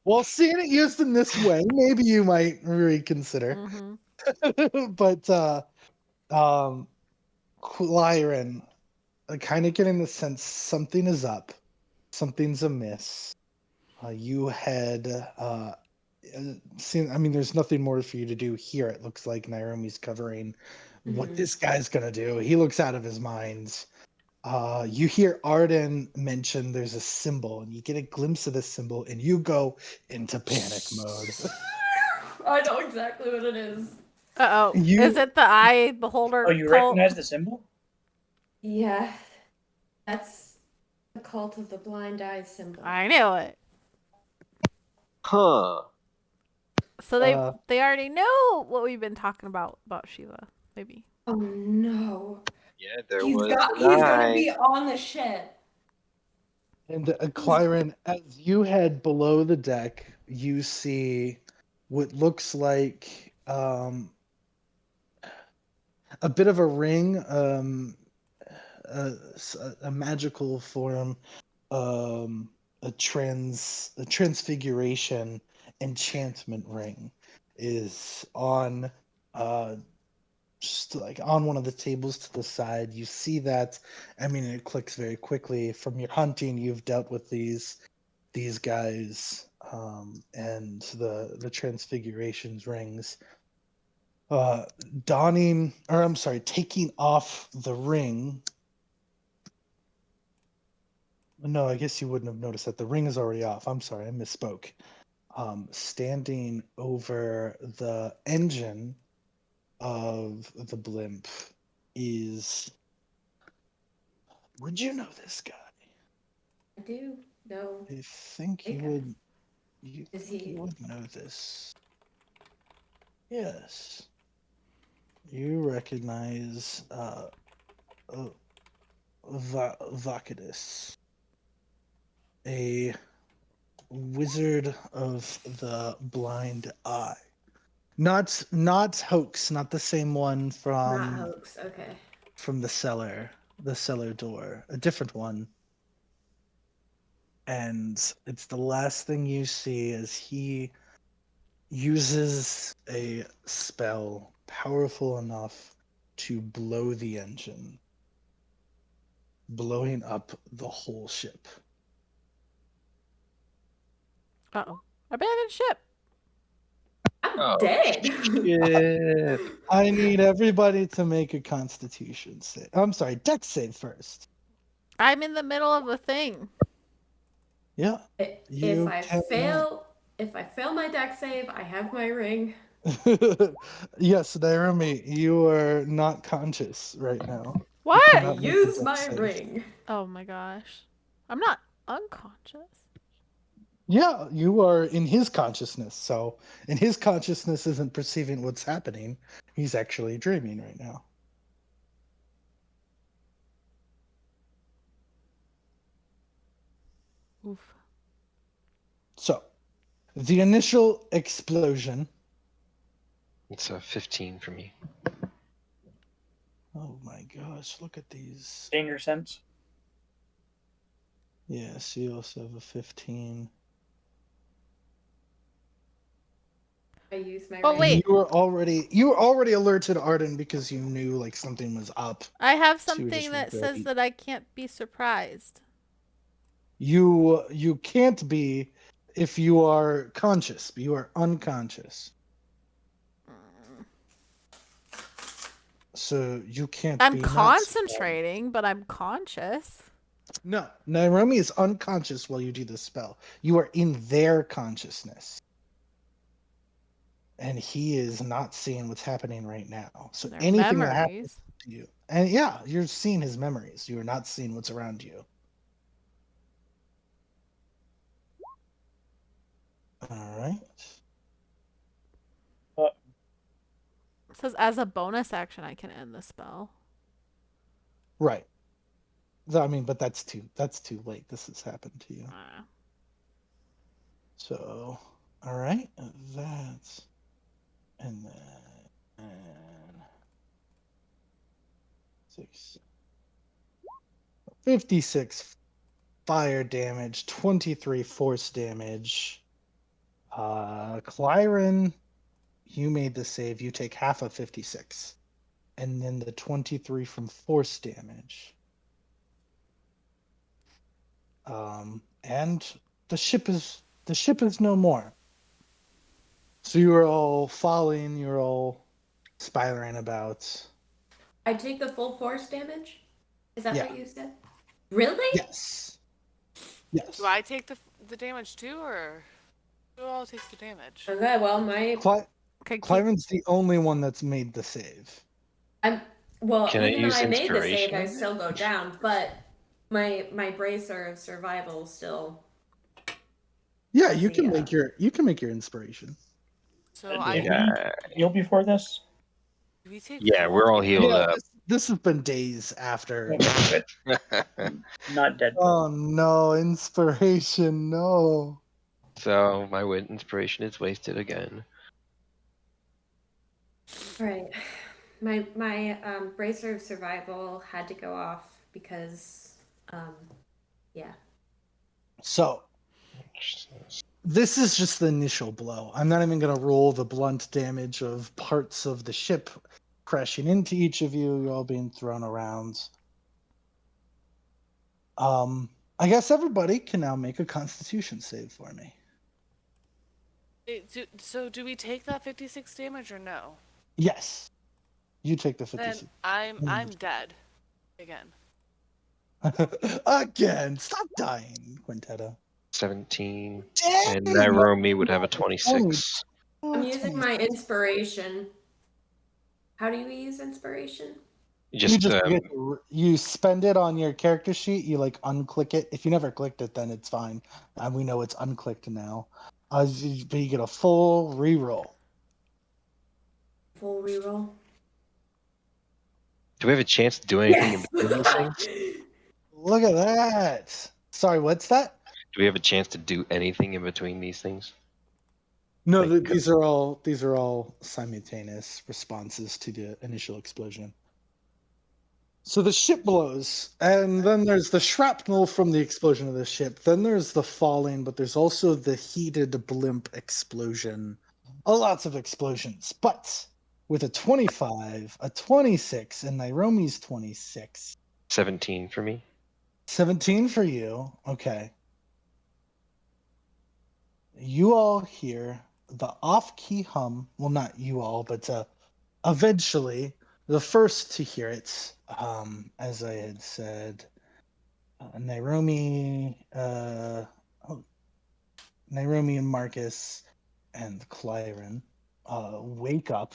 Well, seeing it used in this way, maybe you might reconsider. Mhm. But Lyran, kind of getting the sense something is up, something's amiss. You had seen. I mean, there's nothing more for you to do here. It looks like Nairomi's covering what this guy's gonna do. He looks out of his mind. You hear Arden mention there's a symbol, and you get a glimpse of the symbol, and you go into panic mode. I know exactly what it is. Uh oh. You- Is it the eye beholder Oh, you cult? recognize the symbol? Yeah, that's the cult of the blind eye symbol. I knew it. Huh. So they already know what we've been talking about Shiva. Maybe. Oh no. Yeah, there He's was an gonna eye. be on the ship. And Clyren, as you head below the deck, you see what looks like a bit of a ring, a magical form, a transfiguration enchantment ring is on just like on one of the tables to the side. You see that. I mean, it clicks very quickly. From your hunting, you've dealt with these guys, and the transfigurations rings. Taking off the ring. No, I guess you wouldn't have noticed that the ring is already off. I'm sorry, I misspoke. Standing over the engine of the blimp is. Would you know this guy? I do. No. I think Hey, you guys. would. You Is think he- you would know this? Yes. You recognize Vakidis, a wizard of the blind eye. Not Hoax, not the same one Not from hoax. Okay. the cellar door, a different one. And it's the last thing you see as he uses a spell powerful enough to blow the engine, blowing up the whole ship. Uh oh. Abandoned ship. I'm Oh, dead. shit. I need everybody to make a constitution save. I'm sorry, dex save first. I'm in the middle of a thing. Yeah. if You I cannot. fail my deck save, I have my ring. Yes, Naomi, you are not conscious right now. You What? I cannot make a use dex my save. ring. Oh my gosh. I'm not unconscious. Yeah, you are in his consciousness. So, in his consciousness isn't perceiving what's happening. He's actually dreaming right now. Oof. So, the initial explosion. It's a 15 for me. Oh my gosh, look at these. Danger sense. Yes, you also have a 15. I use my Oh, ring. wait. You were already alerted Arden because you knew like something was up. I have So you something just that were says very- that I can't be surprised. You can't be if you are conscious. You are unconscious. So you can't I'm be not concentrating, but I'm conscious. No, Nairomi is unconscious while you do this spell. You are in their consciousness. And he is not seeing what's happening right now. So Their anything that happens memories. to you. And yeah, you're seeing his memories. You are not seeing what's around you. All right. It says as a bonus action, I can end the spell. Right. I mean, but that's too late. This has happened to you. So, all right. That's and then 56 fire damage, 23 force damage. Clyren, you made the save. You take half of 56. and then the 23 from force damage. And the ship is no more. So you are all falling, you're all spiraling about. I take the full force damage? Is that Yeah. what you said? Really? Yes. Yes. Do I take the damage too, or who all takes the damage? Okay, well, Okay, keep. Cliven's the only one that's made the save. well, Can I even though use I made the save, I inspiration? still go down, but my bracer of survival still. Yeah, Let's you see, can make your inspiration. So Did I we heal before this? do we take Yeah, full we're all healed Yeah, up. this has been days after. Okay, good. Not dead. Oh no, inspiration, no. So my inspiration is wasted again. All right. My bracer of survival had to go off because yeah. So this is just the initial blow. I'm not even going to roll the blunt damage of parts of the ship crashing into each of you. You're all being thrown around. I guess everybody can now make a Constitution save for me. So do we take that 56 damage or no? Yes, you take the Then 56. I'm dead again. Again, stop dying, Quintetta. 17. Dang, And Nairobi would have a 26. I'm using my inspiration. How do you use inspiration? Just You spend it on your character sheet. You like unclick it. If you never clicked it, then it's fine. And we know it's unclicked now. But you get a full reroll. Full reroll. do we have a chance to do anything in Yes. between these things? Look at that. Sorry, what's that? Do we have a chance to do anything in between these things? No, Like, these are all simultaneous responses to the initial explosion. So the ship blows, and then there's the shrapnel from the explosion of the ship. Then there's the falling, but there's also the heated blimp explosion. Lots of explosions, but with a 25, a 26, and Nairobi's 26. 17 for me. 17 for you. Okay. You all hear the off-key hum. Well, not you all, but eventually the first to hear it, as I had said, Nairobi and Marcus and Clyron wake up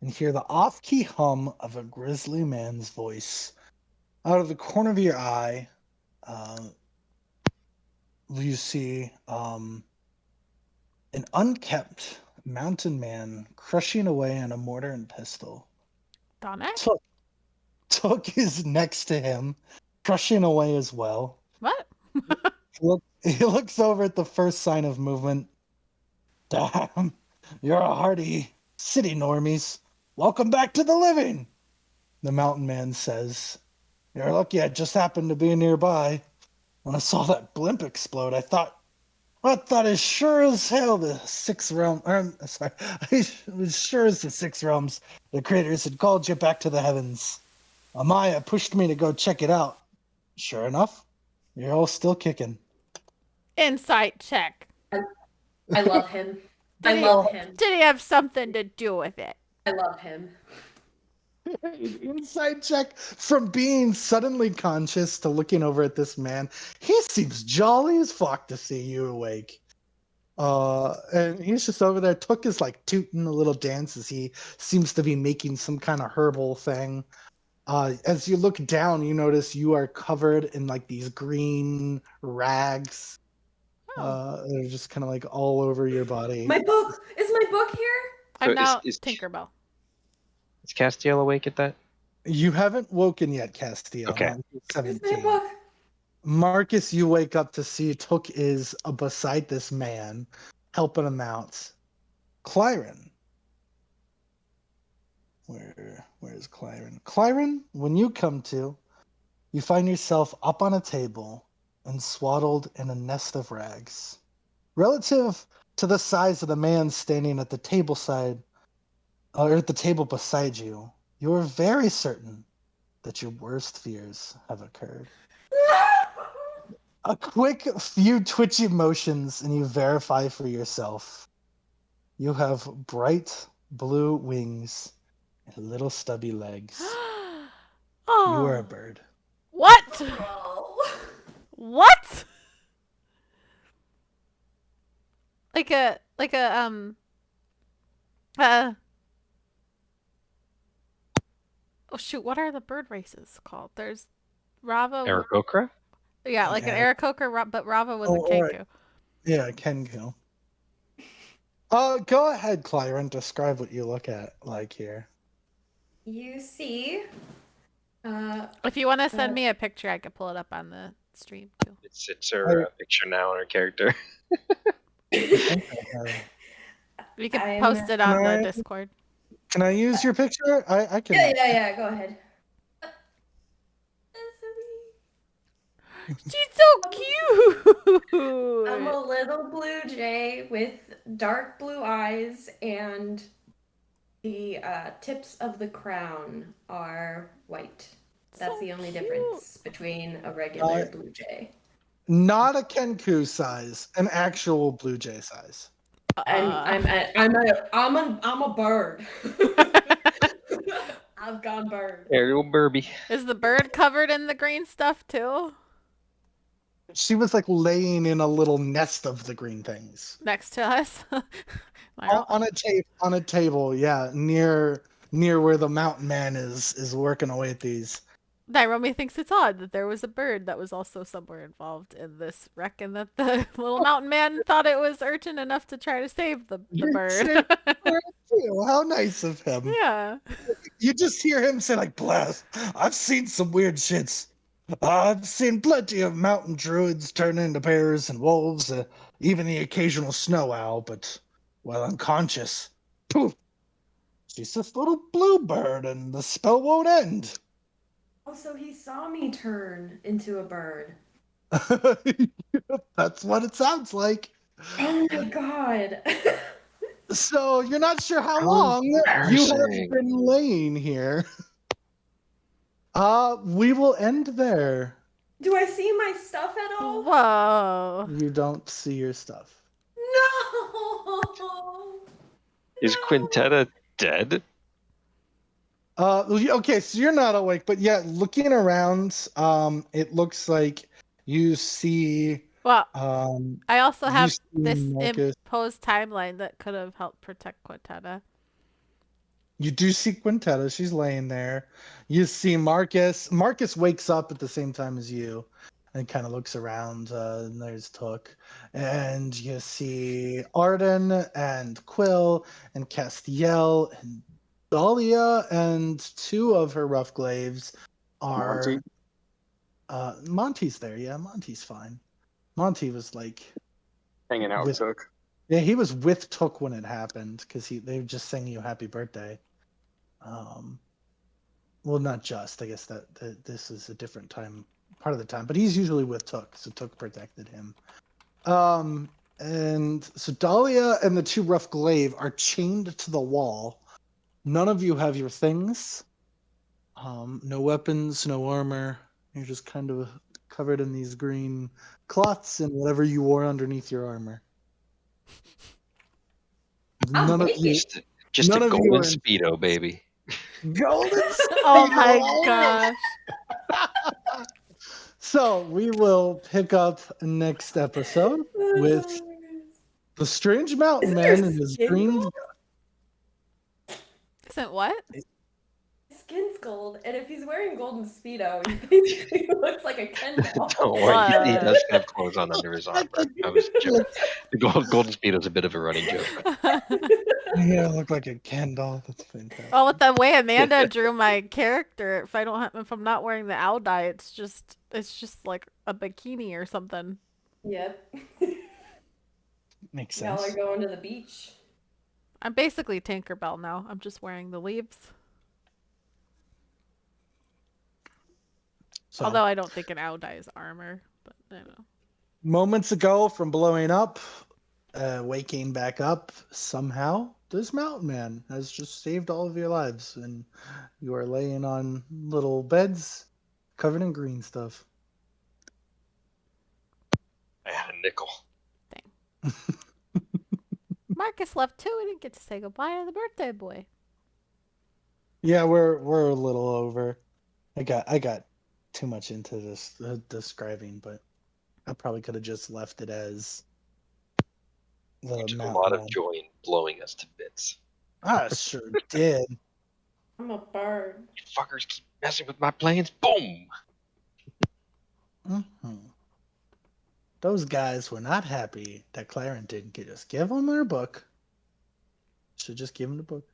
and hear the off-key hum of a grizzly man's voice. Out of the corner of your eye, you see an unkept mountain man crushing away on a mortar and pestle. Dominic? Took is next to him, crushing away as well. What? He looks over at the first sign of movement. Damn, you're a hardy city normies. Welcome back to the living, the mountain man says. You're lucky I just happened to be nearby. When I saw that blimp explode, I thought as sure as hell the six realm. Sorry, I was sure as the six realms the creators had called you back to the heavens. Amaya pushed me to go check it out. Sure enough, you're all still kicking. Insight check. I love him. Did he have something to do with it? I love him. Inside check from being suddenly conscious to looking over at this man. He seems jolly as fuck to see you awake. And he's just over there. Took is like tooting a little dance as he seems to be making some kind of herbal thing. As you look down, you notice you are covered in like these green rags. They're just kind of like all over your body. My book! Is my book here? I'm So now is Tinkerbell. Is Castiel awake at that? You haven't woken yet, Castiel. Okay. Not until Where's 17. my book? Marcus, you wake up to see Took is beside this man, helping him out. Clyron. Where's Clyron? Clyron, when you come to, you find yourself up on a table and swaddled in a nest of rags. Relative to the size of the man standing at the table side, or at the table beside you, you're very certain that your worst fears have occurred. A quick few twitchy motions, and you verify for yourself. You have bright blue wings and little stubby legs. You are a Oh, bird. what? Oh. What? Like a uh oh shoot, what are the bird races called? There's Rava. Aarakocra? Yeah, like an Yeah. Aarakocra, but Rava was a All right. Kenku. Yeah, Kenku. Go ahead, Clyra, and describe what you look at like here. You see, If you want to send me a picture, I could pull it up on the stream too. It's her picture now on her character. I think I have. We could I'm post it on the I- Discord. Can I use your picture? I can. yeah. Go ahead. She's so cute. I'm a little blue jay with dark blue eyes, and the tips of the crown are white. That's So the only cute. difference between a regular blue jay. Not a Kenku size, an actual blue jay size. I'm a bird. I've gone bird. Ariel Burby. Is the bird covered in the green stuff too? She was like laying in a little nest of the green things. Next to us? Am I wrong? On a table, yeah, near where the mountain man is working away at these. Nairobi thinks it's odd that there was a bird that was also somewhere involved in this wreck, and that the little mountain man thought it was urgent enough to try to save the bird. How nice of him. Yeah. You just hear him say like, "Bless, I've seen some weird shits. I've seen plenty of mountain druids turn into bears and wolves, even the occasional snow owl, but while unconscious, poof, she's this little bluebird and the spell won't end." Oh, so he saw me turn into a bird. That's what it sounds like. Oh my god. So you're not sure how How long you have embarrassing. been laying here. We will end there. Do I see my stuff at all? Whoa. You don't see your stuff. No. Is Quintetta dead? Okay, so you're not awake, but yeah, looking around, it looks like you see, Well, I also you have see this Marcus. imposed timeline that could have helped protect Quintetta. You do see Quintetta. She's laying there. You see Marcus. Marcus wakes up at the same time as you and kind of looks around. And there's Took. And you see Arden and Quill and Castiel and Dahlia, and two of her rough glaives are. Monty's there. Yeah, Monty's fine. Monty was like. Hanging out with Took. Yeah, he was with Took when it happened because they were just singing you happy birthday. Well, not just. I guess that this is a different time, part of the time, but he's usually with Took, so Took protected him. And so Dahlia and the two rough glaive are chained to the wall. None of you have your things. No weapons, no armor. You're just kind of covered in these green cloths and whatever you wore underneath your armor. None of you. Just None a of you golden are in- speedo, baby. Golden Oh Speedo. my gosh. So we will pick up next episode with the strange mountain Isn't man your and his skin green. gold? Isn't what? His skin's gold, and if he's wearing golden speedo, he basically looks like a Ken doll. Don't worry, he What? does have clothes on under his armor. I was joking. The golden speedo's a bit of a running joke. Yeah, look like a Ken doll. That's fantastic. Well, with the way Amanda drew my character, if I'm not wearing the owl dye, it's just like a bikini or something. Yep. Makes Y'all sense. are going to the beach. I'm basically Tinkerbell now. I'm just wearing the leaves. So, Although I don't think an owl dye is armor, but I don't know. moments ago from blowing up, waking back up somehow this mountain man has just saved all of your lives, and you are laying on little beds covered in green stuff. I had a nickel. Marcus left too. We didn't get to say goodbye to the birthday boy. Yeah, we're a little over. I got too much into this describing, but I probably could have just left it as the You took a mountain lot of man. joy in blowing us to bits. I sure did. I'm a bird. You fuckers keep messing with my plans. Boom! Hmm. Those guys were not happy that Clarence didn't just give them their book. Should just give them the book.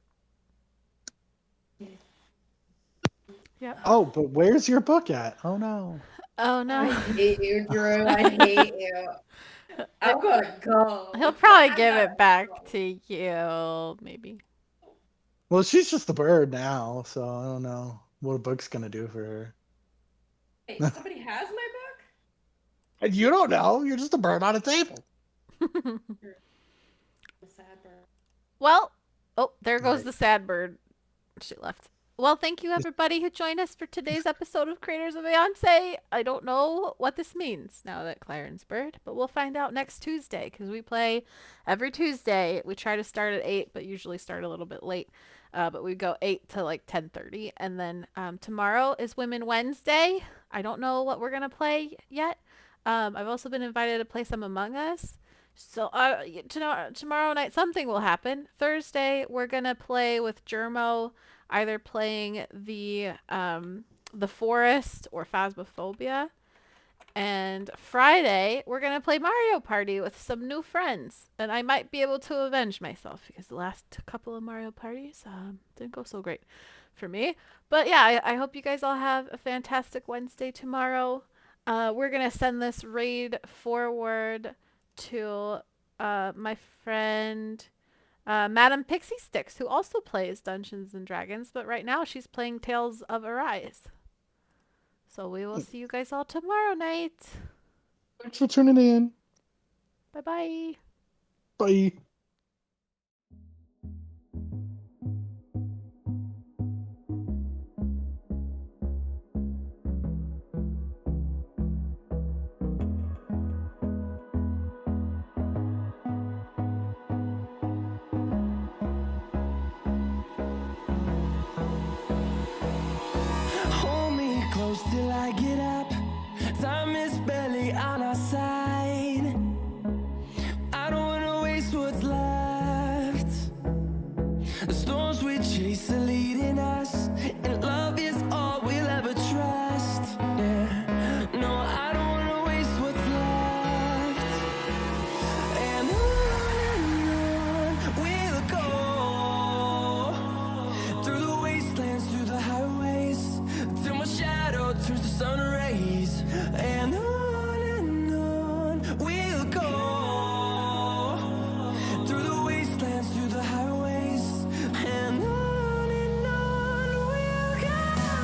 Yep. Oh, but where's your book at? Oh no. Oh I no. hate you, Drew. I hate you. I'm gonna go. He'll probably I give gotta it back go. to you, maybe. Well, she's just a bird now, so I don't know what a book's gonna do for her. Wait, somebody has my book? And you don't know. You're just a bird on a table. I'm a sad bird. Well, oh, there goes Right. the sad bird. She left. Well, thank you everybody who joined us for today's episode of Creators of Aeonce. I don't know what this means now that Clarence bird, but we'll find out next Tuesday because we play every Tuesday. We try to start at 8, but usually start a little bit late. But we go 8 to like 10:30, and then tomorrow is Women Wednesday. I don't know what we're gonna play yet. I've also been invited to play some Among Us. So tomorrow night something will happen. Thursday we're gonna play with Germo, either playing the forest or Phasmophobia. And Friday we're gonna play Mario Party with some new friends, and I might be able to avenge myself because the last couple of Mario parties didn't go so great for me. But yeah, I hope you guys all have a fantastic Wednesday tomorrow. We're gonna send this raid forward to my friend Madam Pixie Sticks, who also plays Dungeons and Dragons, but right now she's playing Tales of Arise. So we will see you guys all tomorrow night. Thanks for tuning in. Bye-bye. Bye. Hold me close till I get up. Time is barely on our side. I don't wanna waste what's left. The storms we chase are leading us, and love is all we'll ever trust. Yeah, no, I don't wanna waste what's left. And on we'll go, through the wastelands, through the highways, till my shadow turns to sun rays. And on we'll go, through the wastelands, through the highways, and on we'll go.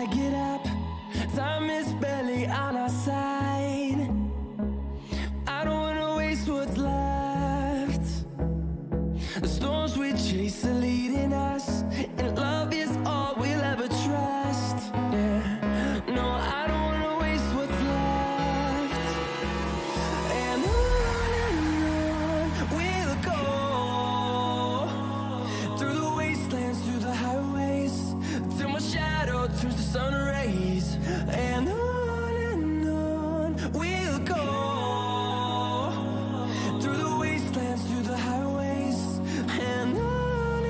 I get up. Time is barely on our side. I don't wanna waste what's left. The storms we chase are leading us, and love is all we'll ever trust. Yeah, no, I don't wanna waste what's left. And on we'll go, through the wastelands, through the highways, till my shadow turns to sun rays. And on we'll go, through the wastelands, through the highways, and on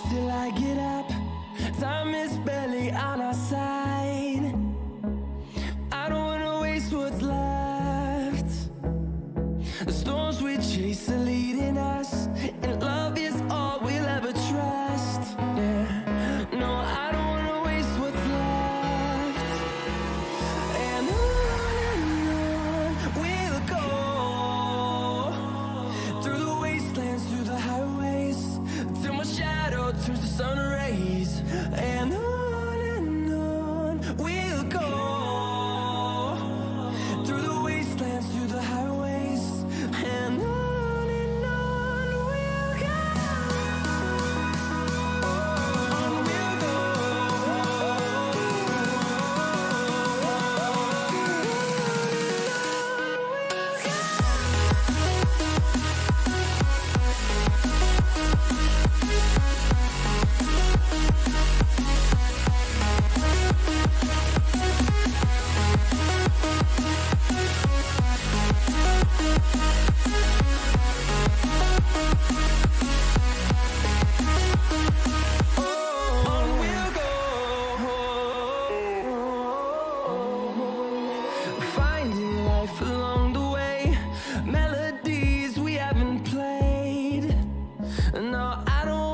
till I get up. Time is barely on our side. I don't wanna waste what's left. The storms we chase are leading us, and love is all we'll ever trust. Yeah, no, I don't wanna waste what's left. And on we'll go, through the wastelands, through the highways, till my shadow turns to sun rays. And on we'll go, through the wastelands, through the highways, and on we'll go. On we'll go. On we'll go, finding life along the way, melodies we haven't played. No, I don't